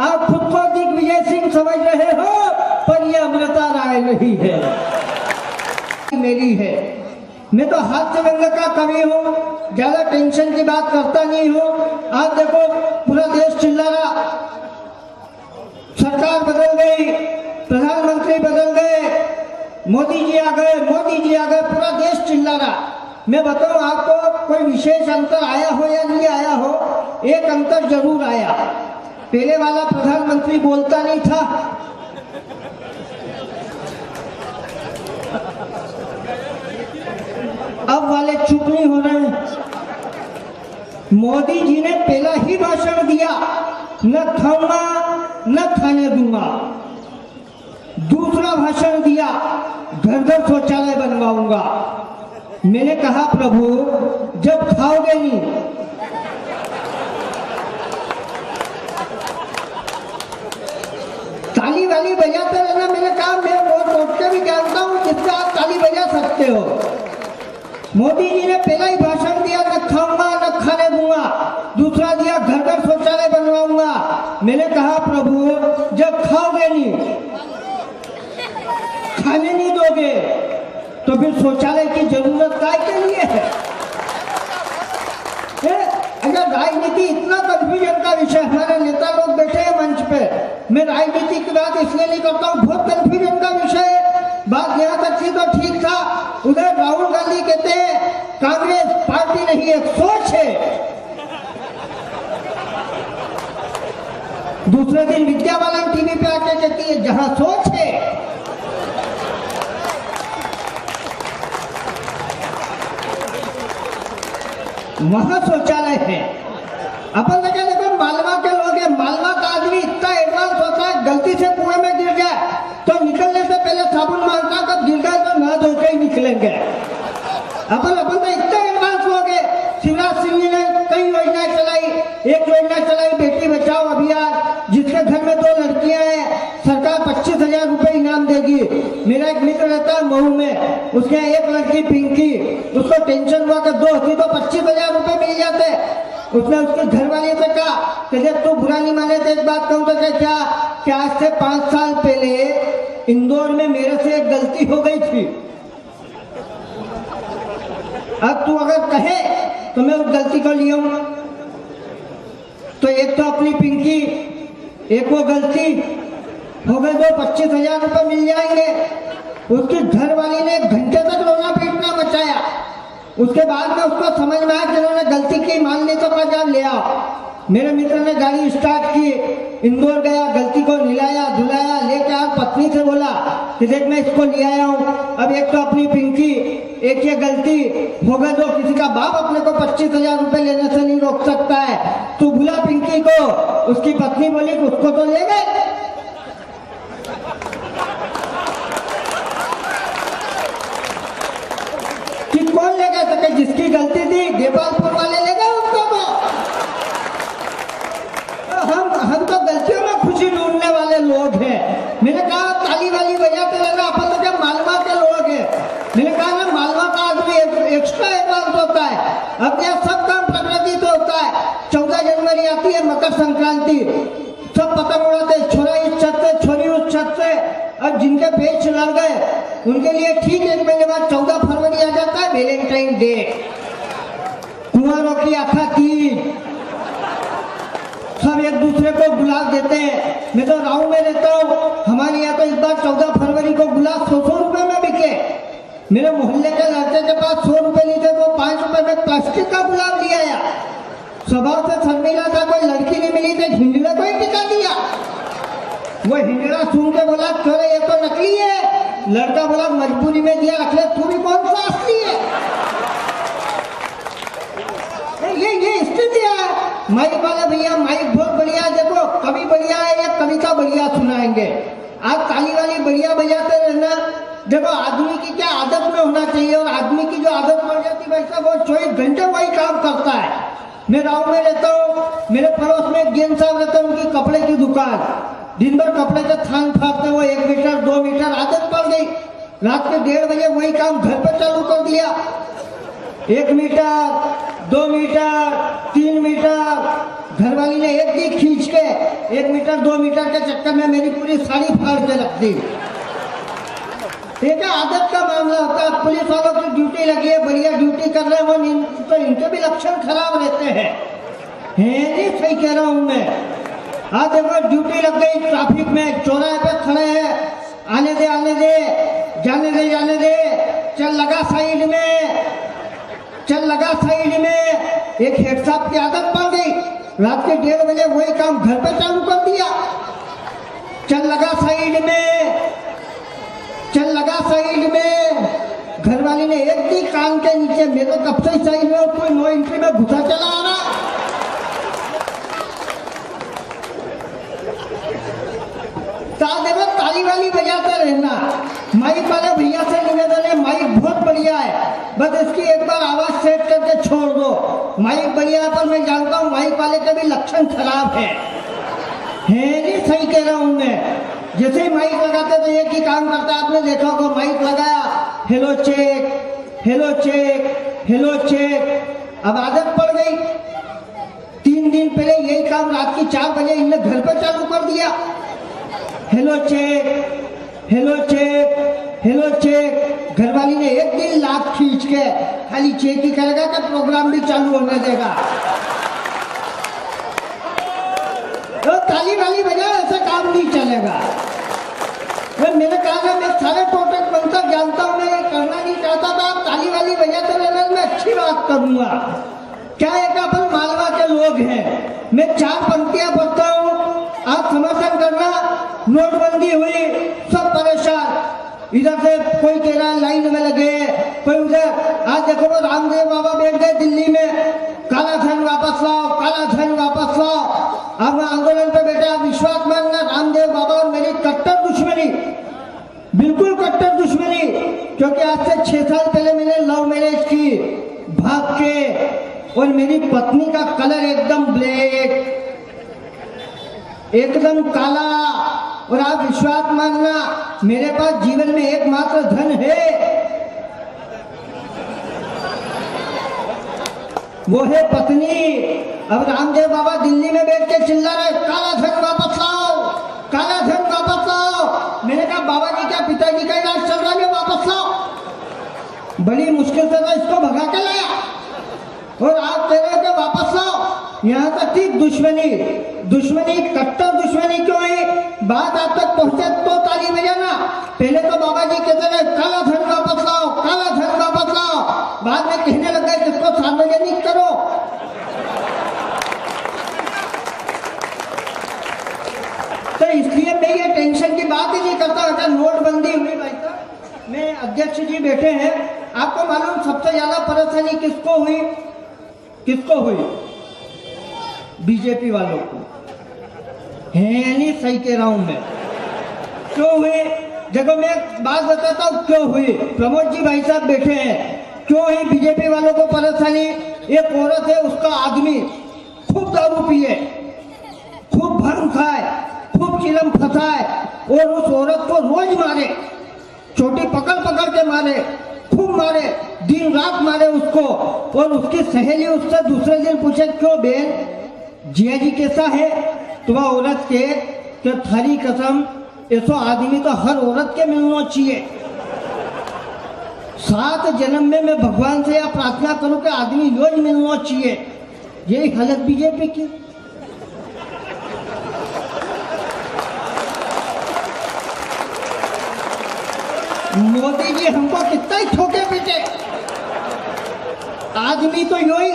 आप खुद को दिग्विजय सिंह समझ रहे हो, पर ये अमृता राय नहीं है, मेरी है। मैं तो हास्य व्यंग का कवि हूँ, ज्यादा टेंशन की बात करता नहीं हूँ। आप देखो पूरा देश चिल्ला रहा, सरकार बदल गई, प्रधानमंत्री बदल गए, मोदी जी आ गए, मोदी जी आ गए, पूरा देश चिल्ला रहा। मैं बताऊं आपको, कोई विशेष अंतर आया हो या नहीं आया हो, एक अंतर जरूर आया। पहले वाला प्रधानमंत्री बोलता नहीं था, अब वाले चुप नहीं हो रहे हैं। मोदी जी ने पहला ही भाषण दिया, न खाऊंगा न खाने दूंगा। दूसरा भाषण दिया, घर घर शौचालय बनवाऊंगा। मैंने कहा प्रभु जब खाओगे नहीं, ताली वाली बजाते रहना। मैंने कहा मैं वो सोच के भी जानता हूँ जिससे आप ताली बजा सकते हो। मोदी जी ने पहला ही भाषण दिया, न खाऊंगा न खाने दूंगा। दूसरा दिया, घर घर शौचालय बनवाऊंगा। मैंने कहा प्रभु जब खाओगे नहीं, खाने नहीं दोगे, तो फिर शौचालय की जरूरत काय के लिए है? अगर राजनीति इतना कंफ्यूजन का विषय, हमारे नेता लोग बैठे हैं मंच पे, मैं राजनीति की बात इसलिए नहीं करता हूँ, बहुत कंफ्यूजन का विषय है। बात यहाँ तक थी तो ठीक था, उधर राहुल गांधी कहते हैं कांग्रेस पार्टी नहीं एक सोच है। दूसरे दिन विद्या बालन टीवी पे आके कहती है जहां सोच है। वहां शौचालय है। अपन लगे देखो मालवा के लोग हैं, मालवा का आदमी इतना एडवांस होता है, गलती से कुएं में गिर जाए तो निकलने से पहले साबुन मारता, कब गिर गए तो नहा धो के ही निकलेंगे। अपन तो इतने एडवांस लोग हैं। शिवराज सिंह जी ने कई योजनाएं चलाई, एक योजना चलाई बेटी बचाओ अभियान, जिसके घर में 2 लड़कियां हैं सरकार 25,000 रुपए इनाम देगी। मेरा एक मित्र रहता है मऊ में, उसके एक लड़की पिंकी, उसको टेंशन हुआ कि 2 होती तो 25,000 रुपए मिल जाते। उसने उसके घर वाले से कहा कि जब तू बुरा नहीं माने तो एक बात कहूँ तो क्या आज से 5 साल पहले इंदौर में मेरे से एक गलती हो गई थी। अब तू अगर कहे तो मैं उस गलती को ले आऊंगा। तो एक तो अपनी पिंकी, एक वो गलती हो गए, 25,000 रुपए मिल जाएंगे। उसकी घर वाली ने 1 घंटे तक रोना पीटना मचाया। उसके बाद में उसको समझ में आया कि उन्होंने गलती की, मान ली तो क्या ले आओ। मेरे मित्र ने गाड़ी स्टार्ट की, इंदौर गया, गलती को नहलाया धुलाया, लेके आ पत्नी से बोला कि देख मैं इसको ले आया हूँ। अब एक तो अपनी पिंकी, एक ये गलती हो गए, तो किसी का बाप अपने को 25,000 रुपए लेने से नहीं रोक सकता है। तू बुला पिंकी को। उसकी पत्नी बोली कि उसको तो ले गए। कि कौन ले गए? सके जिसकी गलती थी देपालपुर वाले ले गए उसको। हम तो गलतियों में खुशी ढूंढने वाले लोग हैं। मैंने संक्रांति सब पतंग उड़ाते, छोरा इस छत से, छोरी उस छत से। अब जिनके पेच लड़ गए उनके लिए ठीक 1 महीने बाद 14 फरवरी आ जाता है, वैलेंटाइन डे, कुंवारों की आखा तीज, सब एक दूसरे को गुलाब देते हैं। मैं तो राहू में रहता हूँ, हमारे यहाँ तो इस बार 14 फरवरी को गुलाब 100 रुपए में बिके। मेरे मोहल्ले के लड़के के पास 100 रुपए नहीं थे तो 5 रुपए में प्लास्टिक का गुलाब लिया आया। स्वभाव से शर्मिला था, कोई लड़की नहीं मिली तो हिंडड़ा को ही टिका दिया। वो हिंडड़ा सुन के बोला चोरे ये तो नकली है। लड़का बोला मजबूरी में दिया, रख ले, तू भी कौन सा असली है। ये स्थिति है। माइक वाले भैया माइक बहुत बढ़िया है, देखो कवि बढ़िया है या कविता बढ़िया सुनाएंगे। आप ताली वाली बढ़िया बजाते रहना। देखो आदमी की क्या आदत में होना चाहिए, और आदमी की जो आदत पड़ जाती है वैसा वो 24 घंटे वही काम करता है। मैं गाँव में रहता हूँ, मेरे पड़ोस में एक गेंद साहब रहते हैं, उनकी कपड़े की दुकान, दिन भर कपड़े के थान फाड़ते, वो 1 मीटर 2 मीटर आदत पड़ गई। रात के 1:30 बजे वही काम घर पर चालू कर दिया। 1 मीटर 2 मीटर 3 मीटर, घरवाली ने एक दी खींच के 1 मीटर 2 मीटर के चक्कर में मेरी पूरी साड़ी फाड़ के रख दी। देखा आदत का मामला होता है। पुलिस वालों की ड्यूटी लगी है, बढ़िया ड्यूटी कर रहे हैं, वो तो इनके भी लक्षण खराब रहते हैं। नहीं सही कह रहा हूँ मैं। आज देखो ड्यूटी लग गई, ट्रैफिक में चौराहे पे खड़े हैं, आने दे जाने दे, चल लगा साइड में। एक हेड साहब की आदत पड़ गई, रात के 1:30 बजे वही काम घर पे चालू कर दिया। चल लगा साइड में, घरवाली ने एक दी कान के नीचे। मैं तो कब से साइड में, कोई नो एंट्री में घुसा चला आ रहा। देखो ताली वाली बजाते रहना। माइक वाले भैया से निवेदन है, माइक बहुत बढ़िया है, बस इसकी एक बार आवाज सेट करके छोड़ दो। माइक बढ़िया है, पर मैं जानता हूँ माइक वाले के भी लक्षण खराब है। नहीं सही कह रहा हूँ मैं। जैसे ही माइक लगाते तो एक ही काम करता है, आपने देखा होगा, माइक लगाया, हेलो चेक। अब आदत पड़ गई। 3 दिन पहले यही काम रात की 4 बजे इनने घर पर चालू कर दिया। Hello check. घरवाली ने एक दिन लात खींच के खाली चेक ही करेगा कि प्रोग्राम भी चालू होने देगा। तो ताली वाली बजा, ऐसा काम नहीं चलेगा। मैंने कहा मैं सारे टोटक बनता जानता हूँ, मैं ये करना नहीं चाहता था। आप ताली वाली बजाते रहना, मैं अच्छी बात करूंगा। क्या है कि अपन मालवा के लोग हैं। मैं 4 पंक्तियां पढ़ता हूँ, आप समर्थन करना। नोटबंदी हुई, सब परेशान, इधर से कोई कह रहा लाइन में लगे, कोई उधर। आज देखो वो रामदेव बाबा बैठ गए दिल्ली में, काला धन वापस लाओ। अब आंदोलन पे बैठा, विश्वास मानना, रामदेव बाबा और मेरी कट्टर दुश्मनी, बिल्कुल कट्टर दुश्मनी। क्योंकि आज से 6 साल पहले मैंने लव मैरिज की भाग के, और मेरी पत्नी का कलर एकदम ब्लैक, एकदम काला। और आप विश्वास मानना, मेरे पास जीवन में एकमात्र धन है, वो है पत्नी। अब रामदेव बाबा दिल्ली में बैठ के चिल्ला रहे, काला धन वापस लाओ। मैंने कहा बाबा जी क्या पिताजी का इलाज चल रहा है, वापस लाओ। बड़ी मुश्किल से तो इसको भगा के लाया, और आप कह रहे हो वापस लाओ। यहाँ तक थी दुश्मनी, कट्टर दुश्मनी क्यों है? बात आप तक पहुंचे तो ताली बजाना। पहले तो बाबा जी कहते रहे काला धन वापस लाओ। बाद में कहने लग गए किसको सार्वजनिक करो। तो इसलिए मैं ये टेंशन की बात ही नहीं करता। अगर नोटबंदी हुई भाई साहब, मैं अध्यक्ष जी बैठे हैं, आपको मालूम सबसे ज्यादा परेशानी किसको हुई? बीजेपी वालों को। है नहीं सही कह रहा हूं मैं। क्यों हुई? देखो मैं बात बताता हूँ क्यों हुई। प्रमोद जी भाई साहब बैठे हैं। क्यों हुई बीजेपी वालों को परेशानी? एक औरत है, उसका आदमी खूब दारू पिए, खूब भंग खाए, खूब चिलम फंसाए, और उस औरत को रोज मारे, छोटी पकड़ के मारे, खूब मारे, दिन रात मारे उसको। और उसकी सहेली उससे दूसरे दिन पूछे क्यों बेन, जिया जी कैसा है तो वह औरत के तो थारी कसम ऐसो आदमी तो हर औरत के मिलना चाहिए। 7 जन्म में मैं भगवान से यह प्रार्थना करूं कि आदमी रोज मिलना चाहिए। यही हालत बीजेपी की। मोदी जी हमको कितना ही ठोके पीटे, आदमी तो यू ही।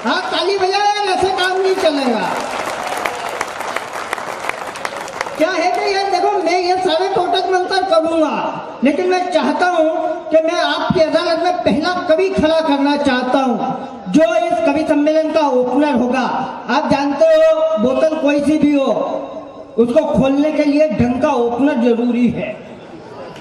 हाँ ताली बजाओ यार, ऐसे काम नहीं चलेगा। क्या है कि यार देखो, मैं ये सारे टोटक मंत्र करूंगा, लेकिन मैं चाहता हूं कि मैं आपकी अदालत में पहला कवि खड़ा करना चाहता हूं जो इस कवि सम्मेलन का ओपनर होगा। आप जानते हो बोतल कोई सी भी हो, उसको खोलने के लिए ढंग का ओपनर जरूरी है।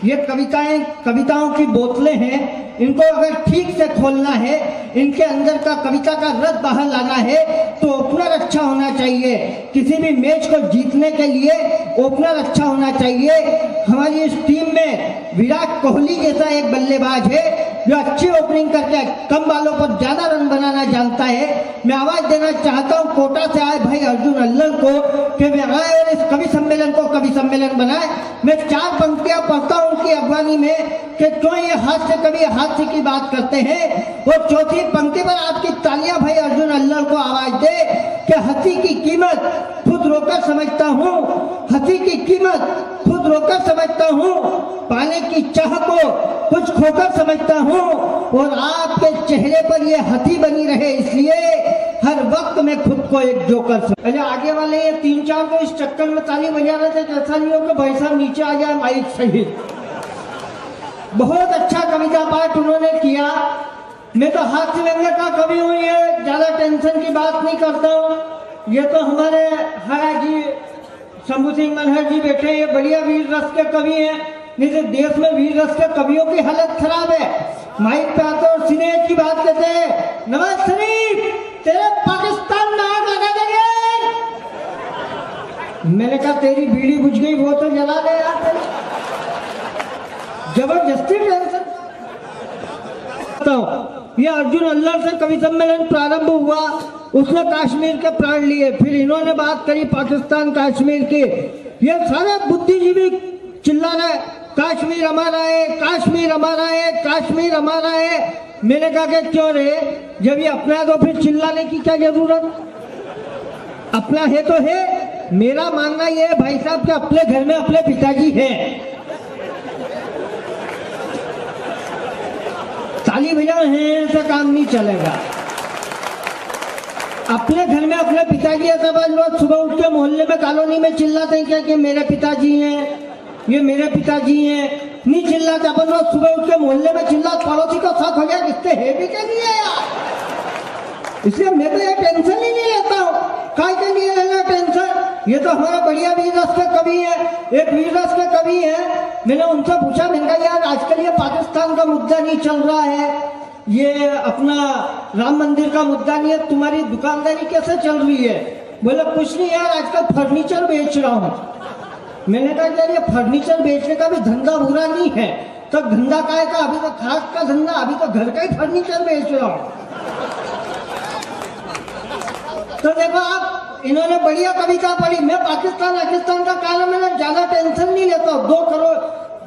ये कविताओं की बोतलें हैं, इनको अगर ठीक से खोलना है, इनके अंदर का कविता का रस बाहर लाना है तो ओपनर अच्छा होना चाहिए। किसी भी मैच को जीतने के लिए ओपनर अच्छा होना चाहिए। हमारी इस टीम में विराट कोहली जैसा एक बल्लेबाज है जो अच्छी ओपनिंग करके कम बालों पर ज्यादा रन बनाना जानता है। मैं आवाज देना चाहता हूं कोटा से आए भाई अर्जुन अल्लर को कि वे आए और इस कवि सम्मेलन को कवि सम्मेलन बनाए। मैं 4 पंक्तियां पढ़ता हूं उनकी अगवानी में कि क्यों ये हास्य कवि हास्य की बात करते हैं। और चौथी पंक्ति पर आपकी तालियां भाई अर्जुन अल्लर को आवाज दे कि हंसी की कीमत खुद रोकर समझता हूँ, हंसी की कीमत खुद रोकर समझता हूँ, पाने की चाह को कुछ खोकर समझता हूँ, और आपके चेहरे पर ये हंसी बनी रहे इसलिए हर वक्त मैं खुद को एक जोकर अच्छा आगे वाले ये 3-4 तो इस चक्कर में ताली बजा रहे थे, ऐसा नहीं हो कि भाई साहब नीचे आ जाए माइक सहित। बहुत अच्छा कविता पाठ उन्होंने किया। मैं तो हास्य व्यंग्य का कवि हूँ, ये ज्यादा टेंशन की बात नहीं करता हूँ। ये तो हमारे हरा जी शंभू सिंह मनहर जी बैठे, ये बढ़िया वीर रस के कवि हैं। नहीं तो देश में वीर रस के कवियों की हालत खराब है। माइक पे आते और सीने की बात कहते हैं, नवाज शरीफ तेरे पाकिस्तान में आग लगा देंगे। मैंने कहा तेरी बीड़ी बुझ गई वो तो जला दे यार। जबरदस्ती टेंशन। ये अर्जुन अल्लर से कवि सम्मेलन प्रारंभ हुआ, उसने कश्मीर के प्राण लिए, फिर इन्होंने बात करी पाकिस्तान कश्मीर की। ये सारे बुद्धिजीवी चिल्ला रहे कश्मीर हमारा है, कश्मीर हमारा है, कश्मीर हमारा है। मैंने कहा कि क्यों रे, जब ये अपना है तो फिर चिल्लाने की क्या जरूरत, अपना है तो है। मेरा मानना यह है भाई साहब कि अपने घर में अपने पिताजी हैं। ताली बजाओ हैं ऐसा काम नहीं चलेगा। अपने घर में अपने पिताजी ऐसा बात लोग सुबह उठ के मोहल्ले में कॉलोनी में चिल्लाते हैं क्या कि मेरे पिताजी हैं, ये मेरे पिताजी हैं। नहीं चिल्लाते अपन लोग सुबह उठ के मोहल्ले में चिल्लाते, पड़ोसी को शक हो गया किससे है भी क्या नहीं है यार। इसलिए मैं तो ये टेंशन ही नहीं लेता हूँ। काय के लिए लेना टेंशन, ये तो हमारा बढ़िया वीर रस के कवि है। एक वीर रस के कवि है, मैंने उनसे पूछा, मैंने कहा यार आजकल ये पाकिस्तान का मुद्दा नहीं चल रहा है, ये अपना राम मंदिर का मुद्दा नहीं है, तुम्हारी दुकानदारी कैसे चल रही है। बोले कुछ नहीं यार, आजकल फर्नीचर बेच रहा हूँ। मैंने कहा यार ये फर्नीचर बेचने का भी धंधा बुरा नहीं है, तो धंधा काय का, अभी तो खाक का धंधा, अभी तो घर का ही फर्नीचर बेच रहा हूँ। तो देखो आप, इन्होंने बढ़िया कविता पढ़ी। मैं पाकिस्तान का कारण मैंने ज्यादा टेंशन नहीं लेता हूँ।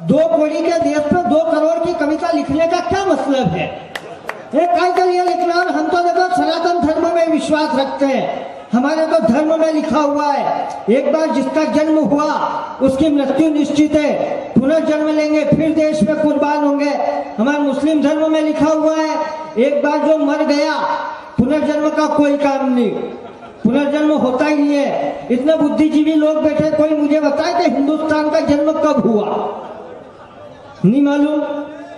2 कौड़ी के देश पे 2 करोड़ की कविता लिखने का क्या मतलब है, ये काय के लिए लिखना। और हम तो देखो सनातन धर्म में विश्वास रखते हैं, हमारे तो धर्म में लिखा हुआ है एक बार जिसका जन्म हुआ उसकी मृत्यु निश्चित है, पुनर्जन्म लेंगे फिर देश में कुर्बान होंगे। हमारे मुस्लिम धर्म में लिखा हुआ है एक बार जो मर गया पुनर्जन्म का कोई कारण नहीं, पुनर्जन्म होता ही नहीं है। इतने बुद्धिजीवी लोग बैठे, कोई मुझे बताए कि हिंदुस्तान का जन्म कब हुआ, नहीं मालूम।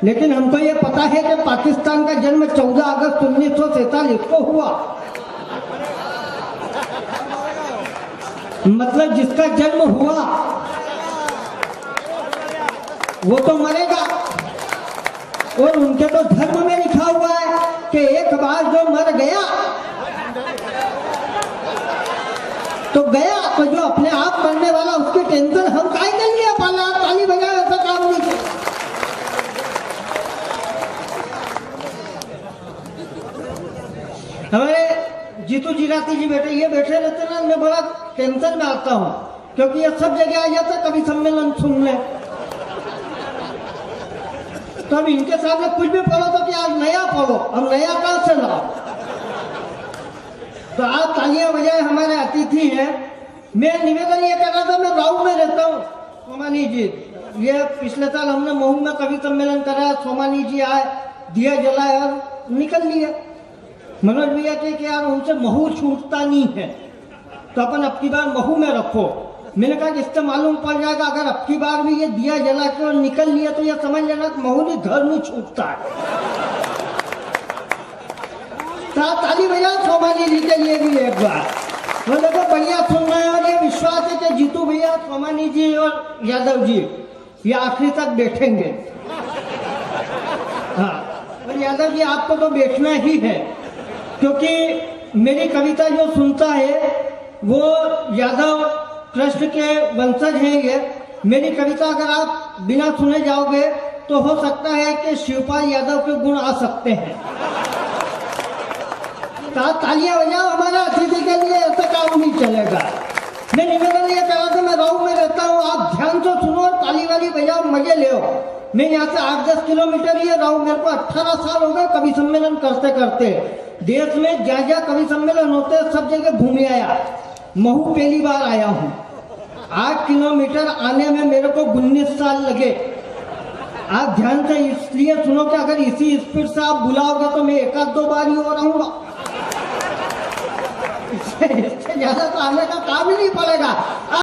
लेकिन हमको ये पता है कि पाकिस्तान का जन्म 14 अगस्त 1947 को हुआ। मतलब जिसका जन्म हुआ वो तो मरेगा। और उनके तो धर्म में लिखा हुआ है कि एक बार जो मर गया तो गया, तो जो अपने आप मरने वाला उसकी टेंशन हम काहे के लिए पाला। ताली बजाओ, ऐसा काम नहीं किया। हमारे संक्रांति जी बेटे ये बैठे रहते ना, मैं बड़ा टेंशन में आता हूँ, क्योंकि ये सब जगह आ जाते कभी सम्मेलन सुन ले, तो अब इनके सामने कुछ भी पढ़ो तो क्या आज नया पढ़ो, अब नया कहाँ से लाओ। तो आप तालियां बजाए हमारे अतिथि हैं। मैं निवेदन ये कर रहा था, मैं राऊ में रहता हूँ। सोमानी जी, ये पिछले साल हमने महू में कवि सम्मेलन कराया, सोमानी जी आए, दिया जलाए और निकल लिए। मनोज भैया के कि यार उनसे महू छूटता नहीं है, तो अपन अब की बार महू में रखो। मैंने कहा कि इससे मालूम पड़ जाएगा अगर अब की बार भी ये दिया जला के और निकल लिए तो ये समझ लेना कि महू नहीं घर नहीं छूटता है। ताली बजा सोमानी जी के लिए भी एक बार। वो देखो बढ़िया सुन रहे हैं और ये विश्वास है कि जीतू भैया, सोमानी जी और यादव जी ये आखिरी तक बैठेंगे। हाँ, और यादव जी आपको तो बैठना ही है, क्योंकि मेरी कविता जो सुनता है वो यादव कृष्ण के वंशज हैं। ये मेरी कविता अगर आप बिना सुने जाओगे तो हो सकता है कि शिवपाल यादव के गुण आ सकते हैं। तालियां बजाओ हमारा अतिथि के लिए, ऐसा काम नहीं चलेगा। मैं निवेदन ये कर रहा था, मैं राऊ में रहता हूँ, आप ध्यान से सुनो और ताली वाली बजाओ, मजे ले। मैं यहाँ से 8-10 किलोमीटर ही राऊ, मेरे को 18 साल हो गए कवि सम्मेलन करते करते। देश में जहाँ जहाँ कवि सम्मेलन होते हैं सब जगह घूमे आया। महू पहली बार आया हूँ। 8 किलोमीटर आने में मेरे को 19 साल लगे। आप ध्यान से इसलिए सुनो कि अगर इसी स्पीड से आप बुलाओगे तो मैं 1-2 बार ही हो रहूंगा, इससे ज्यादा तो आने का काम ही नहीं पड़ेगा।